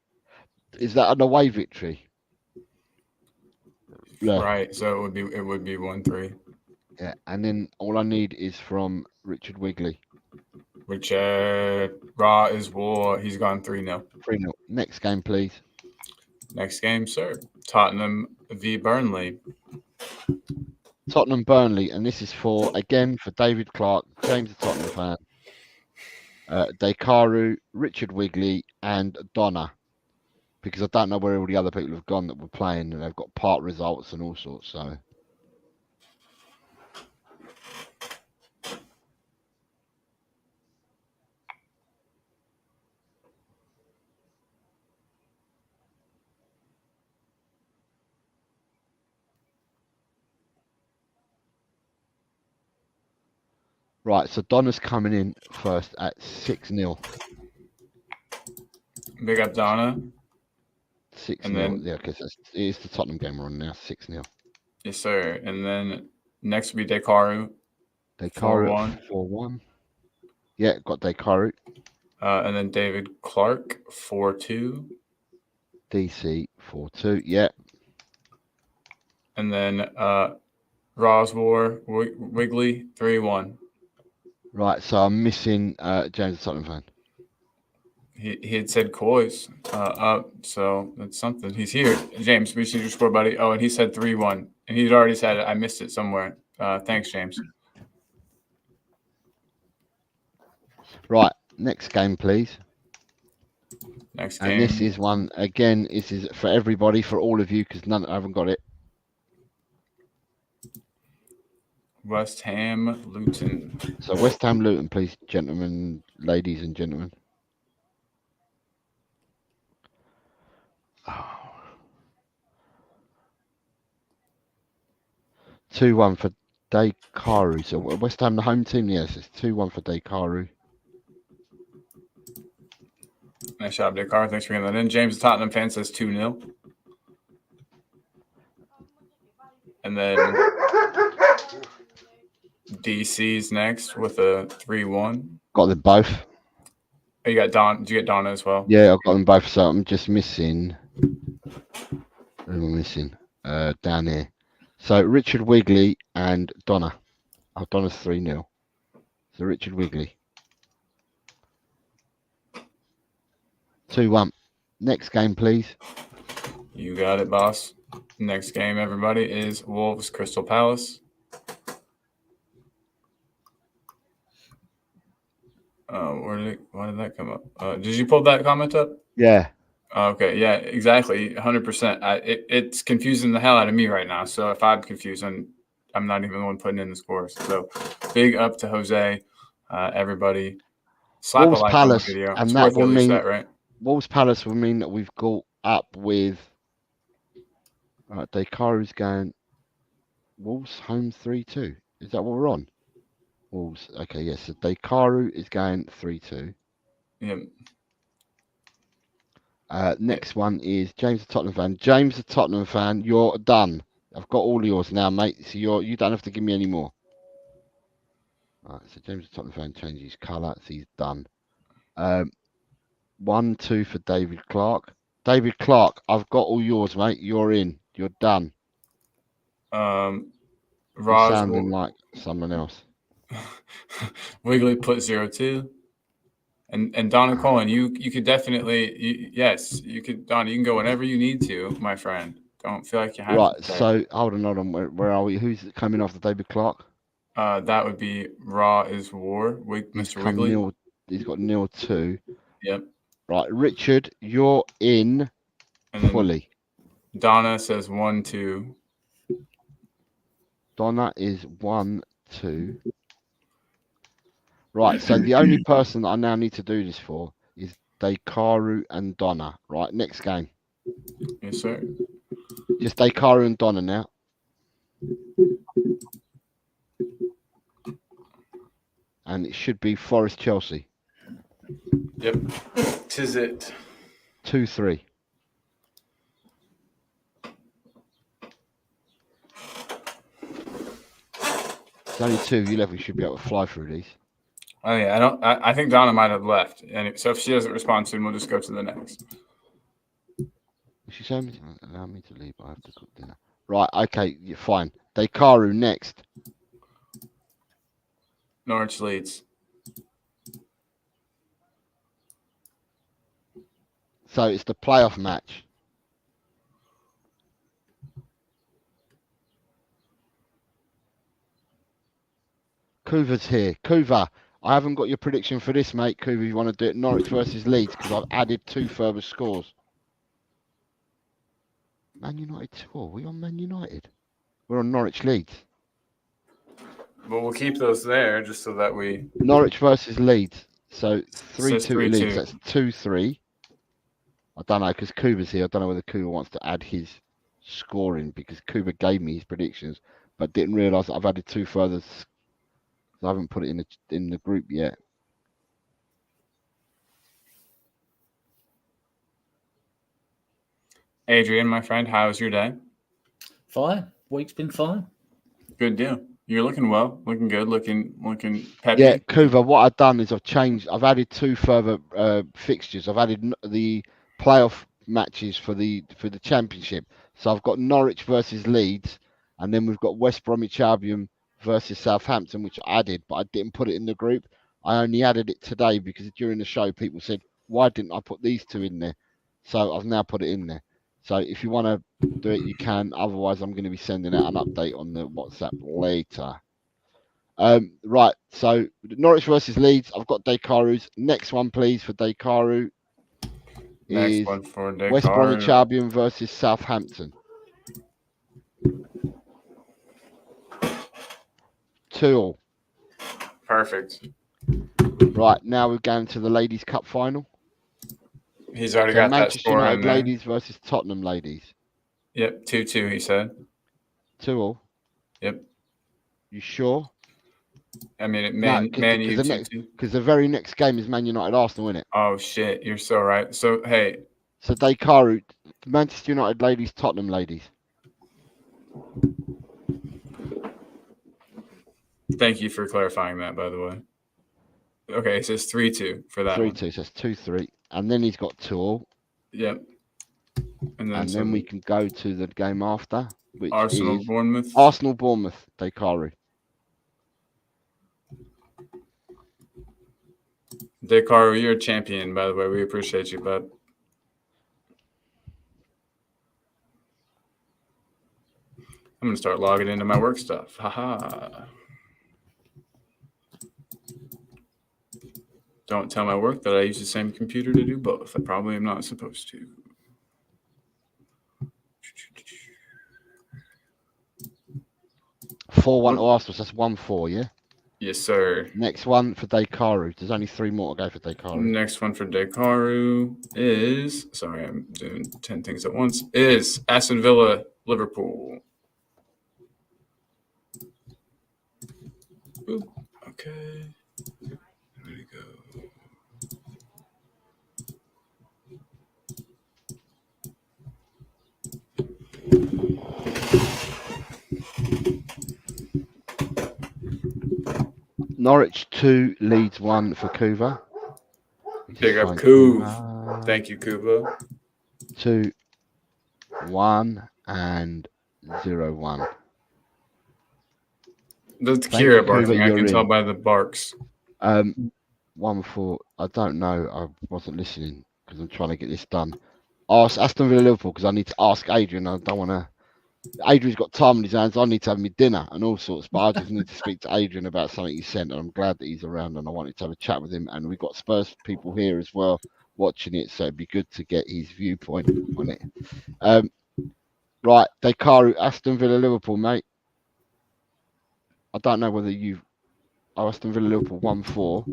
C: Is that an away victory? Yeah.
D: Right. So it would be 1-3.
C: Yeah, and then all I need is from Richard Wigley.
D: Richard Raw is war. He's gone 3-0.
C: 3-0. Next game, please.
D: Next game, sir. Tottenham v Burnley.
C: Tottenham Burnley, and this is for David Clark, James the Tottenham fan, Dakaru, Richard Wigley, and Donna. Because I don't know where all the other people have gone that were playing, and they've got part results and all sorts. So. Right, so Donna's coming in first at 6-0.
D: Big up Donna.
C: 6-0. Yeah, because it is the Tottenham game we're on now. 6-0.
D: Yes, sir. And then next will be Dakaru.
C: Dakaru 4-1. Yeah, got Dakaru.
D: And then David Clark 4-2.
C: DC 4-2. Yeah.
D: And then Roswar Wigley 3-1.
C: Right, so I'm missing James the Tottenham fan.
D: He had said Coys up, so that's something. He's here. James, we see your score, buddy. Oh, and he said 3-1. And he'd already said it. I missed it somewhere. Thanks, James.
C: Right, next game, please.
D: Next game.
C: And this is one, again, this is for everybody, for all of you, because I haven't got it.
D: West Ham, Luton.
C: So West Ham, Luton, please, gentlemen, ladies and gentlemen. 2-1 for Dekaru. So West Ham, the home team. Yes, it's 2-1 for Dekaru.
D: Nice job, Dakar. Thanks for getting that in. James, the Tottenham fan, says 2-0. And then DC's next with a 3-1.
C: Got them both.
D: Oh, you got Don. Did you get Donna as well?
C: Yeah, I've got them both. So I'm just missing. Who am I missing? Down here. So Richard Wigley and Donna. Oh, Donna's 3-0. So Richard Wigley. 2-1. Next game, please.
D: You got it, boss. Next game, everybody, is Wolves Crystal Palace. Why did that come up? Did you pull that comment up?
C: Yeah.
D: Okay, yeah, exactly, 100%. It's confusing the hell out of me right now. So if I'm confused, I'm not even the one putting in the scores. So big up to Jose, everybody. Slap
C: Wolves
D: a like
C: Palace,
D: on the video.
C: and
D: It's
C: that
D: worth
C: will
D: at least
C: mean
D: that, right?
C: Wolves Palace will mean that we've got up with. Right, Dekaru's going. Wolves home 3-2. Is that what we're on? Wolves. Okay, yes. So Dekaru is going 3-2.
D: Yeah.
C: Next one is James the Tottenham fan. James the Tottenham fan, you're done. I've got all yours now, mate. So you don't have to give me any more. Alright, so James the Tottenham fan changes his colour, so he's done. 1-2 for David Clark. David Clark, I've got all yours, mate. You're in. You're done. You're sounding like someone else.
D: Wiggly put 0-2. And Donna Colin, you could definitely yes, you could, Donna, you can go whenever you need to, my friend. Don't feel like you have
C: right,
D: to.
C: So hold on. Where are we? Who's coming after David Clark?
D: That would be Raw is War, Mr. Wiggly.
C: He's got 0-2.
D: Yep.
C: Right, Richard, you're in fully.
D: Donna says 1-2.
C: Donna is 1-2. Right, so the only person that I now need to do this for is Dekaru and Donna. Right, next game.
D: Yes, sir.
C: Just Dekaru and Donna now. And it should be Forest Chelsea.
D: Yep. Tis it.
C: 2-3. There's only 2 of you left. We should be able to fly through these.
D: Oh yeah, I think Donna might have left, and so if she doesn't respond soon, we'll just go to the next.
C: She said, allow me to leave. I have to cook dinner. Right, okay, you're fine. Dekaru next.
D: Norwich Leeds.
C: So it's the playoff match. Kuva's here. Kuva, I haven't got your prediction for this, mate. Kuva, you want to do it Norwich versus Leeds because I've added 2 further scores. Man United 2. Are we on Man United? We're on Norwich Leeds.
D: Well, we'll keep those there just so that we.
C: Norwich versus Leeds. So 3-2 to
D: 3-2.
C: Leeds. That's 2-3. I don't know because Kuba's here. I don't know whether Kuba wants to add his scoring because Kuba gave me his predictions, but didn't realise that I've added 2 further. I haven't put it in the group yet.
D: Adrian, my friend, how's your day?
G: Fine. Week's been fine.
D: Good deal. You're looking well, looking good, looking peppy.
C: Yeah, Kuva, what I've done is I've added 2 further fixtures. I've added the playoff matches for the championship. So I've got Norwich versus Leeds, and then we've got West Bromwich Albion versus Southampton, which I added, but I didn't put it in the group. I only added it today because during the show people said, why didn't I put these 2 in there? So I've now put it in there. So if you want to do it, you can. Otherwise, I'm going to be sending out an update on the WhatsApp later. Right, so Norwich versus Leeds. I've got Dekaru's. Next one, please, for Dekaru.
D: Next one for Dekaru.
C: West Bromwich Albion versus Southampton. 2-2.
D: Perfect.
C: Right, now we're going to the Ladies' Cup final.
D: He's already got
C: Manchester
D: that score
C: United
D: in there.
C: ladies versus Tottenham ladies.
D: Yep, 2-2, he said.
C: 2-2.
D: Yep.
C: You sure?
D: I mean, Man U 2-2.
C: Because the very next game is Man United Arsenal, isn't it?
D: Oh shit, you're so right. So hey,
C: So Dekaru, Manchester United ladies, Tottenham ladies.
D: Thank you for clarifying that, by the way. Okay, it says 3-2 for that
C: 3-2, so it's 2-3. And then he's got 2-2.
D: Yep.
C: And then we can go to the game after, which is
D: Bournemouth.
C: Arsenal Bournemouth, Dekaru.
D: Dekaru, you're a champion, by the way. We appreciate you, bud. I'm going to start logging into my work stuff. Haha. Don't tell my work that I use the same computer to do both. I probably am not supposed to.
C: (4-1) to Arsenal, so that's 1-4, yeah?
D: Yes, sir.
C: Next one for Dekaru. There's only 3 more to go for Dekaru.
D: Next one for Dekaru is, sorry, I'm doing 10 things at once, is Aston Villa, Liverpool. Boop. Okay. There we go.
C: Norwich 2, Leeds 1 for Kuva.
D: Big up Kuva. Thank you, Kuva.
C: 2-1 and 0-1.
D: That's Kira barking. I can tell by the barks.
C: 1-4. I don't know. I wasn't listening because I'm trying to get this done. Ask Aston Villa Liverpool because I need to ask Adrian. I don't want to. Adrian's got time in his hands. I need to have me dinner and all sorts, but I just need to speak to Adrian about something he sent. And I'm glad that he's around, and I wanted to have a chat with him. And we've got Spurs people here as well watching it, so it'd be good to get his viewpoint on it. Right, Dekaru, Aston Villa Liverpool, mate. I don't know whether you. Aston Villa Liverpool 1-4.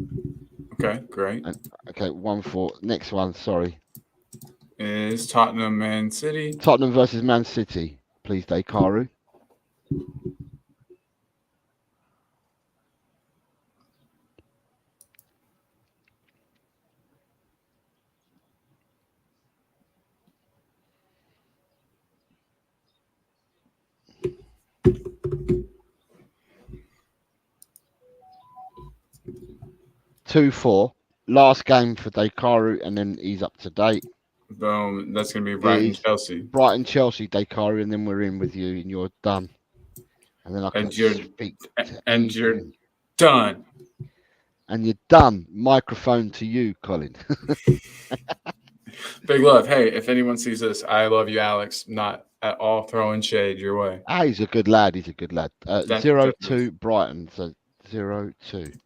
D: Okay, great.
C: Okay, 1-4. Next one, sorry.
D: Is Tottenham Man City.
C: Tottenham versus Man City. Please, Dekaru. (2-4). Last game for Dekaru, and then he's up to date.
D: Boom. That's going to be Brighton Chelsea.
C: Brighton Chelsea, Dekaru, and then we're in with you, and you're done. And then I can speak.
D: And you're done.
C: And you're done. Microphone to you, Colin.
D: Big love. Hey, if anyone sees this, I love you, Alex. Not at all throwing shade your way.
C: He's a good lad. 0-2 Brighton. So 0-2.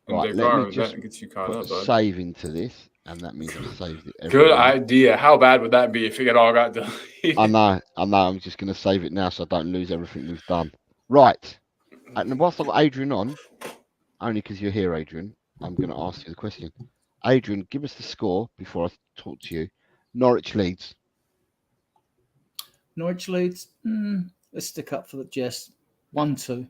C: Right, let me just
D: gets you caught up, bud.
C: Save into this, and that means I've saved it.
D: Good idea. How bad would that be if it all got done?
C: I know. I'm just going to save it now so I don't lose everything we've done. Right. And whilst I've got Adrian on, only because you're here, Adrian, I'm going to ask you the question. Adrian, give us the score before I talk to you. Norwich Leeds.
G: Norwich Leeds. Let's stick up for the Jess. 1-2.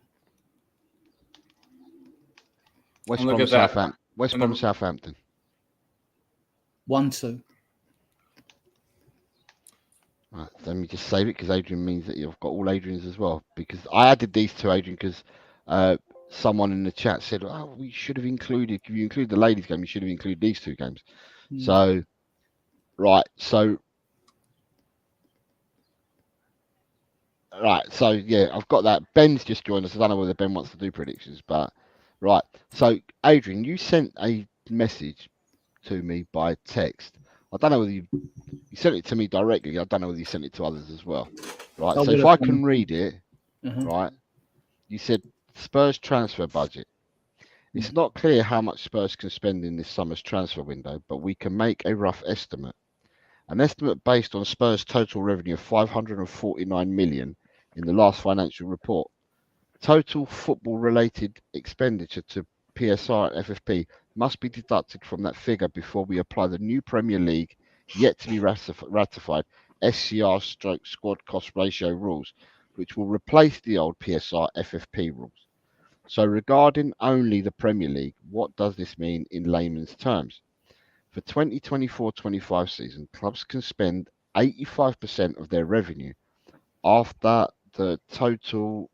C: West Brom Southampton. West Brom Southampton.
G: 1-2.
C: Right, let me just save it because Adrian means that you've got all Adrians as well. Because I added these two, Adrian, because someone in the chat said, "Oh, we should have included. If you include the ladies' game, you should have included these two games." So, right. So yeah, I've got that. Ben's just joined us. I don't know whether Ben wants to do predictions, but right. So, Adrian, you sent a message to me by text. I don't know whether you sent it to me directly. I don't know whether you sent it to others as well. Right. So if I can read it, right. You said Spurs transfer budget. It's not clear how much Spurs can spend in this summer's transfer window, but we can make a rough estimate. An estimate based on Spurs' total revenue of 549 million in the last financial report. Total football-related expenditure to PSR and FFP must be deducted from that figure before we apply the new Premier League, yet to be ratified, SCR/squad cost ratio rules. which will replace the old PSR FFP rules. So regarding only the Premier League, what does this mean in layman's terms? For 2024-25 season, clubs can spend 85% of their revenue after the total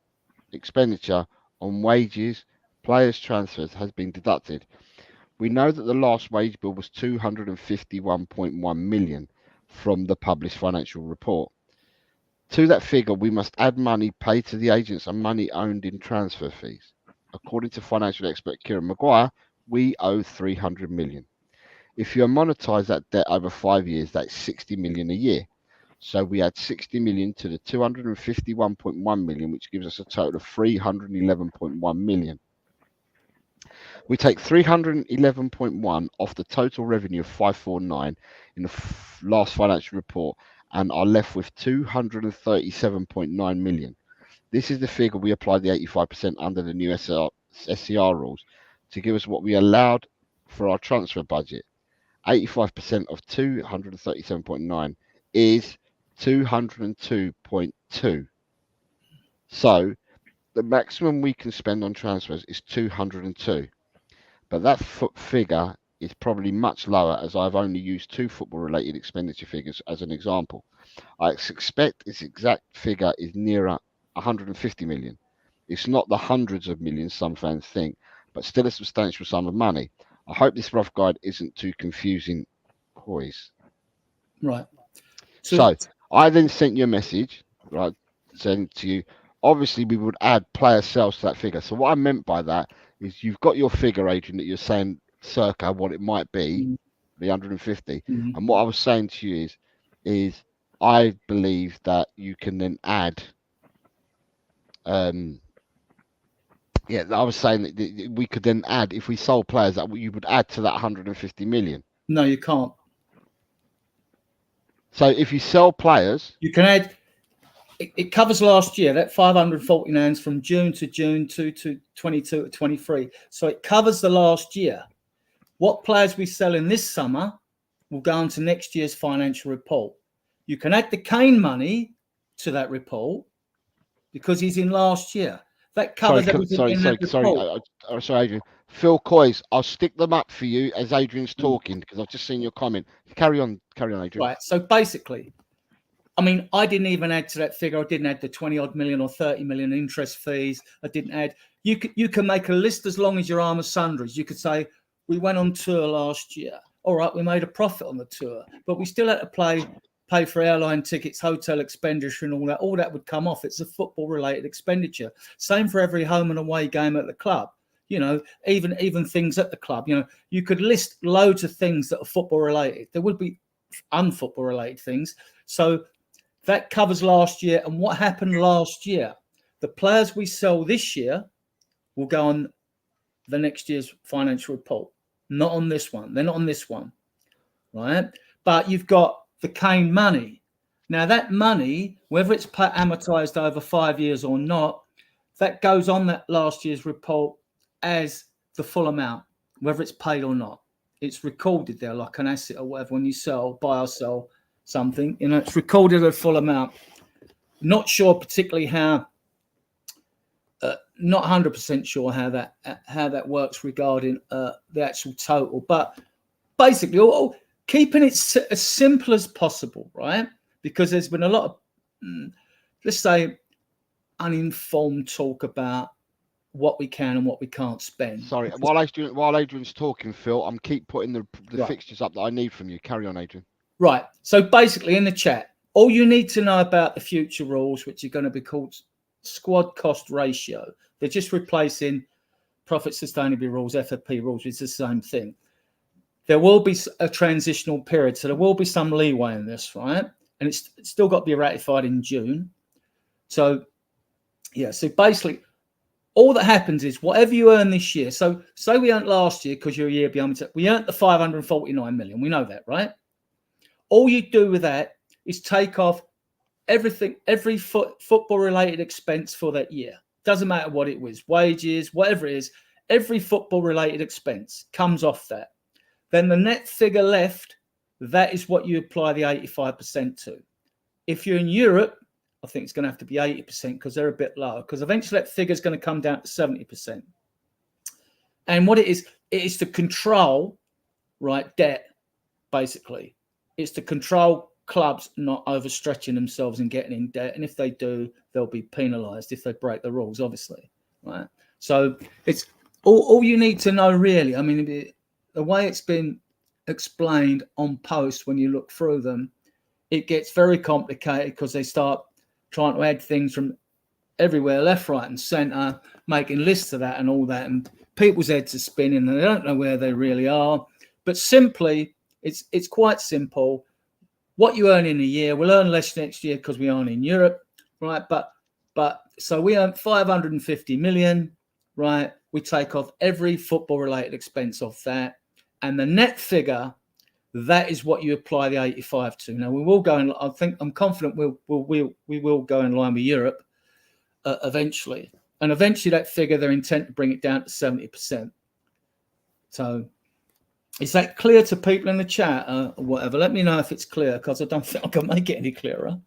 C: expenditure on wages, players' transfers has been deducted. We know that the last wage bill was 251.1 million from the published financial report. To that figure, we must add money paid to the agents and money owned in transfer fees. According to financial expert Kieran Maguire, we owe 300 million. If you monetize that debt over 5 years, that's 60 million a year. So we add 60 million to the 251.1 million, which gives us a total of 311.1 million. We take 311.1 off the total revenue of 549 in the last financial report and are left with 237.9 million. This is the figure we applied the 85% under the new SCR rules to give us what we allowed for our transfer budget. 85% of 237.9 is 202.2. So the maximum we can spend on transfers is 202. But that figure is probably much lower, as I've only used 2 football-related expenditure figures as an example. I expect its exact figure is nearer 150 million. It's not the hundreds of millions some fans think, but still a substantial sum of money. I hope this rough guide isn't too confusing, boys.
G: Right.
C: So I then sent you a message, right, saying to you, obviously we would add player sales to that figure. So what I meant by that is you've got your figure, Adrian, that you're saying circa what it might be, the 150. And what I was saying to you is I believe that you can then add, I was saying that we could then add, if we sold players, that you would add to that 150 million.
G: No, you can't.
C: So if you sell players,
G: you can add. It covers last year. That 549 is from June to 22 to 23. So it covers the last year. What players we sell in this summer will go into next year's financial report. You can add the Kane money to that report because he's in last year. That covers everything in that report.
C: Sorry, Adrian. Phil Coys, I'll stick them up for you as Adrian's talking because I've just seen your comment. Carry on, Adrian.
G: Right. So basically, I mean, I didn't even add to that figure. I didn't add the 20 odd million or 30 million interest fees. I didn't add. You can make a list as long as your arm of sundries. You could say we went on tour last year. All right, we made a profit on the tour, but we still had to pay for airline tickets, hotel expenditure, and all that. All that would come off. It's a football-related expenditure. Same for every home and away game at the club. You know, even things at the club. You know, you could list loads of things that are football-related. There would be unfootball-related things. So that covers last year. And what happened last year? The players we sell this year will go on the next year's financial report. Not on this one. They're not on this one, right? But you've got the Kane money. Now, that money, whether it's amortized over 5 years or not, that goes on that last year's report as the full amount, whether it's paid or not. It's recorded there like an asset or whatever when you buy or sell something. You know, it's recorded a full amount. Not sure particularly how, not 100% sure how that works regarding the actual total, but basically keeping it as simple as possible, right? Because there's been a lot of, let's say, uninformed talk about what we can and what we can't spend.
C: Sorry, while Adrian's talking, Phil, I'm keep putting the fixtures up that I need from you. Carry on, Adrian.
G: Right. So basically, in the chat, all you need to know about the future rules, which are going to be called squad cost ratio, they're just replacing profit sustainability rules, FFP rules. It's the same thing. There will be a transitional period, so there will be some leeway in this, right? And it's still got to be ratified in June. So, yeah. So basically, all that happens is whatever you earn this year. So say we earned last year because you're a year behind. We earned the 549 million. We know that, right? All you do with that is take off everything, every football-related expense for that year. Doesn't matter what it was, wages, whatever it is. Every football-related expense comes off that. Then the net figure left, that is what you apply the 85% to. If you're in Europe, I think it's going to have to be 80% because they're a bit lower. Because eventually that figure is going to come down to 70%. And what it is to control, right, debt, basically. It's to control clubs not overstretching themselves and getting in debt. And if they do, they'll be penalised if they break the rules, obviously, right? So it's all you need to know, really. I mean, the way it's been explained on posts, when you look through them, it gets very complicated because they start trying to add things from everywhere, left, right, and centre, making lists of that and all that, and people's heads are spinning and they don't know where they really are. But simply, it's quite simple. What you earn in a year, we'll earn less next year because we aren't in Europe, right? But so we earn 550 million, right? We take off every football-related expense off that, and the net figure, that is what you apply the 85 to. Now we will go in. I'm confident we will go in line with Europe eventually, and eventually that figure, they're intent to bring it down to 70%. So is that clear to people in the chat or whatever? Let me know if it's clear, because I don't think I can make it any clearer.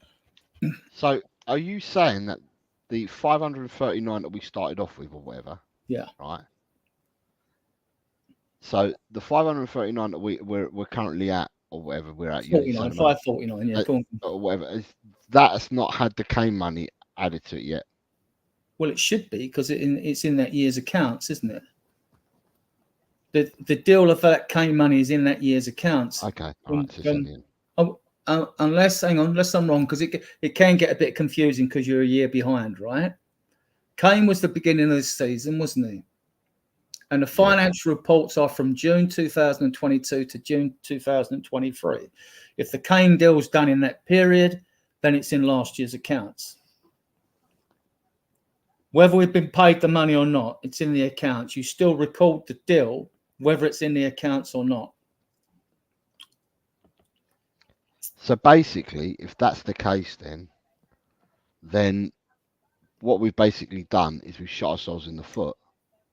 C: So are you saying that the 539 that we started off with or whatever?
G: Yeah.
C: Right. So the 539 that we're currently at or whatever we're at,
G: 549, yeah,
C: or whatever, that's not had the Kane money added to it yet.
G: Well, it should be, because it's in that year's accounts, isn't it? The deal of that Kane money is in that year's accounts.
C: Okay. All right.
G: Unless I'm wrong, because it can get a bit confusing because you're a year behind, right? Kane was the beginning of the season, wasn't he? And the financial reports are from June 2022 to June 2023. If the Kane deal's done in that period, then it's in last year's accounts. Whether we've been paid the money or not, it's in the accounts. You still record the deal, whether it's in the accounts or not.
C: So basically, if that's the case, then what we've basically done is we've shot ourselves in the foot,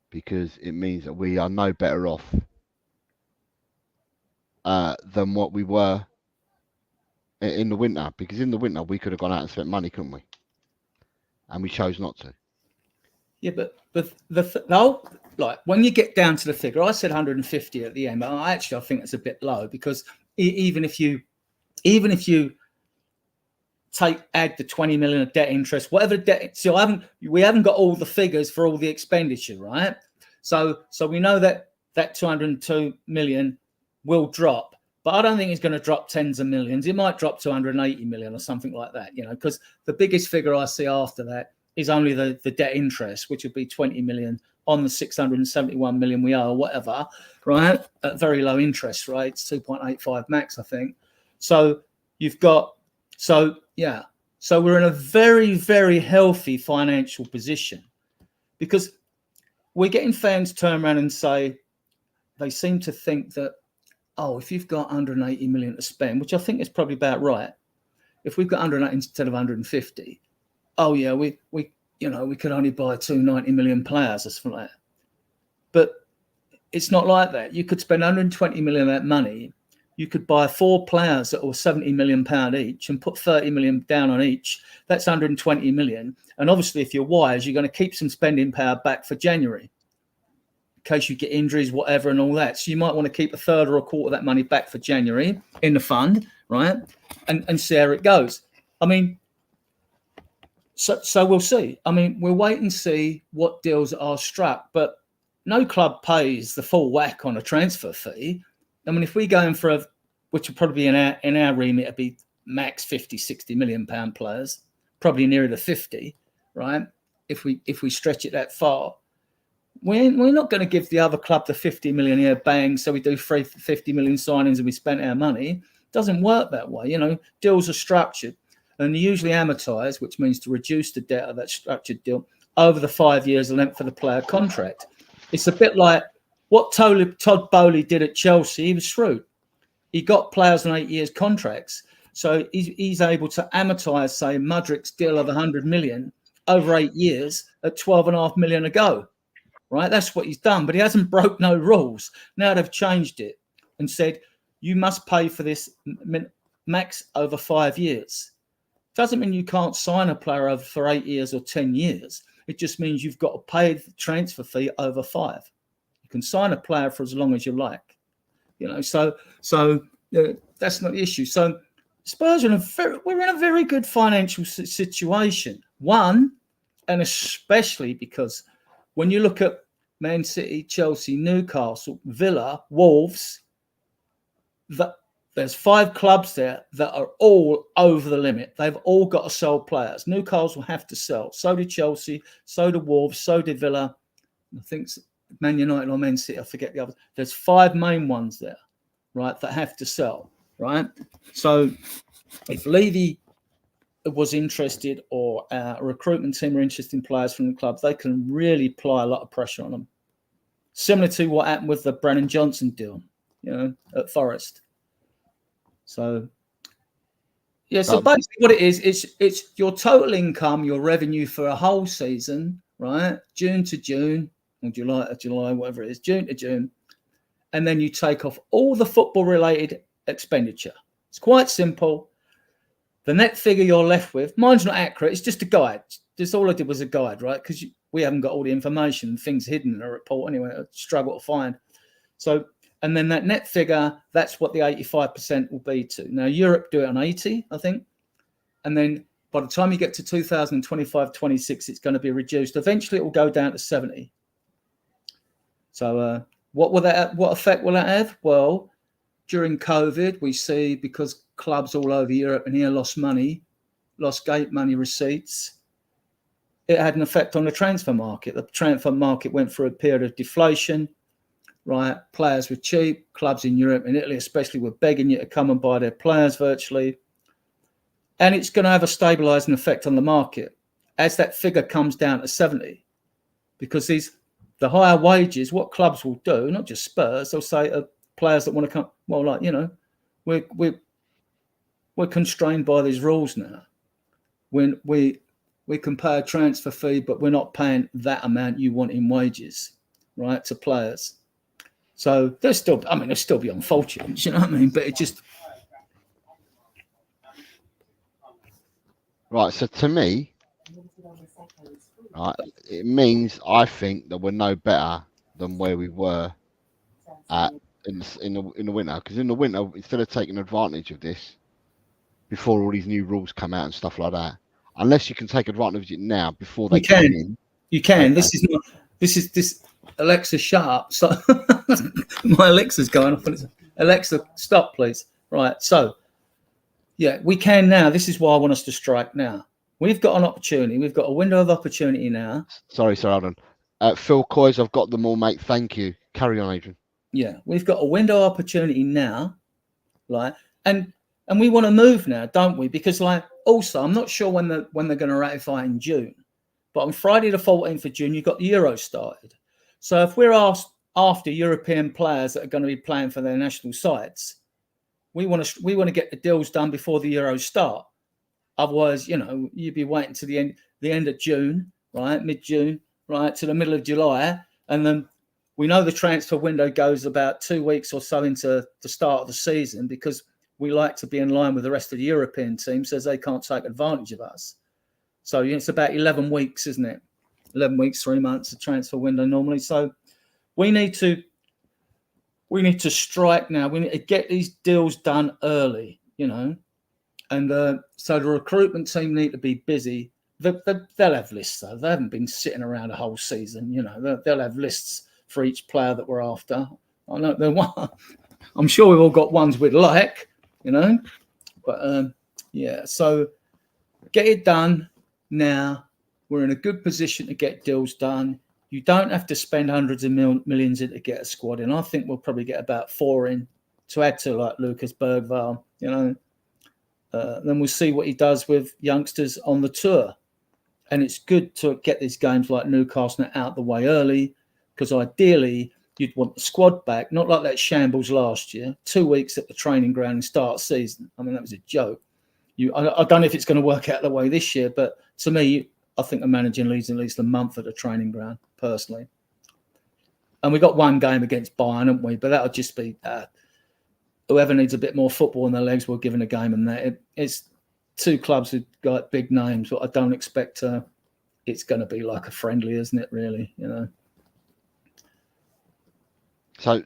C: because it means that we are no better off than what we were in the winter. Because in the winter, we could have gone out and spent money, couldn't we? And we chose not to. Yeah,
G: but like when you get down to the figure, I said 150 at the end, but I think it's a bit low, because even if you add the 20 million of debt interest, whatever debt. So we haven't got all the figures for all the expenditure, right? So we know that 202 million will drop, but I don't think it's going to drop tens of millions. It might drop to 180 million or something like that, because the biggest figure I see after that is only the debt interest, which would be 20 million on the 671 million we owe, or whatever, right? At very low interest rates, 2.85 max, I think. So so we're in a very, very healthy financial position, because we're getting fans turn around and say, they seem to think that, if you've got 180 million to spend, which I think is probably about right. If we've got 180 instead of 150, we could only buy 290 million players or something like that. But it's not like that. You could spend 120 million of that money. You could buy 4 players that were £70 million each and put 30 million down on each. That's 120 million. And obviously, if you're wise, you're going to keep some spending power back for January, in case you get injuries, whatever, and all that. So you might want to keep a third or a quarter of that money back for January in the fund, right? And see how it goes. I mean, so we'll see. I mean, we'll wait and see what deals are struck. But no club pays the full whack on a transfer fee. I mean, if we go in for which would probably be in our remit, it'd be max 50, 60 million pound players, probably nearer to 50, right? If we stretch it that far, we're not going to give the other club the 50 million here bang. So we do 50 million signings and we spent our money. It doesn't work that way. Deals are structured and usually amortized, which means to reduce the debt of that structured deal over the 5 years length of the player contract. It's a bit like what Todd Bowley did at Chelsea. He was shrewd. He got players on 8 years contracts. So he's able to amortize, say, Mudrik's deal of 100 million over 8 years at 12.5 million a go, right? That's what he's done. But he hasn't broke no rules. Now they've changed it and said, you must pay for this max over 5 years. Doesn't mean you can't sign a player over for 8 years or 10 years. It just means you've got to pay the transfer fee over 5. You can sign a player for as long as you like, So that's not the issue. So Spurs we're in a very good financial situation. One, and especially because when you look at Man City, Chelsea, Newcastle, Villa, Wolves, there's 5 clubs there that are all over the limit. They've all got to sell players. Newcastle have to sell. So did Chelsea. So did Wolves. So did Villa. I think Man United or Man City. I forget the others. There's 5 main ones there, right, that have to sell, right? So if Levy was interested or a recruitment team are interested in players from the club, they can really apply a lot of pressure on them. Similar to what happened with the Brennan Johnson deal, at Forest. So, yeah, so basically what it is, it's your total income, your revenue for a whole season, right? June to June, or July to July, whatever it is, June to June. And then you take off all the football-related expenditure. It's quite simple. The net figure you're left with, mine's not accurate, it's just a guide. Just all I did was a guide, right? Because we haven't got all the information, things hidden in a report anyway, I struggle to find. So, and then that net figure, that's what the 85% will be to. Now, Europe do it on 80, I think. And then by the time you get to 2025-26, it's going to be reduced. Eventually, it will go down to 70. So what effect will that have? Well, during COVID, we see because clubs all over Europe and here lost gate money receipts, it had an effect on the transfer market. The transfer market went through a period of deflation. Right, players were cheap. Clubs in Europe and Italy especially were begging you to come and buy their players virtually. And it's going to have a stabilising effect on the market as that figure comes down to 70. Because the higher wages, what clubs will do, not just Spurs, they'll say players that want to come, well, like, we're constrained by these rules now. When we can pay a transfer fee, but we're not paying that amount you want in wages, right, to players. So there'll still be on fortunes, you know what I mean? But it just...
C: Right, so to me, right, it means I think that we're no better than where we were in the winter. Because in the winter, instead of taking advantage of this before all these new rules come out and stuff like that, unless you can take advantage of it now before they come in.
G: You can. Okay. This Alexa, shut up. So my Alexa's going off. Alexa, stop, please. Right. So, yeah, we can now. This is why I want us to strike now. We've got an opportunity. We've got a window of opportunity now.
C: Sorry, hold on. Phil Coys, I've got them all, mate. Thank you. Carry on, Adrian.
G: Yeah, we've got a window of opportunity now, right? And we want to move now, don't we? Because, also, I'm not sure when they're going to ratify in June, but on Friday the 14th of June, you've got the Euros started. So if we're asked after European players that are going to be playing for their national sides, we want to get the deals done before the Euros start. Otherwise, you'd be waiting to the end of June, right, mid-June, right, to the middle of July, and then we know the transfer window goes about 2 weeks or so into the start of the season because we like to be in line with the rest of the European teams as they can't take advantage of us. So it's about 11 weeks, isn't it? 11 weeks, 3 months, a transfer window normally. So we need to strike now. We need to get these deals done early, And so the recruitment team need to be busy. They'll have lists, though. They haven't been sitting around a whole season, They'll have lists for each player that we're after. I know I'm sure we've all got ones we'd like, But, yeah, so get it done now. We're in a good position to get deals done. You don't have to spend hundreds of millions in to get a squad in. I think we'll probably get about 4 in to add to like Lucas Bergvall, Then we'll see what he does with youngsters on the tour. And it's good to get these games like Newcastle out the way early because ideally you'd want the squad back, not like that shambles last year, 2 weeks at the training ground and start season. I mean, that was a joke. I don't know if it's going to work out the way this year, but to me, I think the manager leads at least a month at the training ground, personally. And we got one game against Bayern, haven't we? But that'll just be whoever needs a bit more football in their legs, we're given a game. And that it's two clubs who've got big names, but I don't expect it's going to be like a friendly, isn't it? Really, you know.
C: So,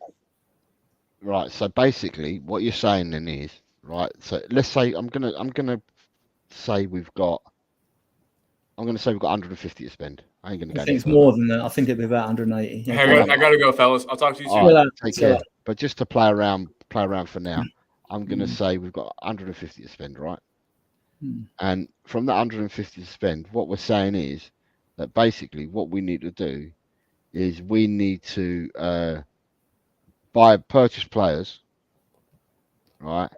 C: right. So basically, what you're saying then is, right. So let's say I'm gonna say we've got 150 to spend. I ain't gonna go.
G: I think it's more than that. I think it'd be about 180.
D: I gotta go, fellas. I'll talk to you soon.
C: All right, take care. But just to play around for now, I'm gonna say we've got 150 to spend, right? And from that 150 to spend, what we're saying is that basically what we need to do is we need to purchase players, right?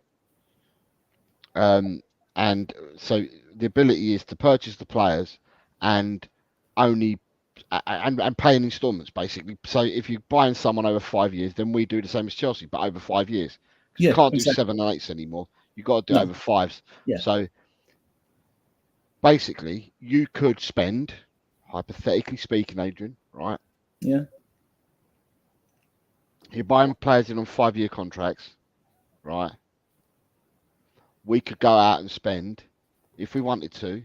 C: And so the ability is to purchase the players and only and pay in installments, basically. So if you're buying someone over 5 years, then we do the same as Chelsea, but over 5 years. You can't do 7 and 8s anymore. You've got to do over 5s.
G: Yeah.
C: So basically, you could spend, hypothetically speaking, Adrian, right?
G: Yeah.
C: You're buying players in on 5-year contracts, right? We could go out and spend, if we wanted to,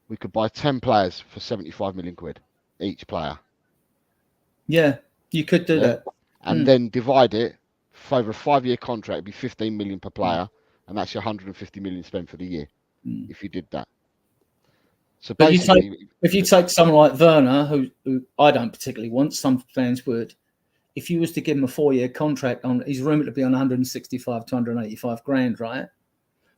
C: we could buy 10 players for 75 million quid each player.
G: Yeah, you could do that.
C: And then divide it for over a 5-year contract, it'd be 15 million per player, and that's your 150 million spent for the year if you did that. So
G: but
C: basically,
G: if you take someone like Werner, who I don't particularly want, some fans would, if you was to give him a 4-year contract on, he's rumored to be on 165 to 185 grand, right?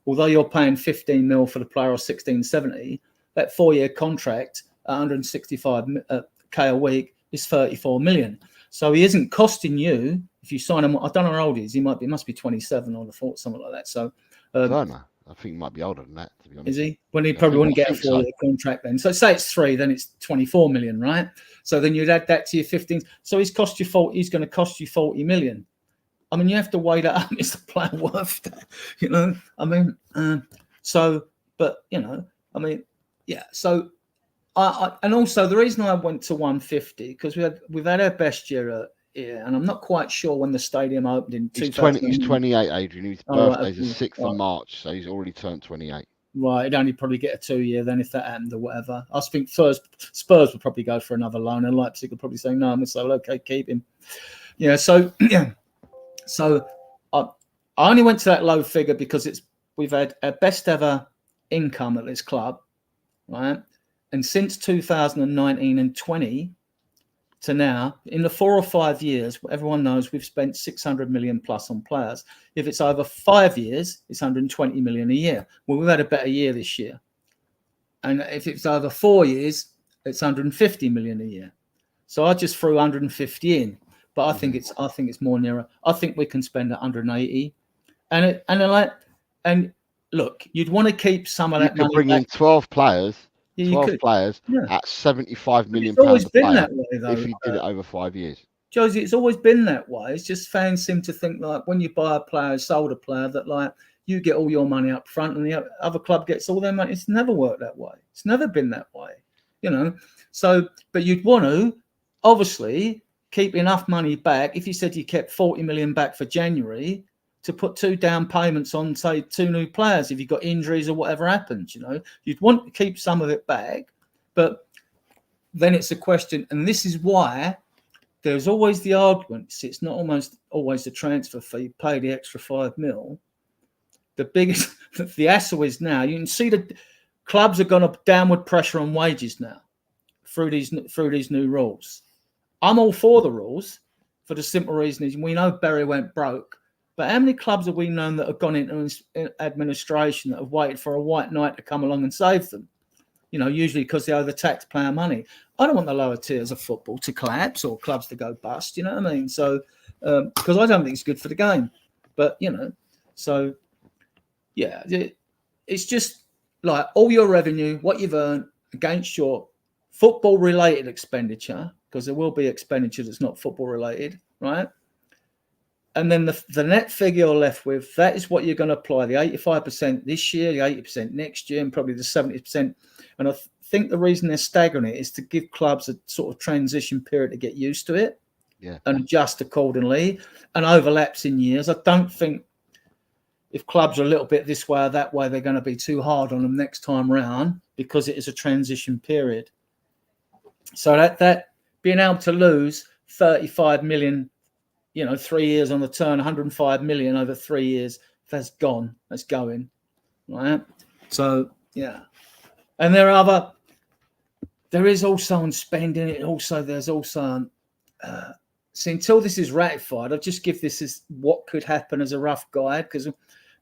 G: Although you're paying 15 mil for the player or 16.70, that 4-year contract at 165k a week is 34 million. So he isn't costing you if you sign him. I don't know how old he is. He must be 27 or something like that. So
C: Werner, I think he might be older than that, to be honest.
G: Is he? When he probably wouldn't get a 4-year contract then. So say it's 3, then it's 24 million, right? So then you'd add that to your 15. So he's going to cost you 40 million. I mean, you have to weigh that up. Is the player worth that? You know, I mean, but you know, I mean, yeah. So and also the reason I went to 150 because we've had our best year and I'm not quite sure when the stadium opened in 2000.
C: He's 28, Adrian. His birthday's the 6th of March, so he's already turned 28.
G: Right, he'd only probably get a 2-year then if that happened or whatever. I think Spurs would probably go for another loan, and Leipzig would probably say no. I'm so okay, keep him. Yeah, so yeah, so I only went to that low figure because we've had our best ever income at this club, right? And since 2019 and 20 to now, in the 4 or 5 years, everyone knows we've spent 600 million plus on players. If it's over 5 years, it's 120 million a year. Well, we've had a better year this year. And if it's over 4 years, it's 150 million a year. So I just threw 150 in, but I think it's more nearer. I think we can spend 180. And look, you'd want to keep some of that money.
C: You could bring in 12 players.
G: Yeah,
C: 12 players at 75 million
G: it's always been
C: player
G: that way, though.
C: If you did it over 5 years.
G: Josie, it's always been that way. It's just fans seem to think like when you buy a player, sold a player, that like you get all your money up front and the other club gets all their money. It's never worked that way. It's never been that way, you know. So, but you'd want to obviously keep enough money back. If you said you kept 40 million back for January, to put 2 down payments on, say, 2 new players if you've got injuries or whatever happens, you know. You'd want to keep some of it back, but then it's a question, and this is why there's always the argument. It's not always the transfer fee, pay the extra 5 mil. The biggest, the hassle is now, you can see the clubs are going to downward pressure on wages now through these new rules. I'm all for the rules for the simple reason is we know Bury went broke. But how many clubs have we known that have gone into administration that have waited for a white knight to come along and save them? You know, usually because they owe the taxpayer money. I don't want the lower tiers of football to collapse or clubs to go bust, you know what I mean? So, because I don't think it's good for the game. But, you know, so, yeah, it's just like all your revenue, what you've earned against your football-related expenditure, because there will be expenditure that's not football-related, right? And then the net figure you're left with, that is what you're going to apply, the 85% this year, the 80% next year, and probably the 70%. And I think the reason they're staggering it is to give clubs a sort of transition period to get used to it and adjust accordingly and overlaps in years. I don't think if clubs are a little bit this way or that way, they're going to be too hard on them next time round because it is a transition period. So that being able to lose 35 million, 3 years on the turn, 105 million over 3 years, that's gone. That's going. Right. So, yeah. And there is also on spending it. Also, there's also, so until this is ratified, I'll just give this as what could happen as a rough guide.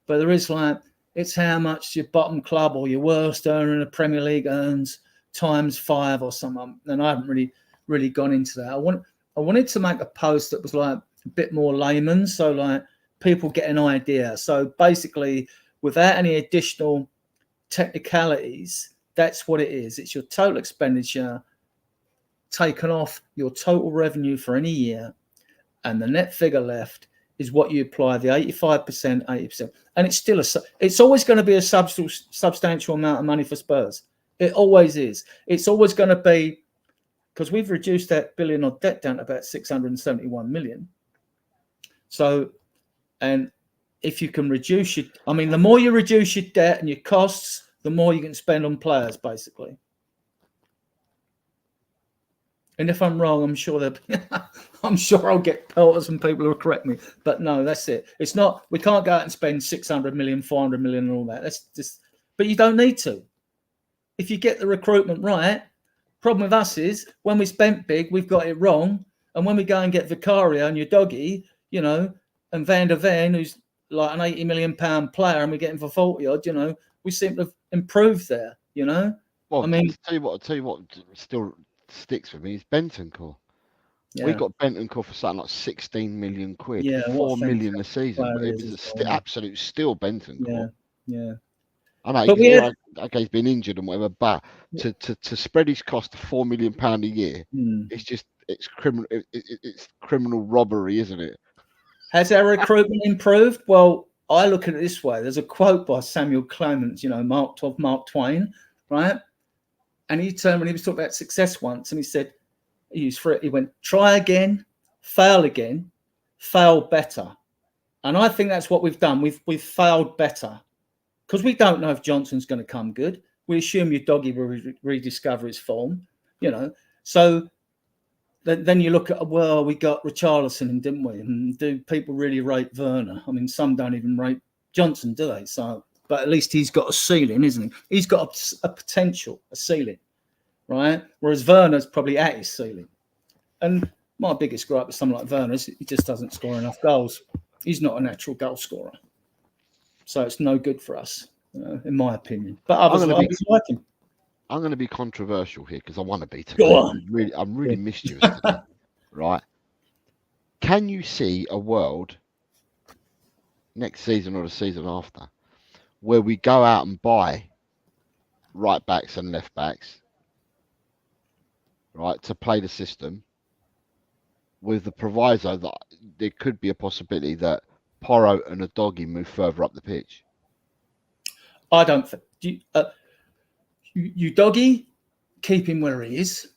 G: But there is it's how much your bottom club or your worst earner in the Premier League earns times 5 or something. And I haven't really gone into that. I wanted to make a post that was a bit more layman, so people get an idea. So basically, without any additional technicalities, that's what it is. It's your total expenditure taken off your total revenue for any year, and the net figure left is what you apply the 85%, 80%, and it's always going to be a substantial amount of money for Spurs. It always is. It's always going to be, because we've reduced that billion of debt down to about 671 million. So, and if you can reduce the more you reduce your debt and your costs, the more you can spend on players, basically. And if I'm wrong, I'm sure I'll get pelters and people will correct me. But no, that's it. It's not. We can't go out and spend 600 million, 400 million, and all that. That's just. But you don't need to. If you get the recruitment right. Problem with us is when we spent big, we've got it wrong, and when we go and get Vicario and your doggy, and Van der Ven, who's like an 80 million pound player, and we get him for 40 odd, we seem to have improved there.
C: Well, I'll tell you what still sticks with me is Bentancur. Yeah. We got Bentancur for something like 16 million quid, 4 million a season. But it was absolute steal, Bentancur.
G: Yeah.
C: I know. Okay, he's been injured and whatever, but to spread his cost to £4 million a year, it's criminal. It's criminal robbery, isn't it?
G: Has our recruitment improved? Well, I look at it this way. There's a quote by Samuel Clemens, Mark Twain, right? And he turned when he was talking about success once, and he said, he went, try again, fail better. And I think that's what we've done. We've failed better because we don't know if Johnson's going to come good. We assume your doggy will rediscover his form, So then you look at, well, we got Richarlison, didn't we? And do people really rate Werner? I mean, some don't even rate Johnson, do they? So, but at least he's got a ceiling, isn't he? He's got a potential, a ceiling, right? Whereas Werner's probably at his ceiling. And my biggest gripe with someone like Werner is he just doesn't score enough goals. He's not a natural goal scorer. So it's no good for us, in my opinion. But others like him.
C: I'm going to be controversial here because I want to be.
G: Go on.
C: I'm really mischievous today, right? Can you see a world next season or the season after where we go out and buy right backs and left backs, right, to play the system with the proviso that there could be a possibility that Porro and Udogie move further up the pitch?
G: I don't think. Udogie, keep him where he is.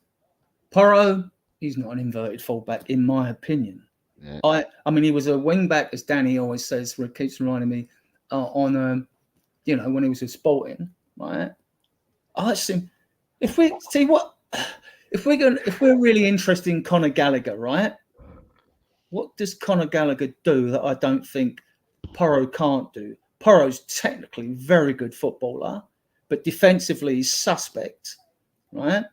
G: Porro, he's not an inverted fullback, in my opinion. Yeah. I mean, he was a wing back, as Danny always says. Keeps reminding me when he was with Sporting, right? I assume if we're really interested in Conor Gallagher, right? What does Conor Gallagher do that I don't think Porro can't do? Porro's technically a very good footballer, but defensively he's suspect, right?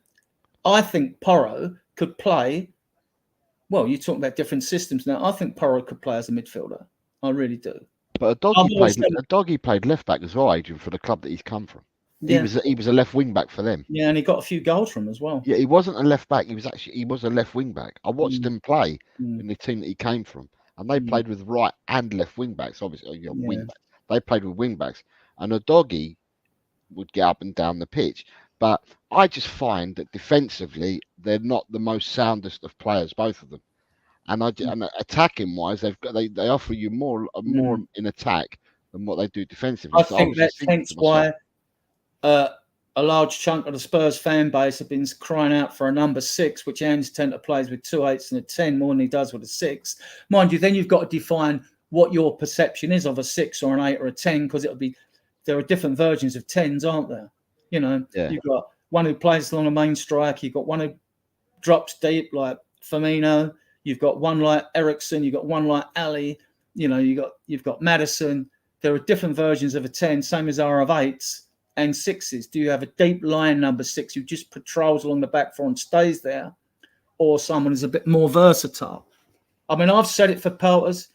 G: I think Porro could play. Well, you're talking about different systems now. I think Porro could play as a midfielder. I really do.
C: But Udogie played left back as well, Adrian, for the club that he's come from. Yeah. He was a left wing back for them.
G: Yeah, and he got a few goals from them as well.
C: Yeah, he wasn't a left back. He was a left wing back. I watched him play in the team that he came from, and they played with right and left wing backs. Obviously, wing backs. They played with wing backs, and Udogie would get up and down the pitch. But I just find that defensively they're not the most soundest of players, both of them. And and attacking wise, they offer you more in attack than what they do defensively.
G: I think that's hence why a large chunk of the Spurs fan base have been crying out for a number 6, which Ange Tenter plays with 2 8s and a 10 more than he does with a 6. Mind you, then you've got to define what your perception is of a 6 or an 8 or a 10, because there are different versions of 10s, aren't there? You know, you've got one who plays along the main strike, you've got one who drops deep like Firmino, you've got one like Eriksen, you've got one like Ali, you know, you've got Maddison. There are different versions of a 10, same as there are of 8s and 6s. Do you have a deep line number 6 who just patrols along the back four and stays there, or someone who's a bit more versatile? I mean, I've said it for pelters.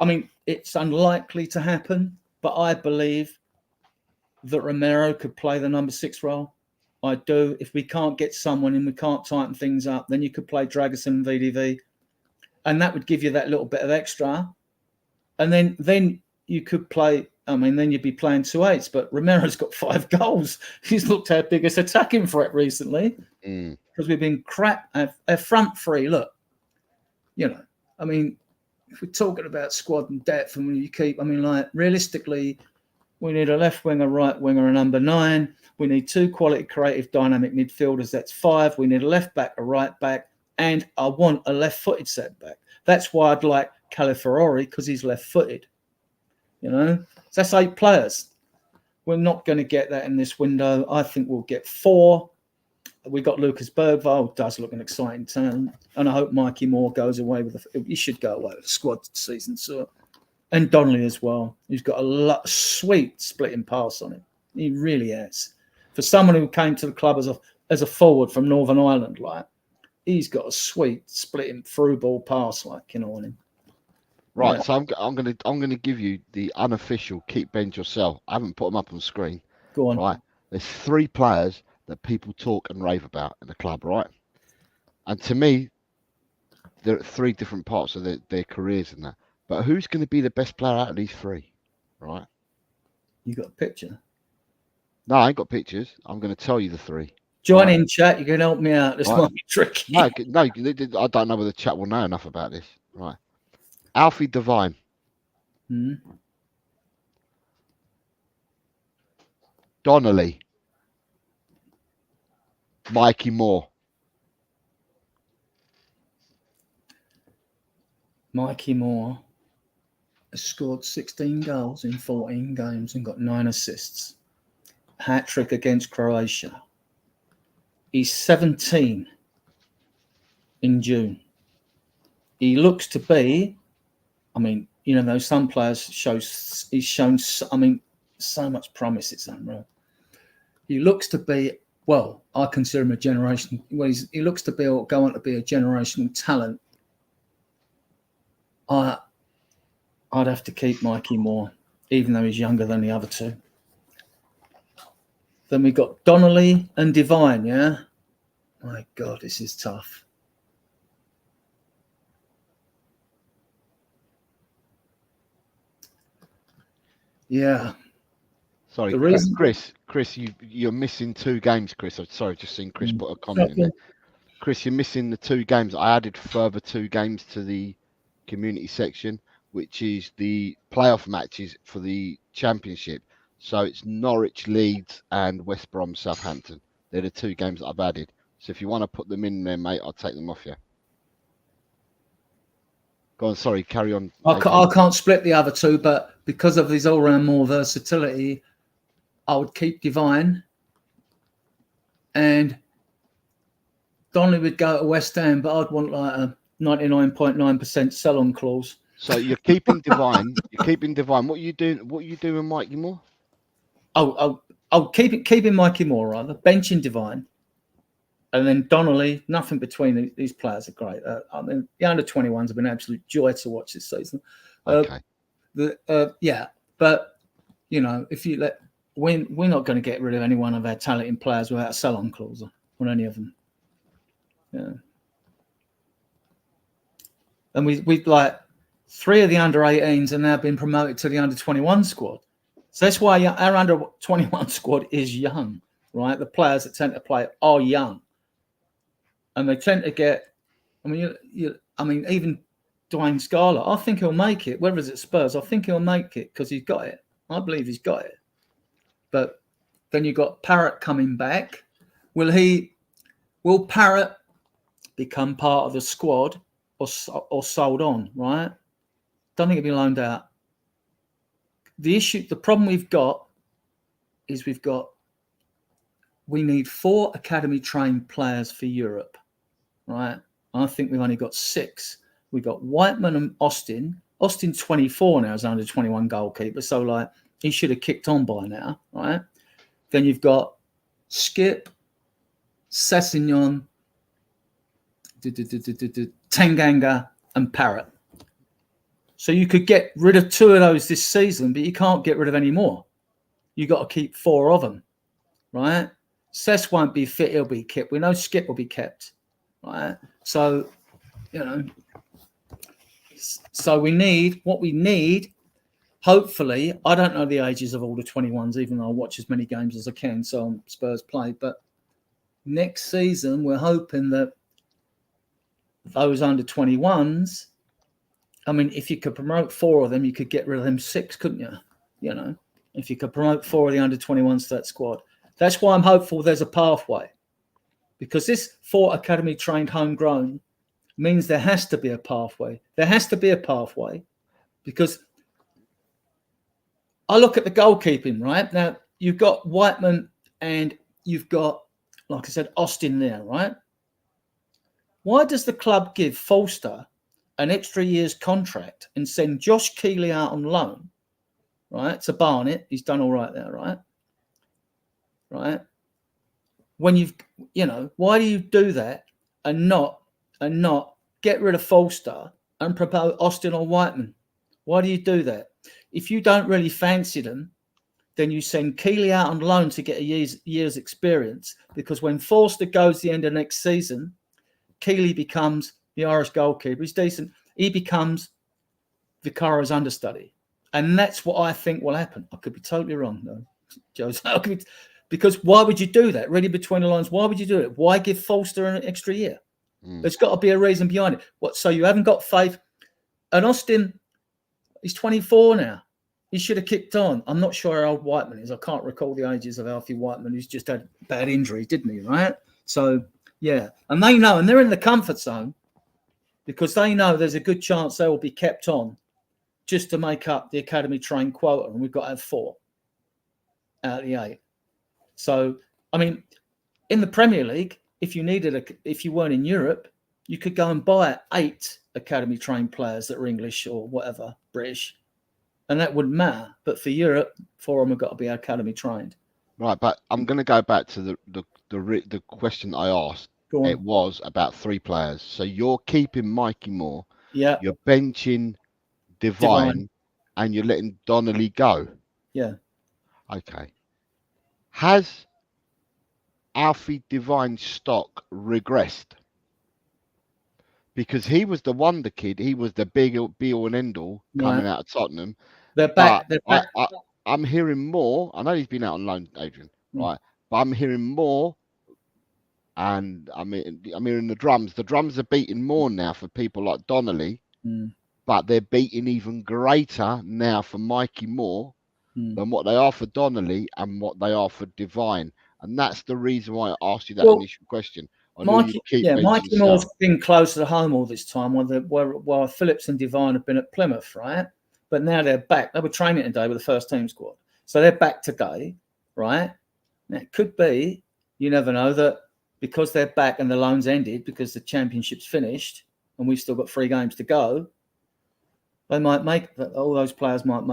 G: I mean, it's unlikely to happen, but I believe that Romero could play the number 6 role. I do. If we can't get someone and we can't tighten things up, then you could play Dragusin and VDV, and that would give you that little bit of extra. And then you could play. I mean, then you'd be playing 2 8s. But Romero's got 5 goals. He's looked our biggest attacking threat recently because we've been crap at front three. Look, you know, I mean, if we're talking about squad and depth, and when you keep, I mean, like realistically, we need a left winger, right winger, a number 9. We need 2 quality, creative, dynamic midfielders. That's 5. We need a left back, a right back, and I want a left-footed centre back. That's why I'd like Calafiori, because he's left-footed. You know, so that's 8 players. We're not going to get that in this window. I think we'll get 4. We got Lucas Bergvall, does look an exciting talent, and I hope Mikey Moore goes away with he should go away with the squad season. So, and Donnelly as well. He's got a sweet splitting pass on him. He really has. For someone who came to the club as a forward from Northern Ireland, like, he's got a sweet splitting through ball pass, like, you know, on him.
C: Right,
G: Yeah.
C: so I'm gonna give you the unofficial keep Benj yourself. I haven't put them up on the screen.
G: Go on.
C: Right, there's 3 players that people talk and rave about in the club, right? And to me, they're at 3 different parts of their careers and that. But who's going to be the best player out of these 3, right?
G: You got a picture?
C: No, I ain't got pictures. I'm going to tell you the 3.
G: Join in chat. You can help me out. This might be tricky.
C: No, I don't know whether the chat will know enough about this. Right, Alfie Devine, Donnelly, Mikey Moore.
G: Mikey Moore has scored 16 goals in 14 games and got 9 assists. Hat-trick against Croatia. He's 17 in June. He looks to be, I mean, you know, some players he's shown, I mean, so much promise, it's unreal. He looks to be, well, I consider him a generation. Well, he looks to be, or go on to be, a generational talent. I'd have to keep Mikey Moore, even though he's younger than the other 2. Then we got Donnelly and Devine, yeah? My God, this is tough. Yeah.
C: Sorry, Chris, you're missing 2 games, Chris. I'm sorry, just seen Chris put a comment in there. Chris, you're missing the 2 games. I added further 2 games to the community section, which is the playoff matches for the championship. So it's Norwich, Leeds, and West Brom, Southampton. They're the 2 games that I've added. So if you want to put them in there, mate, I'll take them off you. Go on, sorry, carry on.
G: I can't split the other 2, but because of his all-round more versatility, I would keep Devine, and Donnelly would go to West Ham, but I'd want like a 99.9% sell-on clause.
C: So you're keeping Devine. You're keeping Devine. What are you doing? What are you doing, Mikey Moore?
G: I'll keeping Mikey Moore, rather, benching Devine, and then Donnelly. Nothing between these players are great. I mean, the under-21s have been an absolute joy to watch this season.
C: Okay.
G: But you know, if you we're not going to get rid of any one of our talented players without a sell-on clause on any of them. Yeah. And we like 3 of the under-18s have now been promoted to the under-21 squad. So that's why our under-21 squad is young, right? The players that tend to play are young, and they tend to get. I mean, even Dwayne Scarlett, I think he'll make it. Whether it's at Spurs, I think he'll make it because he's got it. I believe he's got it. But then you've got Parrott coming back. Will Parrott become part of the squad or sold on, right? Don't think it'll be loaned out. The problem we've got is we need 4 academy trained players for Europe, right? I think we've only got 6. We've got Whiteman and Austin. Austin's 24 now, is under 21 goalkeeper, so like he should have kicked on by now, right? Then you've got Skip, Sassignon, Tanganga, and Parrott. So you could get rid of 2 of those this season, but you can't get rid of any more. You got to keep 4 of them, right? Sess won't be fit; he'll be kept. We know Skip will be kept, right? So, so we need. Hopefully, I don't know the ages of all the 21s, even though I watch as many games as I can. So Spurs play, but next season we're hoping that those under 21s. I mean, if you could promote 4 of them, you could get rid of them 6, couldn't you? If you could promote 4 of the under 21s to that squad. That's why I'm hopeful there's a pathway, because this 4 academy trained homegrown means there has to be a pathway. There has to be a pathway, because I look at the goalkeeping, right? Now, you've got Whiteman and you've got, like I said, Austin there, right? Why does the club give Forster an extra year's contract and send Josh Keeley out on loan, right, to Barnet? He's done all right there, right? Right? When why do you do that and not get rid of Forster and promote Austin or Whiteman? Why do you do that? If you don't really fancy them, then you send Keeley out on loan to get a year's experience, because when Forster goes the end of next season, Keeley becomes the Irish goalkeeper. He's decent. He becomes Vicaria's understudy. And that's what I think will happen. I could be totally wrong, though, Joe. Because why would you do that? Really, between the lines, why would you do it? Why give Forster an extra year? There's got to be a reason behind it. What? So you haven't got faith? And Austin, he's 24 now. He should have kicked on. I'm not sure how old Whiteman is. I can't recall the ages of Alfie Whiteman, who's just had bad injury, didn't he? Right? So, yeah. And they know, and they're in the comfort zone, because they know there's a good chance they will be kept on just to make up the academy trained quota. And we've got to have 4 out of the 8. So, I mean, in the Premier League, if you weren't in Europe, you could go and buy 8 academy trained players that are English or whatever, British, and that wouldn't matter. But for Europe, 4 of them have got to be academy trained.
C: Right, but I'm going to go back to the question I asked. It was about 3 players. So you're keeping Mikey Moore.
G: Yeah.
C: You're benching Devine. And you're letting Donnelly go.
G: Yeah.
C: Okay. Has Alfie Devine's stock regressed? Because he was the wonder kid. He was the be all and end all coming out of Tottenham.
G: They're back.
C: I'm hearing more. I know he's been out on loan, Adrian, right? But I'm hearing more. And I'm hearing the drums. The drums are beating more now for people like Donnelly. But they're beating even greater now for Mikey Moore than what they are for Donnelly and what they are for Devine. And that's the reason why I asked you that initial question.
G: Mikey Moore's been closer to home all this time, while Phillips and Devine have been at Plymouth, right? But now they're back. They were training today with the first team squad. So they're back today, right? Now, it could be, you never know, that because they're back and the loan's ended because the championship's finished and we've still got 3 games to go, they might make that. All those players might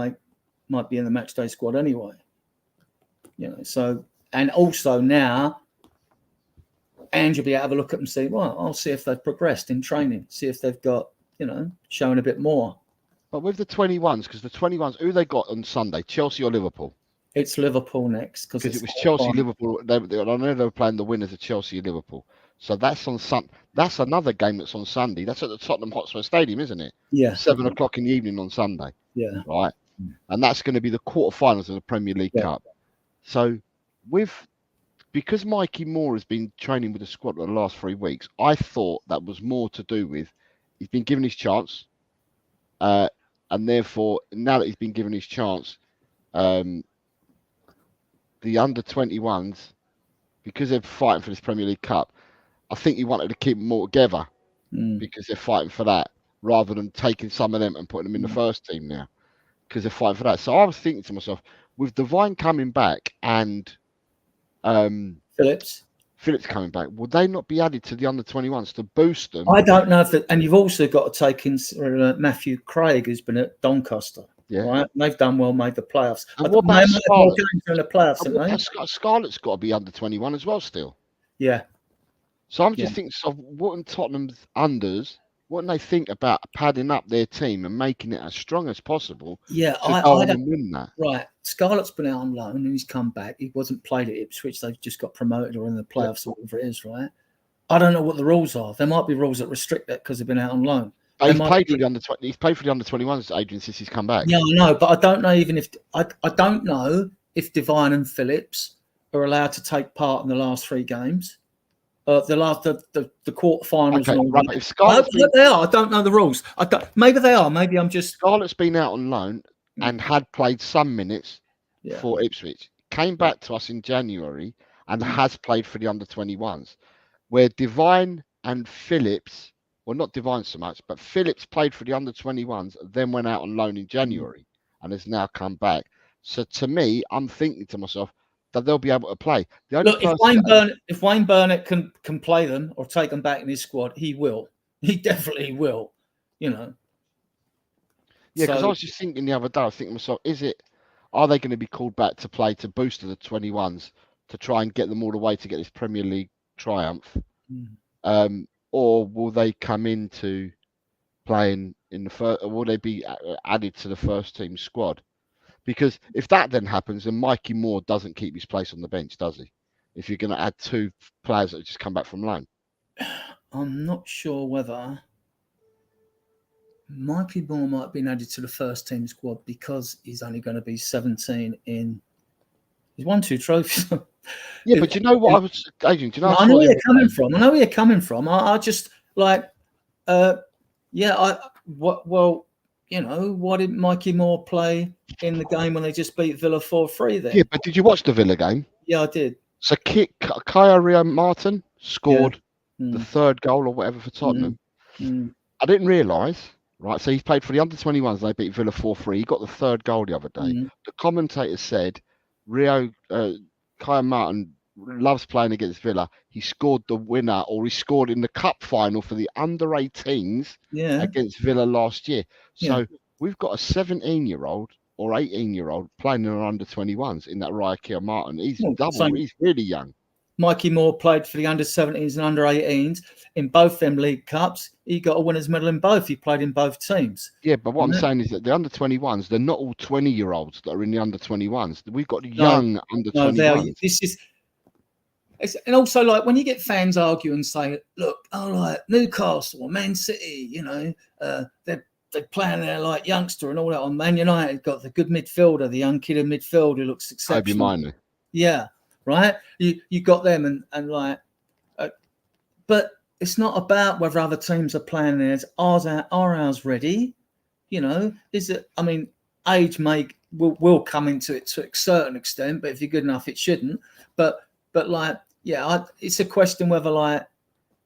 G: be in the match day squad anyway. So, and also now, and you'll be able to have a look at them and see, well, I'll see if they've progressed in training, see if they've got, showing a bit more.
C: But with the 21s, because the 21s, who they got on Sunday, Chelsea or Liverpool?
G: It's Liverpool next. Because
C: it was Chelsea, Liverpool. I know they were playing the winners of Chelsea and Liverpool. So that's on That's another game that's on Sunday. That's at the Tottenham Hotspur Stadium, isn't it?
G: Yeah.
C: 7 o'clock in the evening on Sunday.
G: Yeah.
C: Right. And that's going to be the quarterfinals of the Premier League Cup. So because Mikey Moore has been training with the squad for the last 3 weeks, I thought that was more to do with he's been given his chance. And therefore, now that he's been given his chance, the under 21s, because they're fighting for this Premier League Cup, I think he wanted to keep them all together because they're fighting for that. rather than taking some of them and putting them in the first team now because they're fighting for that. So I was thinking to myself, with Devine coming back and
G: Phillips
C: coming back, would they not be added to the under-21s to boost them?
G: I don't know if that, and you've also got to take in Matthew Craig, who's been at Doncaster.
C: Yeah.
G: Right, and they've done well, made the playoffs.
C: And what about Scarlett?
G: In the playoffs, haven't they?
C: Scarlett's got to be under-21 as well still.
G: Yeah.
C: So I'm just thinking of what Tottenham's unders, what they think about padding up their team and making it as strong as possible.
G: Yeah,
C: I don't win that.
G: Right, Scarlett's been out on loan and he's come back. He wasn't played at Ipswich; they've just got promoted or in the playoffs or whatever it is. Right. I don't know what the rules are. There might be rules that restrict that because they've been out on loan.
C: He's played for the under-21s, Adrian, since he's come back.
G: Yeah, I know, but I don't know even if I don't know if Devine and Phillips are allowed to take part in the last 3 games. The quarterfinals.
C: Okay,
G: and all
C: right,
G: that.
C: if Scarlett's
G: They are. I don't know the rules. Maybe they are. Maybe I'm just.
C: Scarlett's been out on loan and had played some minutes for Ipswich. Came back to us in January and has played for the under-21s. Where Devine and Phillips, well, not Devine so much, but Phillips played for the under-21s, then went out on loan in January and has now come back. So to me, I'm thinking to myself that they'll be able to play.
G: Look, if Wayne Burnett can play them or take them back in his squad, he will. He definitely will. You know.
C: Yeah, because I was just thinking the other day, I was thinking to myself, are they going to be called back to play to boost the 21s to try and get them all the way to get this Premier League triumph? Or will they come into playing in the first, or will they be added to the first team squad? Because if that then happens, then Mikey Moore doesn't keep his place on the bench, does he? If you're going to add 2 players that just come back from loan.
G: I'm not sure whether Mikey Moore might have been added to the first team squad because he's only going to be 17 in. He's won 2 trophies.
C: Yeah, but you know what I was, Adrian? Do you know?
G: I know where you're coming from. I just like, well, you know, why didn't Mikey Moore play in the game when they just beat Villa 4-3 then?
C: Yeah, but did you watch the Villa game?
G: Yeah, I did.
C: So Kaya Rio Martin scored the 3rd goal or whatever for Tottenham. I didn't realise, right? So he played for the under-21s. They beat Villa 4-3. He got the 3rd goal the other day. The commentator said Kaya Martin loves playing against Villa. He scored the winner, or he scored in the cup final for the under-18s against Villa last year. So we've got a 17-year-old or 18-year-old playing in our under-21s in that Raya Kaya Martin. He's he's really young.
G: Mikey Moore played for the under-17s and under-18s in both them League Cups. He got a winner's medal in both. He played in both teams.
C: Yeah, but what I'm saying is that the under-21s, they're not all 20-year-olds that are in the under-21s. We've got young under-21s.
G: And also, like, when you get fans argue and say, look, like Newcastle or Man City, you know, they're playing there like youngster and all that. On Man United, got the good midfielder, the young kid in midfield who looks exceptional.
C: Obi Minor.
G: Yeah, right? You got them and like, but it's not about whether other teams are playing theirs. Are ours ready? You know, is it? I mean, age will come into it to a certain extent, but if you're good enough, it shouldn't. But like, it's a question whether like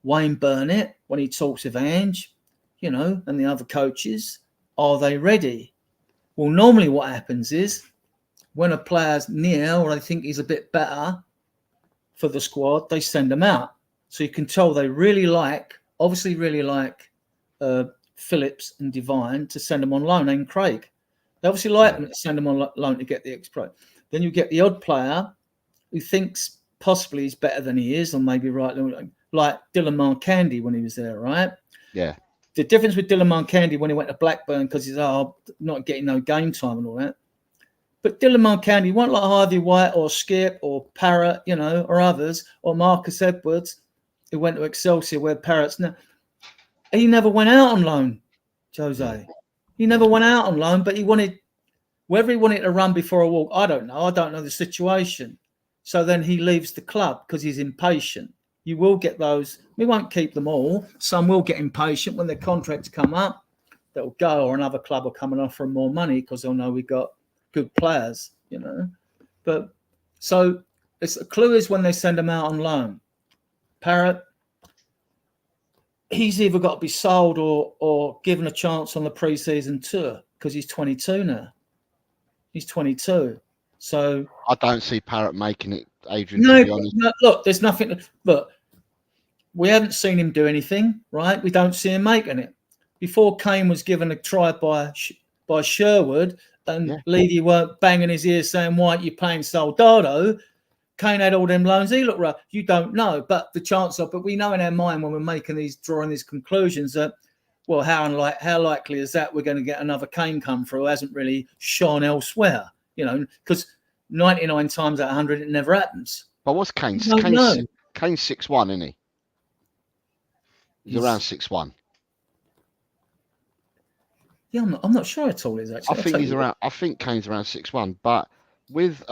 G: Wayne Burnett, when he talks of Ange, you know, and the other coaches, are they ready? Well, normally what happens is when a player's near or they think he's a bit better for the squad, they send him out. So you can tell they obviously really like Phillips and Devine to send them on loan, and Craig. They obviously like them to send them on loan to get the ex-pro. Then you get the odd player who thinks possibly he's better than he is, or maybe right, like Dylan Marcandy when he was there, right?
C: Yeah.
G: The difference with Dylan Marcandy when he went to Blackburn, because he's not getting no game time and all that. But Dylan Marcandy wasn't like Harvey White or Skip or Parrott, you know, or others, or Marcus Edwards, who went to Excelsior where Parrott's now. He never went out on loan, Jose. He never went out on loan, but whether he wanted to run before a walk, I don't know. I don't know the situation. So then he leaves the club because he's impatient. You will get those. We won't keep them all. Some will get impatient when their contracts come up. They'll go, or another club will come and offer them more money because they'll know we've got good players, you know. But so it's a clue is when they send them out on loan. Parrott, he's either got to be sold or given a chance on the pre-season tour because he's 22 now. He's 22. So
C: I don't see Parrott making it, Adrian,
G: no,
C: to be honest.
G: no, look, there's nothing. Look, we haven't seen him do anything, right? We don't see him making it. Before Kane was given a try by Sherwood and Levy weren't banging his ears saying, why aren't you playing Soldado? Kane had all them loans. He looked rough. You don't know, but the chance of, but we know in our mind when we're making these, drawing these conclusions that, well, how likely is that we're going to get another Kane come through who hasn't really shone elsewhere? You know, because 99 times out of 100 it never happens.
C: But what's Kane's? Kane's 6'1", isn't he? He's around 6'1".
G: Yeah, I'm not sure at all. Is actually.
C: I think Kane's around 6'1", but with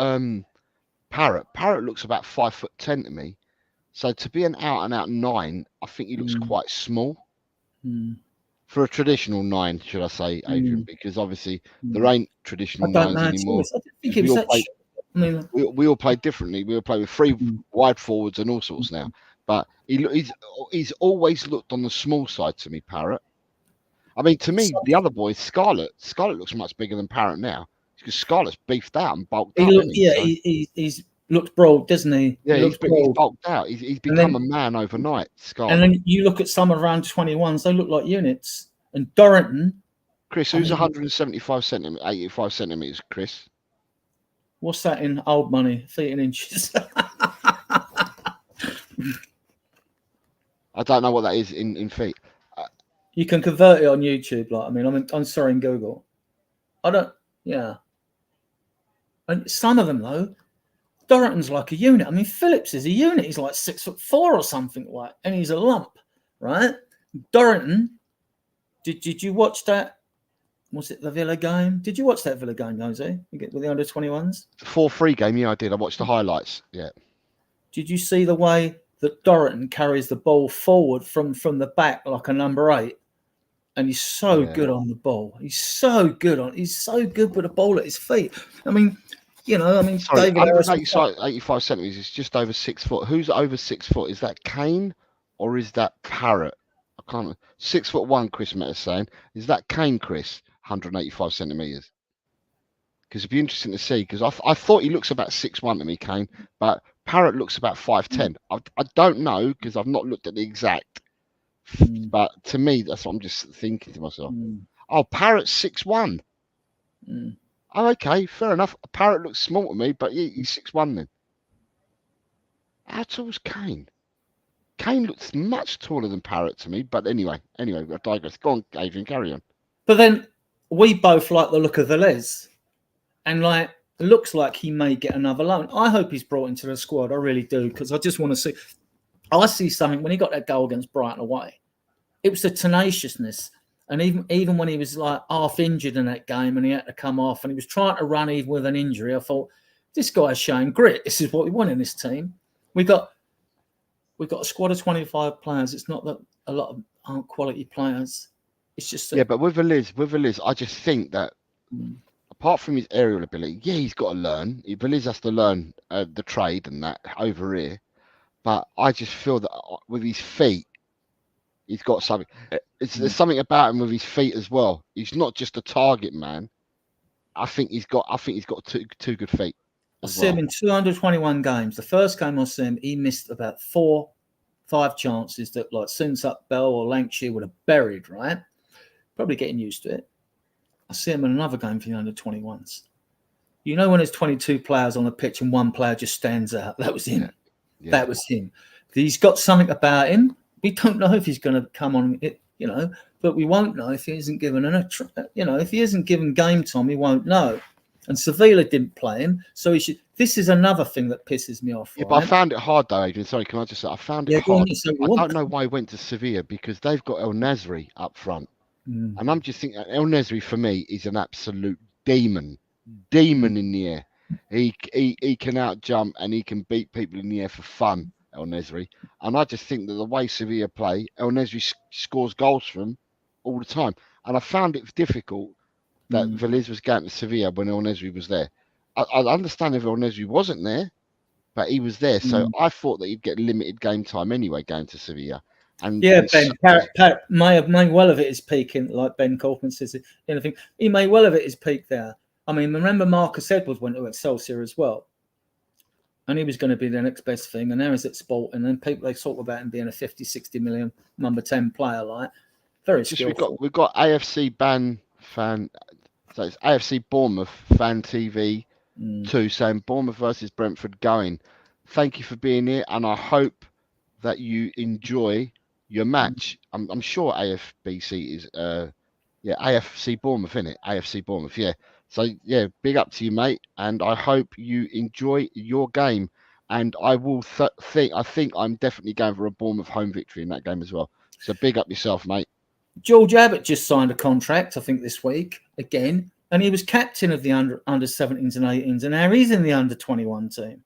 C: Parrott looks about 5'10" to me. So to be an out and out 9, I think he looks quite small for a traditional 9, should I say, Adrian? Because obviously there ain't traditional 9s anymore.
G: I think it was
C: we all play differently. We all play with 3 wide forwards and all sorts now. But he's always looked on the small side to me, Parrott. I mean, to me, the other boy, Scarlett looks much bigger than Parrott now because Scarlett's beefed out and bulked up.
G: He's looked broad, doesn't he?
C: Yeah, he's bulked out. He's become a man overnight, Scarlett.
G: And then you look at some around 21s; they look like units. And Dorrington,
C: Chris, who's 175 centimeters, 85 centimeters, Chris?
G: What's that in old money, feet and inches?
C: I don't know what that is in feet.
G: You can convert it on YouTube. I'm sorry, in Google. I don't. Yeah. And some of them though, Dorrington's like a unit. I mean, Phillips is a unit. He's like 6'4" or something like, and he's a lump, right? Dorrington. Did you watch that? Was it the Villa game? Did you watch that Villa game, Jose? With the under 21s?
C: 4-3 game. Yeah, I did. I watched the highlights. Yeah.
G: Did you see the way that Dorrington carries the ball forward from the back like a number 8? And he's so good on the ball. He's so good with the ball at his feet. I mean,
C: sorry,
G: David Harris,
C: 85 centimeters is just over 6 foot. Who's over 6 foot? Is that Kane or is that Parrott? I can't. 6'1", Chris Meta's saying. Is that Kane, Chris? 185 centimeters. Because it'd be interesting to see. Because I thought he looks about 6'1" to me, Kane, but Parrott looks about 5'10". I don't know because I've not looked at the exact. But to me, that's what I'm just thinking to myself. Oh, Parrott's 6'1". Oh, okay, fair enough. Parrott looks small to me, but he's 6'1" then. How tall's Kane? Kane looks much taller than Parrott to me, but anyway, I digress. Go on, Adrian, carry on.
G: But then we both like the look of Velez, and it looks like he may get another loan. I hope he's brought into the squad. I really do, because I just want to see. I see something when he got that goal against Brighton away. It was the tenaciousness, and even when he was like half injured in that game and he had to come off and he was trying to run even with an injury, I thought this guy's showing grit. This is what we want in this team. We've got a squad of 25 players. It's not that a lot of aren't quality players. It's just
C: but with Velez, I just think that apart from his aerial ability, he's got to learn. Velez has to learn the trade and that over here. But I just feel that with his feet, he's got something. There's something about him with his feet as well. He's not just a target man. I think he's got two good feet.
G: I see him in 221 games. The first game I see him, he missed about 4-5 chances that like Soonsup Bell or Lancashire would have buried, right? Probably getting used to it. I see him in another game for the under 21s. You know when there's 22 players on the pitch and one player just stands out? That was him. Yeah. That was him. He's got something about him. We don't know if he's going to come on it, but we won't know if he isn't given if he isn't given game time, we won't know. And Sevilla didn't play him, so he should. This is another thing that pisses me off.
C: Yeah, but I found it hard though, Adrian. Sorry, can I just say I found it hard. I don't know why he went to Sevilla because they've got El Nasri up front, and I'm just thinking El Nasri for me is an absolute demon in the air. He can out jump and he can beat people in the air for fun, El Nasri. And I just think that the way Sevilla play, El Nasri scores goals for him all the time. And I found it difficult that Velez was going to Sevilla when El Nasri was there. I understand if El Nasri wasn't there, but he was there. So I thought that he'd get limited game time anyway going to Sevilla. And
G: yeah, Ben Pat may well have hit his peak in, like Ben Kaufman says, anything. He may well have hit his peak there. I mean, remember Marcus Edwards went to Excelsior as well, and he was going to be the next best thing. And now he's at Sport, and then people they talk about him being a 50, 60 million number 10 player, like very skillful.
C: We've got AFC fan, so it's AFC Bournemouth fan TV 2 saying Bournemouth versus Brentford going. Thank you for being here, and I hope that you enjoy your match. I'm sure AFBC is AFC Bournemouth, isn't it? AFC Bournemouth, yeah. So yeah, big up to you, mate, and I hope you enjoy your game. And I will I think I'm definitely going for a Bournemouth home victory in that game as well. So big up yourself, mate. George
G: Abbott just signed a contract, I think, this week again, and he was captain of the under 17s and 18s, and now he's in the under 21 team.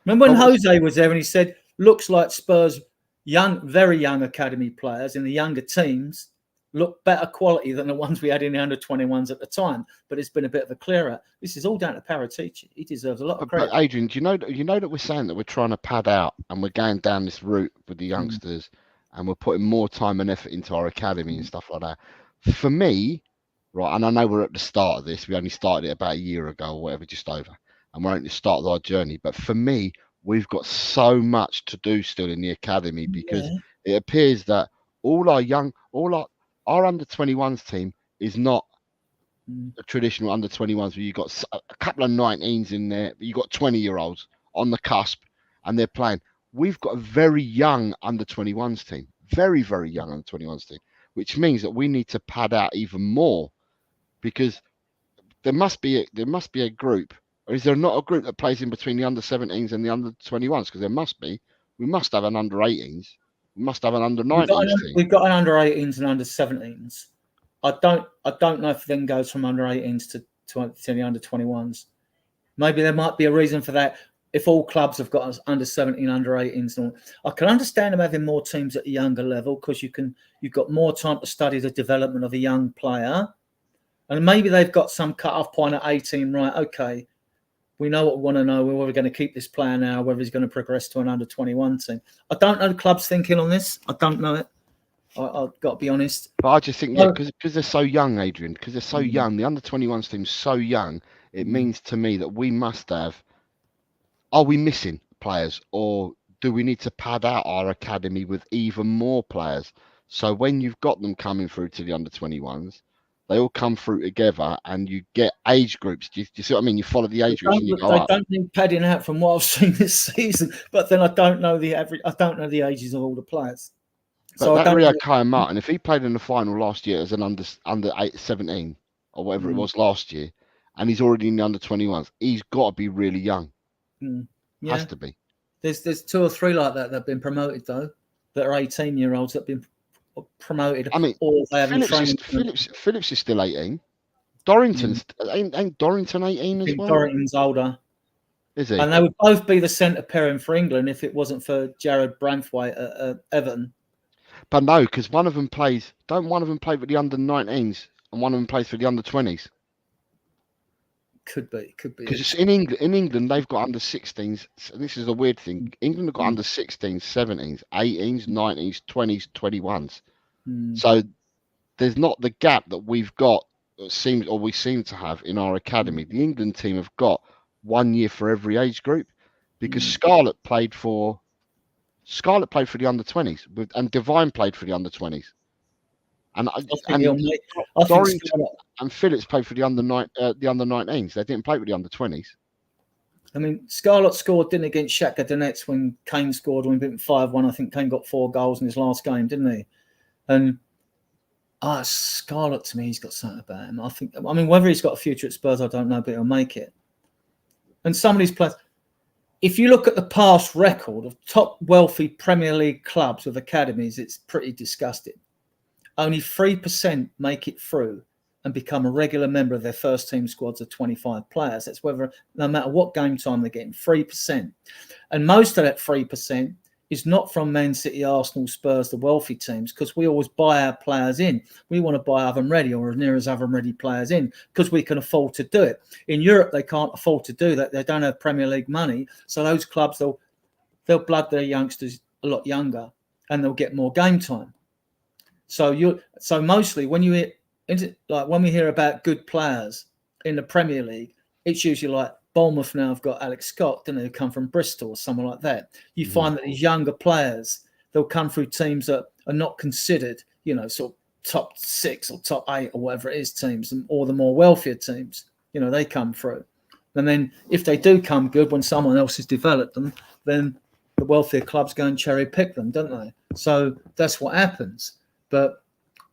G: Remember when Jose was there and he said, looks like Spurs' very young academy players in the younger teams look better quality than the ones we had in the under 21s at the time. But it's been a bit of a clear out. This is all down to Paratici. He deserves a lot of credit. But
C: Adrian, do you know that we're saying that we're trying to pad out and we're going down this route with the youngsters and we're putting more time and effort into our academy and stuff like that. For me, right, and I know we're at the start of this. We only started it about a year ago or whatever, just over. And we're only at the start of our journey. But for me, we've got so much to do still in the academy because it appears that all our under 21s team is not a traditional under 21s where you've got a couple of 19s in there, but you've got 20-year-olds on the cusp and they're playing. We've got a very young under 21s team, very, very young under 21s team, which means that we need to pad out even more because there must be a group. Or is there not a group that plays in between the under 17s and the under 21s? Because there must be. We must have an under 18s. We must have an under 19s team.
G: We've got an under 18s and under 17s. I don't know if it then goes from under 18s to the under 21s. Maybe there might be a reason for that. If all clubs have got under 17, under 18s, I can understand them having more teams at a younger level because you've got more time to study the development of a young player, and maybe they've got some cut-off point at 18. Right? Okay, we know what we want to know. We're whether going to keep this player now, whether he's going to progress to an under 21 team. I don't know the club's thinking on this. I don't know it. I've got to be honest.
C: But I just think, because they're so young, Adrian, because they're so young, the under 21s team's so young, it means to me that we must have. Are we missing players, or do we need to pad out our academy with even more players? So when you've got them coming through to the under 21s, they all come through together, and you get age groups. Do you see what I mean? You follow the age groups, and you go up.
G: I don't need padding out from what I've seen this season, but then I don't know the average. I don't know the ages of all the players.
C: But so that Rio Kaya Martin, if he played in the final last year as an under 17 or whatever it was last year, and he's already in the under 21s, he's got to be really young.
G: Yeah.
C: Has to be.
G: There's 2 or 3 like that have been promoted though, that are 18-year-olds that have been promoted.
C: I mean, Phillips is still 18. Dorrington's ain't Dorrington 18 as well?
G: Dorrington's older.
C: Is he?
G: And they would both be the centre pairing for England if it wasn't for Jared Branthwaite at Everton.
C: But no, because one of them plays. Don't one of them play for the under 19s and one of them plays for the under 20s?
G: Could be.
C: Because in England they've got under 16s. This is a weird thing. England have got under 16s, 17s, 18s, 19s, 20s, 21s. So there's not the gap that we've got. We seem to have in our academy. The England team have got 1 year for every age group, because Scarlett played for the under 20s, and Devine played for the under 20s. And Dorrington and Phillips played for the under 19s. They didn't play with the under 20s.
G: I mean, Scarlett scored, didn't against Shakhtar Donetsk when Kane scored when we beat 5-1. I think Kane got 4 goals in his last game, didn't he? And Scarlett, to me, he's got something about him. I mean, whether he's got a future at Spurs, I don't know, but he'll make it. And some of these players, if you look at the past record of top wealthy Premier League clubs with academies, it's pretty disgusting. Only 3% make it through and become a regular member of their first team squads of 25 players. That's whether, no matter what game time they're getting, 3%. And most of that 3% is not from Man City, Arsenal, Spurs, the wealthy teams, because we always buy our players in. We want to buy oven ready or as near as oven ready players in because we can afford to do it. In Europe, they can't afford to do that. They don't have Premier League money. So those clubs, they'll blood their youngsters a lot younger. and they'll get more game time. So mostly when you hear, like when we hear about good players in the Premier League, it's usually like Bournemouth now have got Alex Scott, don't they, who come from Bristol or someone like that. You find that these younger players, they'll come through teams that are not considered, sort of top 6 or top 8 or whatever it is teams, or the more wealthier teams, they come through. And then if they do come good when someone else has developed them, then the wealthier clubs go and cherry pick them, don't they? So that's what happens. But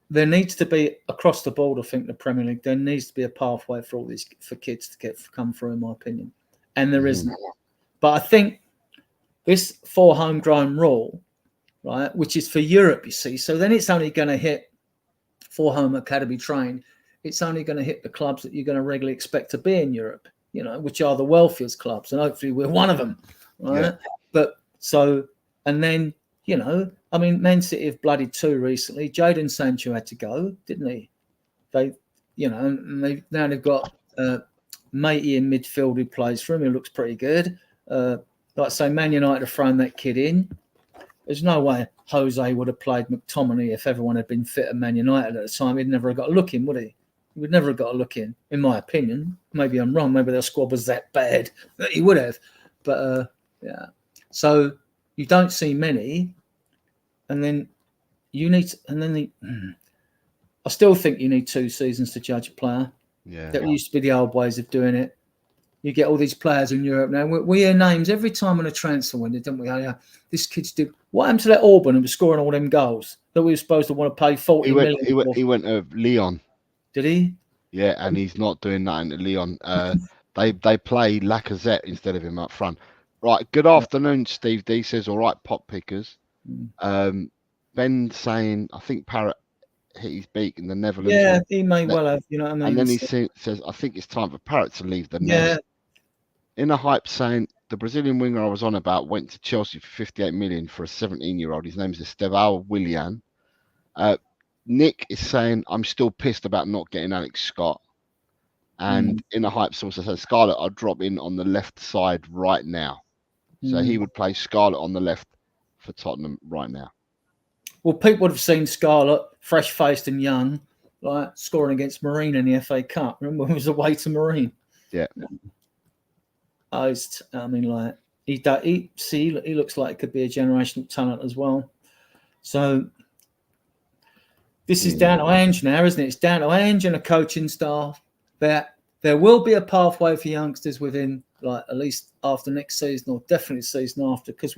G: there needs to be, across the board, I think, the Premier League, there needs to be a pathway for all these, for kids to come through, in my opinion. And there isn't. But I think this 4 homegrown rule, right, which is for Europe, you see, so then it's only going to hit 4 home academy trained. It's only going to hit the clubs that you're going to regularly expect to be in Europe, which are the wealthiest clubs. And hopefully we're one of them, right? Yeah. But so, and then, I mean, Man City have bloodied 2 recently. Jadon Sancho had to go, didn't he? They, and now they've got Matey in midfield who plays for him, who looks pretty good. Like I say, Man United have thrown that kid in. There's no way Jose would have played McTominay if everyone had been fit at Man United at the time. He'd never have got a look in, would he? He would never have got a look in my opinion. Maybe I'm wrong. Maybe their squad was that bad that he would have. But, yeah. So you don't see many. And then you need to, and then I still think you need 2 seasons to judge a player.
C: Yeah.
G: That used to be the old ways of doing it. You get all these players in Europe now. We hear names every time on a transfer window, don't we? Oh, yeah, this kid's did. What happened to that Auburn who was scoring all them goals that we were supposed to want to pay 40 million?
C: He went to Lyon.
G: Did he?
C: Yeah, and he's not doing nothing at Lyon. They play Lacazette instead of him up front. Right. Good afternoon, Steve D says. All right, pop pickers. Ben saying, I think Parrott hit his beak in the Netherlands.
G: Yeah, he may well have. You know what I mean?
C: And then he says, I think it's time for Parrott to leave the nest. In a hype saying, the Brazilian winger I was on about went to Chelsea for 58 million for a 17-year-old. His name is Estevão Willian. Nick is saying, I'm still pissed about not getting Alex Scott. And in a hype source, I said, Scarlett, I'll drop in on the left side right now. So he would play Scarlett on the left for Tottenham right now.
G: Well, people would have seen Scarlett, fresh-faced and young, like scoring against Marine in the FA Cup. Remember when he was away to Marine?
C: Yeah.
G: I mean, like he looks like it could be a generational talent as well. So this is down to Ange now, isn't it? It's down to Ange and a coaching staff. That there will be a pathway for youngsters within, like, at least after next season, or definitely season after, because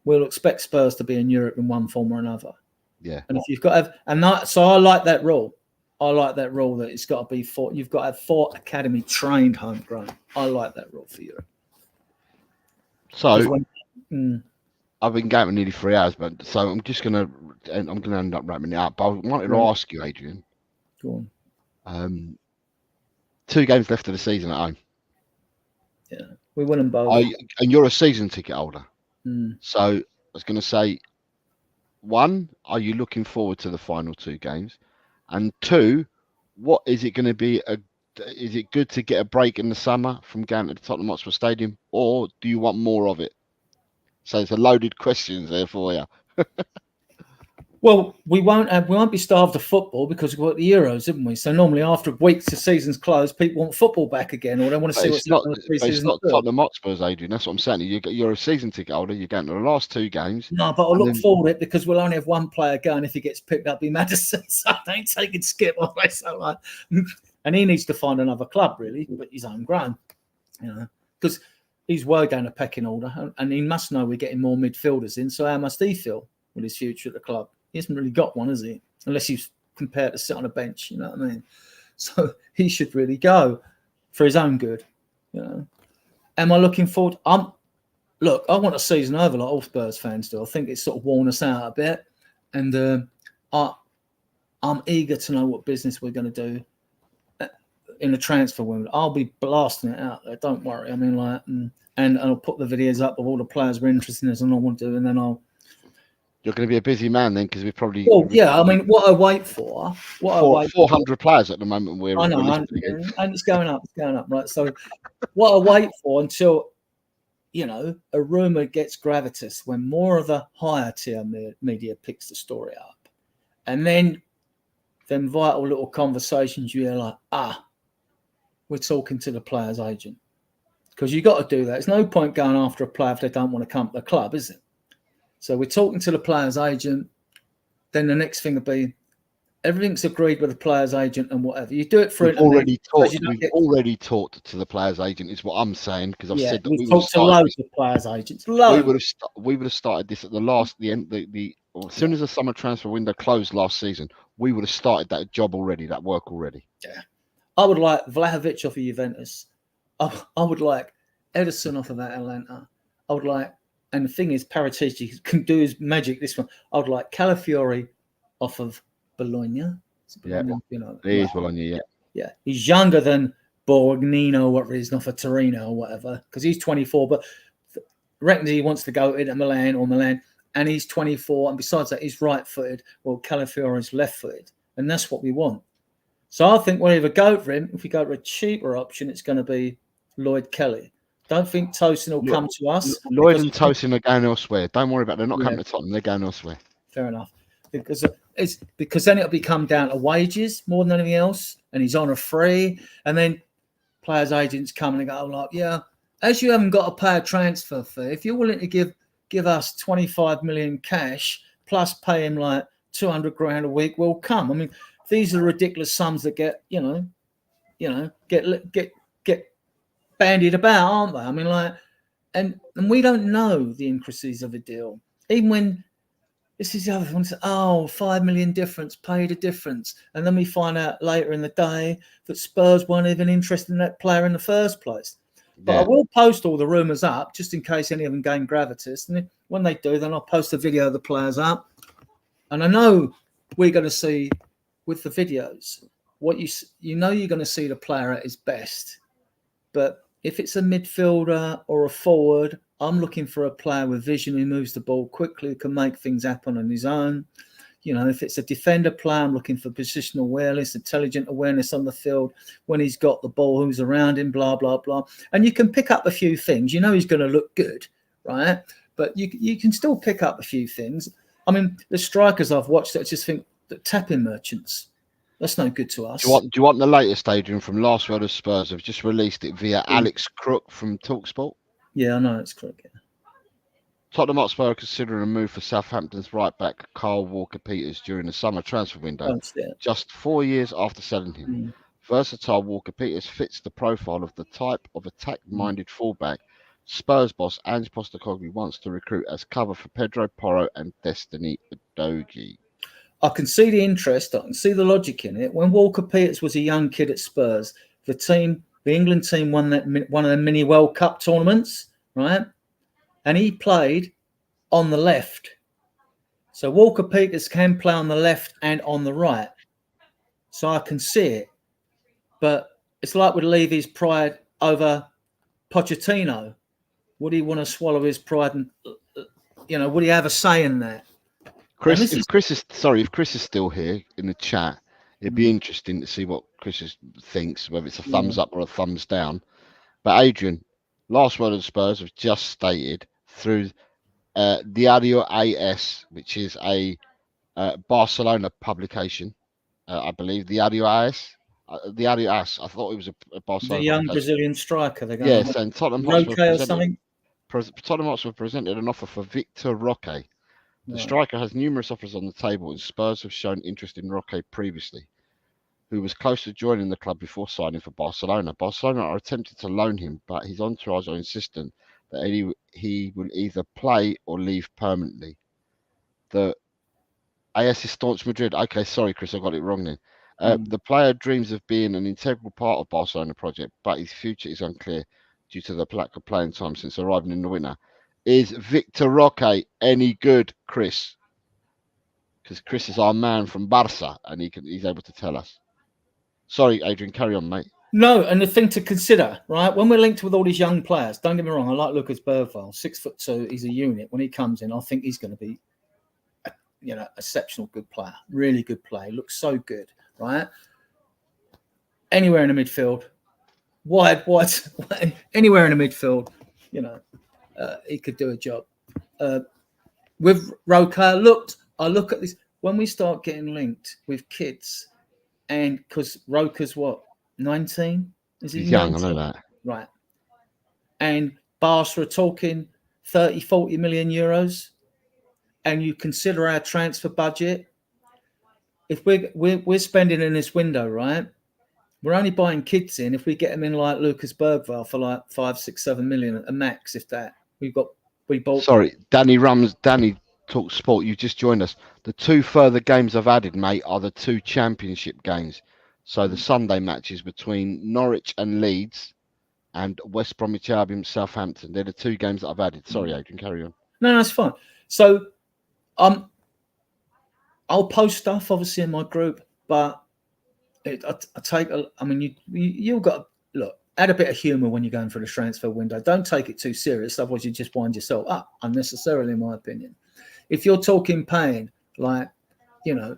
G: we'll expect Spurs to be in Europe in one form or another.
C: Yeah.
G: And if you've got to have, so I like that rule. I like that rule that it's got to be you've got to have 4 academy trained homegrown. I like that rule for Europe.
C: So I've been going for nearly 3 hours, but so I'm going to end up wrapping it up. But I wanted to ask you, Adrian.
G: Go on.
C: 2 games left of the season at home.
G: Yeah, we win them both.
C: And you're a season ticket holder. So I was going to say, 1, are you looking forward to the final 2 games? And 2, what is it going to be? Is it good to get a break in the summer from going to the Tottenham Hotspur Stadium, or do you want more of it? So it's a loaded questions there for you.
G: Well, we won't be starved of football because we've got the Euros, haven't we? So normally after weeks the season's closed, people want football back again, or they want to see what's happening.
C: It's not Tottenham Hotspurs, Adrian. That's what I'm saying. You're a season ticket holder. You're going to the last 2 games.
G: No, but I'll look forward to it because we'll only have 1 player going if he gets picked up in Madison. So I ain't taking Skip away. So and he needs to find another club, really, but he's homegrown, because he's way down the pecking order, and he must know we're getting more midfielders in. So how must he feel with his future at the club? He hasn't really got one, has he? Unless he's compared to sit on a bench, you know what I mean? So he should really go for his own good, Am I looking forward? Look, I want a season over like all Spurs fans do. I think it's sort of worn us out a bit. And I'm eager to know what business we're going to do in the transfer window. I'll be blasting it out there. Don't worry. I mean, and I'll put the videos up of all the players we're interested in, and I want to, and then You're
C: going to be a busy man then, because we probably.
G: Well, yeah. I mean, what I wait for,
C: 400 players at the moment.
G: I know, and it's going up. It's going up, right? So, what I wait for until you know, a rumor gets gravitas when more of the higher tier media picks the story up. And then them vital little conversations, you're like, we're talking to the player's agent. Because you got to do that. There's no point going after a player if they don't want to come to the club, is it? So we're talking to the player's agent. Then the next thing will be everything's agreed with the player's agent and whatever. You do it for
C: We've already talked to the player's agent, is what I'm saying, because I've said that
G: we've talked to loads of players' agents.
C: We would have started this at as soon as the summer transfer window closed last season. We would have started that job already, that work already.
G: Yeah, I would like Vlahovic off of Juventus. I would like Ederson off of Atalanta. I would like, and the thing is, Paratici can do his magic. This one, I would like Calafiori off of Bologna.
C: Yeah,
G: you know,
C: he is Bologna.
G: Yeah, he's younger than Borgnino, whatever it is, not for Torino or whatever, because he's 24. But reckons he wants to go into Milan, and he's 24. And besides that, he's right-footed. Well, Calafiori's left-footed, and that's what we want. So I think we'll either go for him. If we go for a cheaper option, it's going to be Lloyd Kelly. Don't think Tosin will come to us.
C: Lloyd and Tosin are going elsewhere. Don't worry about it. They're not coming to Tottenham. They're going elsewhere.
G: Fair enough. Because then it'll become down to wages more than anything else, and he's on a free, and then players' agents come and they go like, yeah, as you haven't got to pay a transfer fee, if you're willing to give us 25 million cash plus pay him like 200 grand a week, we'll come. I mean, these are ridiculous sums that get bandied about, aren't they? I mean, like, and we don't know the intricacies of a deal, even when. This is the other one. 5 million difference, paid a difference. And then we find out later in the day that Spurs weren't even interested in that player in the first place. But I will post all the rumours up just in case any of them gain gravitas. And when they do, then I'll post a video of the players up. And I know we're going to see with the videos what you know you're going to see the player at his best. But if it's a midfielder or a forward, I'm looking for a player with vision who moves the ball quickly, who can make things happen on his own. You know, if it's a defender player, I'm looking for positional awareness, intelligent awareness on the field when he's got the ball, who's around him, blah, blah, blah. And you can pick up a few things. You know he's going to look good, right? But you can still pick up a few things. I mean, the strikers I've watched, I just think that tapping merchants, that's no good to us.
C: Do you want the latest, Adrian, from Last Word of Spurs? I've just released it via Alex Crook from TalkSport.
G: Yeah, I know it's Crook. Yeah.
C: Tottenham Hotspur are considering a move for Southampton's right-back Kyle Walker-Peters during the summer transfer window, just 4 years after selling him. Versatile Walker-Peters fits the profile of the type of attack-minded fullback Spurs boss Ange Postecoglou wants to recruit as cover for Pedro Porro and Destiny Udogie.
G: I can see the interest. I can see the logic in it. When Walker-Peters was a young kid at Spurs, the England team won one of the mini World Cup tournaments, right? And he played on the left. So Walker-Peters can play on the left and on the right. So I can see it. But it's like with Levy's pride over Pochettino. Would he want to swallow his pride and, would he have a say in that?
C: If Chris is still here in the chat, it'd be interesting to see what Chris thinks, whether it's a thumbs up or a thumbs down. But Adrian, Last Word of Spurs have just stated through Diario AS, which is a Barcelona publication, I believe. Diario AS. Diario AS. I thought it was a Barcelona.
G: The young Brazilian striker.
C: Yes, and Tottenham Hotspur
G: something.
C: Presented an offer for Victor Roque. The striker has numerous offers on the table, and Spurs have shown interest in Roque previously, who was close to joining the club before signing for Barcelona. Barcelona are attempting to loan him, but his entourage are insistent that he will either play or leave permanently. The AS is staunch Madrid. Okay, sorry, Chris, I got it wrong then. The player dreams of being an integral part of Barcelona project, but his future is unclear due to the lack of playing time since arriving in the winter. Is Victor Roque any good, Chris? Because Chris is our man from Barca, and he's able to tell us. Sorry, Adrian, carry on, mate.
G: No, and the thing to consider, right? When we're linked with all these young players, don't get me wrong, I like Lucas Bergvall, 6'2", he's a unit. When he comes in, I think he's going to be, exceptional good player, really good player. Looks so good, right? Anywhere in the midfield, wide, anywhere in the midfield, he could do a job. With Roca, I look at this when we start getting linked with kids, and because Roca's what, 19? Is he
C: He's young,
G: 19?
C: I know that.
G: Right. And Barca are talking 30, 40 million euros, and you consider our transfer budget. If we're spending in this window, right? We're only buying kids in if we get them in like Lucas Bergvall for like 5, 6, 7 million a max. If that, we bought.
C: Sorry, Danny Talk Sport. You just joined us. The 2 further games I've added, mate, are the 2 championship games. So the Sunday matches between Norwich and Leeds, and West Bromwich Albion, Southampton. They're the 2 games that I've added. Sorry, Adrian, carry on.
G: No, that's fine. So, I'll post stuff obviously in my group, but I mean, you've got to look, add a bit of humour when you're going for the transfer window. Don't take it too serious, otherwise you just wind yourself up unnecessarily, in my opinion. If you're talking paying, like, you know,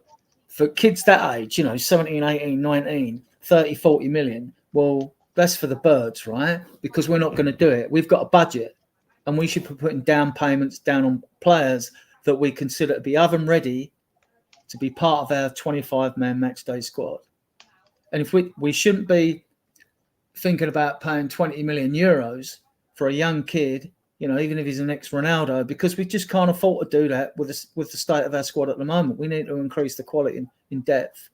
G: for kids that age, you know, 17, 18, 19, 30, 40 million, well, that's for the birds, right? Because we're not going to do it. We've got a budget, and we should be putting down payments down on players that we consider to be oven ready to be part of our 25-man match day squad. And if we shouldn't be thinking about paying 20 million euros for a young kid, you know, even if he's the next Ronaldo, because we just can't afford to do that with the state of our squad at the moment. We need to increase the quality in depth.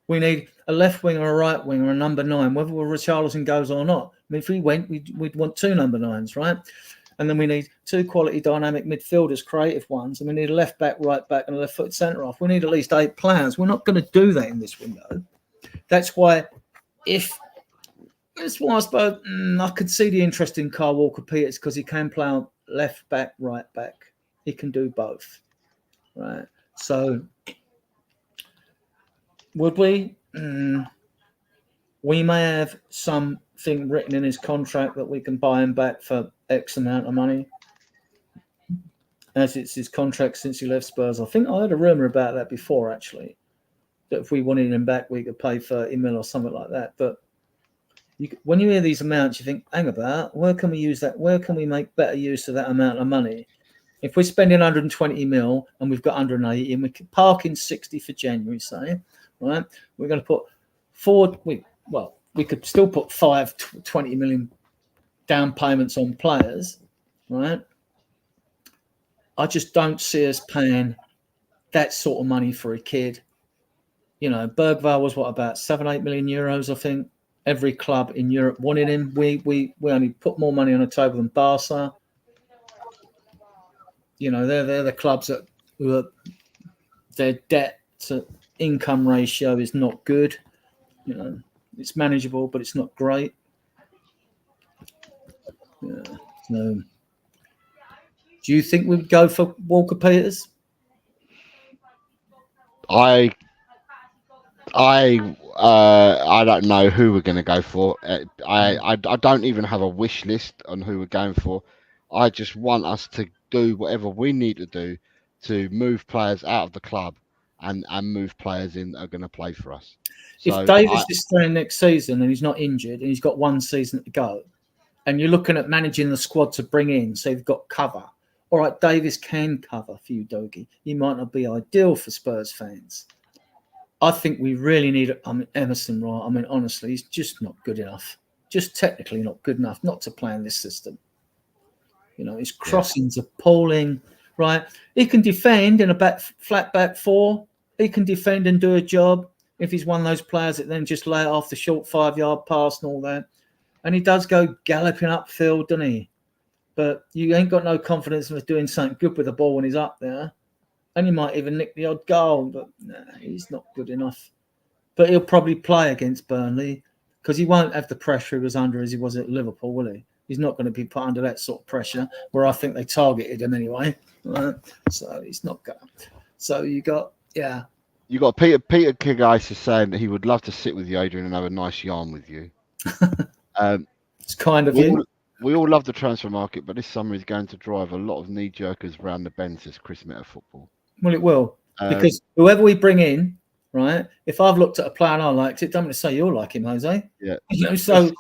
G: We need a left wing or a right wing or a number 9, whether Richarlison goes or not. I mean, if we went, we'd want 2 number 9s, right? And then we need 2 quality dynamic midfielders, creative ones. And we need a left back, right back, and a left foot centre half. We need at least 8 players. We're not going to do that in this window. That's why I suppose I could see the interest in Kyle Walker-Peters, because he can play on left back, right back. He can do both, right? So would we? We may have something written in his contract that we can buy him back for X amount of money, as it's his contract since he left Spurs. I think I heard a rumour about that before, actually, that if we wanted him back, we could pay 30 mil or something like that. But when you hear these amounts, you think, hang about, where can we use that? Where can we make better use of that amount of money? If we're spending 120 mil and we've got 180 and we can park in 60 for January, say, right? We're going to put we could still put 20 million down payments on players, right? I just don't see us paying that sort of money for a kid. You know, Bergvall was about 7-8 million euros, I think. Every club in Europe wanted him. We only put more money on the table than Barca. You know, they're the clubs that their debt to income ratio is not good. You know, it's manageable, but it's not great. Yeah. So, do you think we would go for Walker-Peters?
C: I don't know who we're going to go for. I don't even have a wish list on who we're going for. I just want us to do whatever we need to do to move players out of the club and move players in that are going to play for us. So
G: if Davis is staying next season and he's not injured and he's got 1 season to go, and you're looking at managing the squad to bring in, so you've got cover. All right, Davis can cover for you, Dogie. He might not be ideal for Spurs fans. I think we really need Emerson, right? I mean, honestly, he's just not good enough. Just technically not good enough not to play in this system. You know, his crossings are appalling, right? He can defend in a flat back 4. He can defend and do a job if he's one of those players that then just lay it off the short 5-yard pass and all that. And he does go galloping upfield, doesn't he? But you ain't got no confidence in him doing something good with the ball when he's up there. And he might even nick the odd goal, but he's not good enough. But he'll probably play against Burnley because he won't have the pressure he was under as he was at Liverpool, will he? He's not going to be put under that sort of pressure, where I think they targeted him anyway. Right? So he's not going. So you got
C: Peter Kagais is saying that he would love to sit with you, Adrian, and have a nice yarn with you.
G: It's kind of you.
C: We all love the transfer market, but this summer is going to drive a lot of knee-jerkers around the bend, says Chris Meta Football.
G: Well, it will. Because whoever we bring in, right? If I've looked at a player and I liked it, don't mean to say you'll like him, Jose.
C: Yeah.
G: You know, so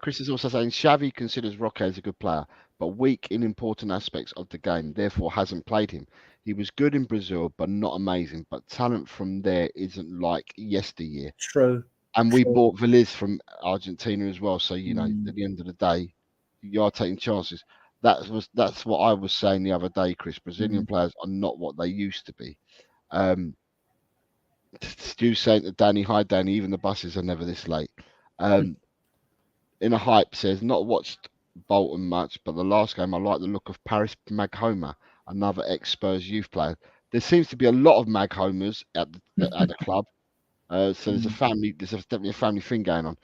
C: Chris is also saying Xavi considers Roque as a good player, but weak in important aspects of the game, therefore hasn't played him. He was good in Brazil, but not amazing. But talent from there isn't like yesteryear.
G: true.
C: And we bought Veliz from Argentina as well. So, you know, at the end of the day, you are taking chances. That's what I was saying the other day, Chris. Brazilian players are not what they used to be. Stu saying to Danny, hi Danny, even the buses are never this late. In a hype says, not watched Bolton much, but the last game I like the look of Paris Maghoma, another ex-Spurs youth player. There seems to be a lot of Maghomers at the club. So there's definitely a family thing going on.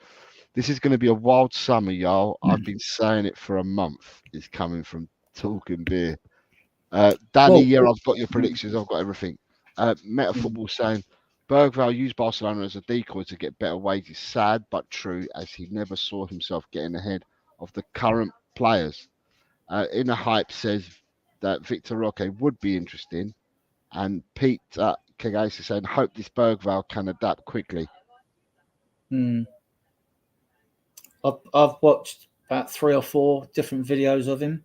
C: This is going to be a wild summer, y'all. I've been saying it for a month. It's coming from Talking Beer. Danny, I've got your predictions. I've got everything. Meta Football saying, Bergvall used Barcelona as a decoy to get better wages. Sad but true, as he never saw himself getting ahead of the current players. In a hype says that Victor Roque would be interesting. And Pete Kagase is saying, hope this Bergvall can adapt quickly.
G: I've watched about 3 or 4 different videos of him.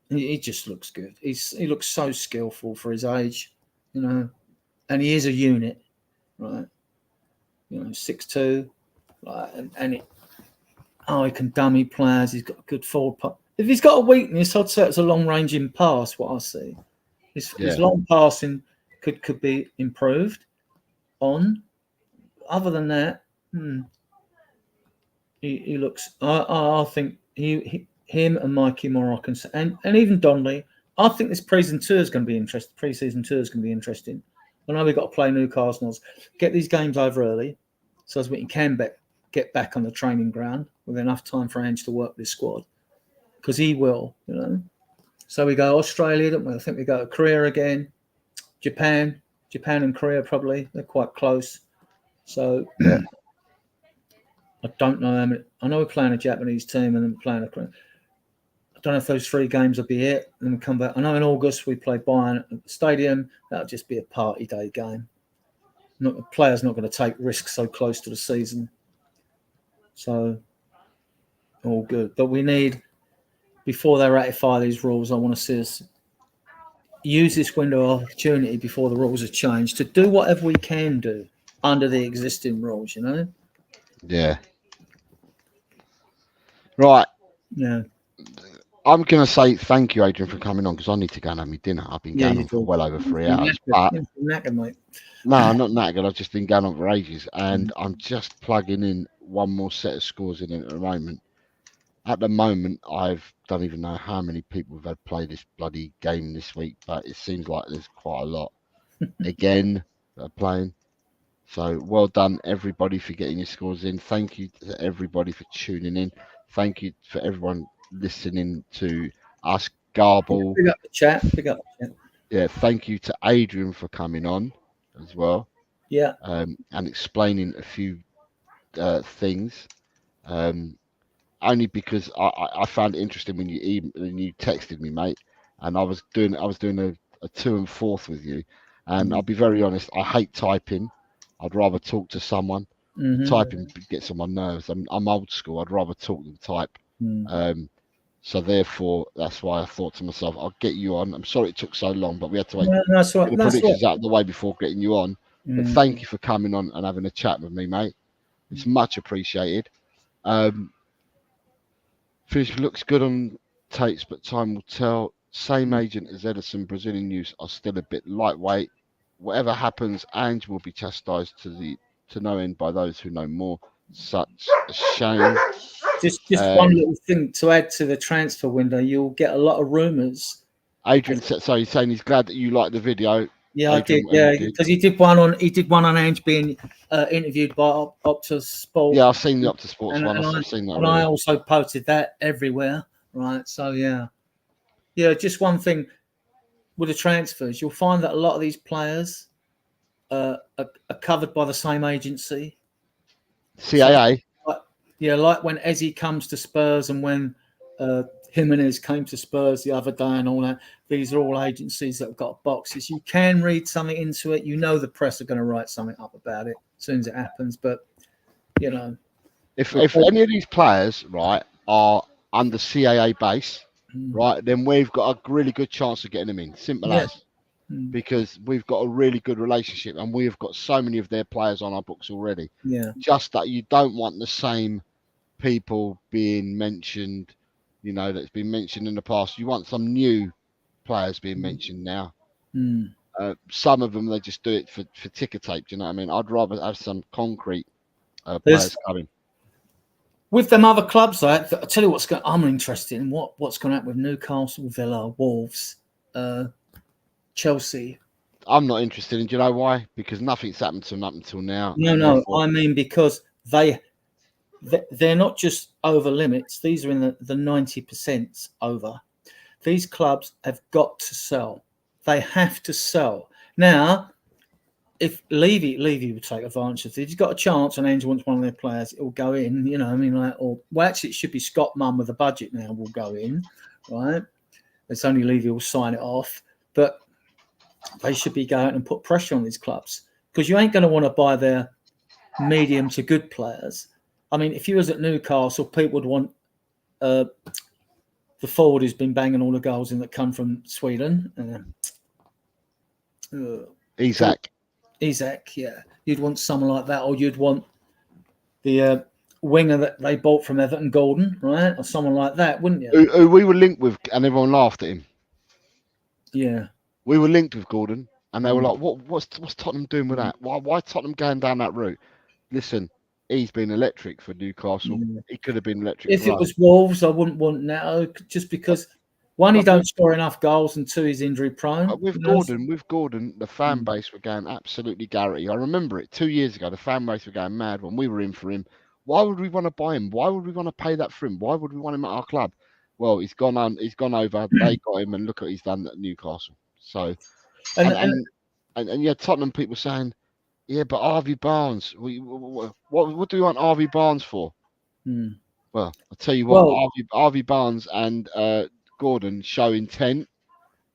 G: He just looks good. He looks so skillful for his age, you know, and he is a unit, right? You know, 6'2", like, he can dummy players. He's got a good forward pass. If he's got a weakness, I'd say it's a long-ranging pass. What I see, his long passing could be improved on. Other than that, he looks. I think him and Mikey Moroccan and even Donnelly. I think this pre-season tour is going to be interesting. I know we've got to play Newcastle. Get these games over early, so as we can get back on the training ground with enough time for Ange to work this squad, because he will, you know. So we go Australia, don't we? I think we go to Korea again, Japan and Korea probably. They're quite close. So I don't know how many. I know we're playing a Japanese team and then playing a Korean. I don't know if those 3 games will be it. And then we come back. I know in August we play Bayern at the stadium. That'll just be a party day game. The players not going to take risks so close to the season. So all good. But we need, before they ratify these rules, I want to see us use this window of opportunity before the rules are changed to do whatever we can do under the existing rules, you know?
C: Yeah. Right.
G: Yeah.
C: I'm going to say thank you, Adrian, for coming on, because I need to go and have my dinner. I've been going on for well over 3 hours. But
G: knackered, mate.
C: No, I'm not knackered. I've just been going on for ages, and I'm just plugging in one more set of scores in at the moment. At the moment, don't even know how many people have had play this bloody game this week, but it seems like there's quite a lot again that are playing. So well done, everybody, for getting your scores in. Thank you to everybody for tuning in. Thank you for everyone listening to us garble.
G: Pick up the chat.
C: Yeah, thank you to Adrian for coming on as well.
G: Yeah.
C: And explaining a few things. Only because I found it interesting when you texted me, mate, and I was doing a 2 and 4th with you, and I'll be very honest, I hate typing. I'd rather talk to someone. Typing gets on my nerves. I'm old school. I'd rather talk than type. So therefore, that's why I thought to myself, I'll get you on. I'm sorry it took so long, but we had to wait the predictions out of the way before getting you on. But thank you for coming on and having a chat with me, mate. It's much appreciated. Finish looks good on tapes, but time will tell. Same agent as Edison. Brazilian news are still a bit lightweight. Whatever happens, Ange will be chastised to no end by those who know more. Such a shame.
G: Just one little thing to add to the transfer window. You'll get a lot of rumours.
C: Adrian said, so he's saying he's glad that you liked the video.
G: Yeah, Adrian, I did. Yeah, because he did one on Ange being interviewed by Opta Sport.
C: Yeah, I've seen the Opta Sports one. I've seen that.
G: And I also posted that everywhere, right? So yeah, just one thing with the transfers, you'll find that a lot of these players are covered by the same agency.
C: CAA.
G: So, like when Eze comes to Spurs and when Jimenez came to Spurs the other day and all that. These are all agencies that have got boxes. You can read something into it. You know the press are going to write something up about it as soon as it happens. But,
C: if any of these players, right, are under CAA base, right, then we've got a really good chance of getting them in. Simple as. Because we've got a really good relationship and we've got so many of their players on our books already.
G: Yeah.
C: Just that you don't want the same people being mentioned, that's been mentioned in the past. You want some new players being mentioned now. Some of them, they just do it for ticker tape. Do you know what I mean? I'd rather have some concrete players coming.
G: With them other clubs, I tell you I'm interested in what's going to happen with Newcastle, Villa, Wolves, Chelsea.
C: I'm not interested in. Do you know why? Because nothing's happened to them up until now.
G: No. I mean, because they're not just over limits. These are in the 90% over. These clubs have got to sell. They have to sell. Now, if Levy would take advantage of it, if he's got a chance and Angel wants one of their players, it will go in, actually it should be Scott Munn with a budget now will go in, right? It's only Levy will sign it off. But they should be going and put pressure on these clubs because you ain't going to want to buy their medium to good players. I mean, if you was at Newcastle, people would want the forward who's been banging all the goals in that come from Sweden. Isak, yeah. You'd want someone like that, or you'd want the winger that they bought from Everton, Gordon, right? Or someone like that, wouldn't you?
C: Who we were linked with, and everyone laughed at him.
G: Yeah.
C: We were linked with Gordon, and they were like, what's Tottenham doing with that? Why Tottenham going down that route? Listen, he's been electric for Newcastle. He could have been electric.
G: If it was Wolves, I wouldn't want Neto, just because one, he don't score enough goals, and two, he's injury prone.
C: With Gordon, the fan base were going absolutely Garrity. I remember it 2 years ago. The fan base were going mad when we were in for him. Why would we want to buy him? Why would we want to pay that for him? Why would we want him at our club? Well, he's gone over. They got him, and look what he's done at Newcastle. So, and Tottenham people saying, yeah, but Harvey Barnes. What do we want Harvey Barnes for? Well, I'll tell you what. Harvey Barnes and Gordon show intent.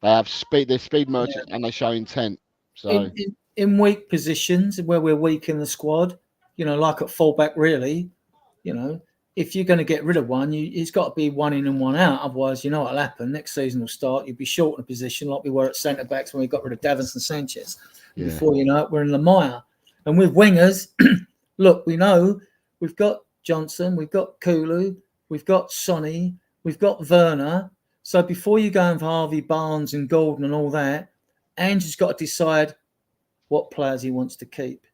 C: They have speed. They're speed merchants, and they show intent. So
G: in weak positions where we're weak in the squad, like at fullback, really, if you're going to get rid of one, it's got to be one in and one out. Otherwise, you know what'll happen. Next season will start. You'll be short in a position like we were at centre backs when we got rid of Davinson Sanchez. Yeah. Before you know it, we're in the mire. And with wingers, look, we know we've got Johnson, we've got Kulu, we've got Sonny, we've got Werner. So before you go in for Harvey Barnes and Gordon and all that, Ange's got to decide what players he wants to keep.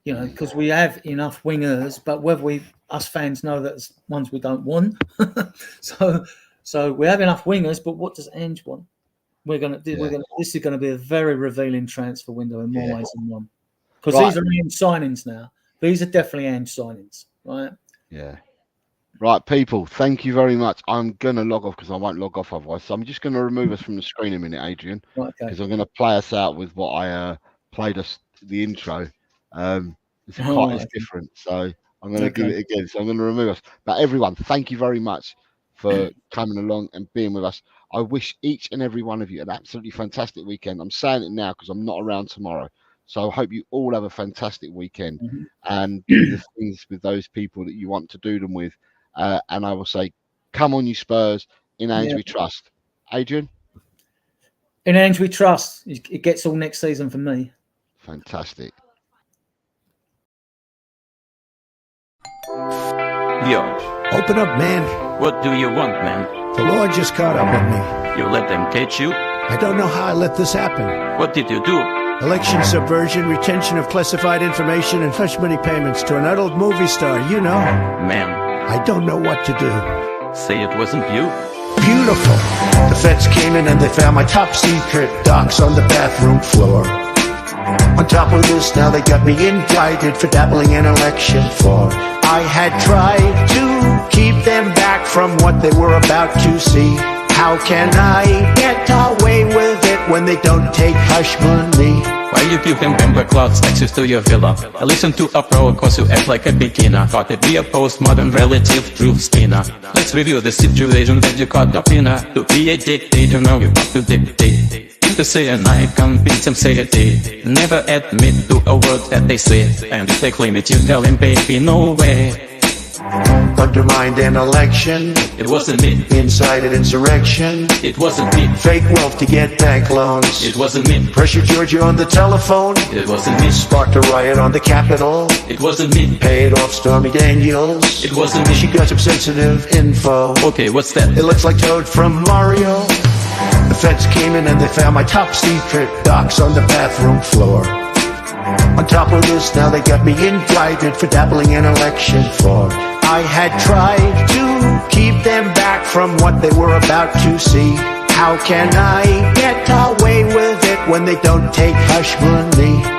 G: Because we have enough wingers, but whether us fans know that there's ones we don't want. so we have enough wingers, but what does Ange want? This is going to be a very revealing transfer window in more ways than one. Because these are Ange signings now. These are definitely Ange signings, right?
C: Yeah. Right, people, thank you very much. I'm going to log off because I won't log off otherwise. So I'm just going to remove us from the screen a minute, Adrian, because I'm going to play us out with what I played us the intro. It's different, so I'm going to do it again. So I'm going to remove us. But everyone, thank you very much for coming along and being with us. I wish each and every one of you an absolutely fantastic weekend. I'm saying it now because I'm not around tomorrow. So I hope you all have a fantastic weekend and do the things with those people that you want to do them with. And I will say, come on, you Spurs. In Ange we trust. Adrian?
G: In Ange we trust. It gets all next season for me.
C: Fantastic.
A: Yo.
B: Open up, man.
A: What do you want, man?
B: The law just caught up with me.
A: You let them catch you?
B: I don't know how I let this happen.
A: What did you do?
B: Election subversion, retention of classified information, and hush money payments to an adult movie star,
A: Man.
B: I don't know what to do.
A: Say it wasn't you?
B: Beautiful. The feds came in and they found my top secret docs on the bathroom floor. On top of this, now they got me indicted for dabbling in election fraud. I had tried to keep them back from what they were about to see. How can I get away with it when they don't take hush money?
A: Why you give them member clocks access to your villa? I listen to a pro cause you act like a beginner. Thought it'd be a postmodern relative truth spinner. Let's review the situation that you caught up in. To be a dictator, now you have to dictate. To say a night, convince them say a day. Never admit to a word that they say. And if they claim it, you tell them, baby, no way.
B: Undermined an election.
A: It wasn't me.
B: Incited insurrection.
A: It wasn't me.
B: Fake wealth to get bank loans.
A: It wasn't me.
B: Pressured Georgia on the telephone.
A: It wasn't me.
B: Sparked a riot on the Capitol.
A: It wasn't me.
B: Paid off Stormy Daniels.
A: It wasn't me.
B: She got some sensitive info.
A: Okay, what's that?
B: It looks like Toad from Mario. The feds came in and they found my top secret docs on the bathroom floor. On top of this, now they got me indicted for dabbling in election fraud. I had tried to keep them back from what they were about to see. How can I get away with it when they don't take hush money?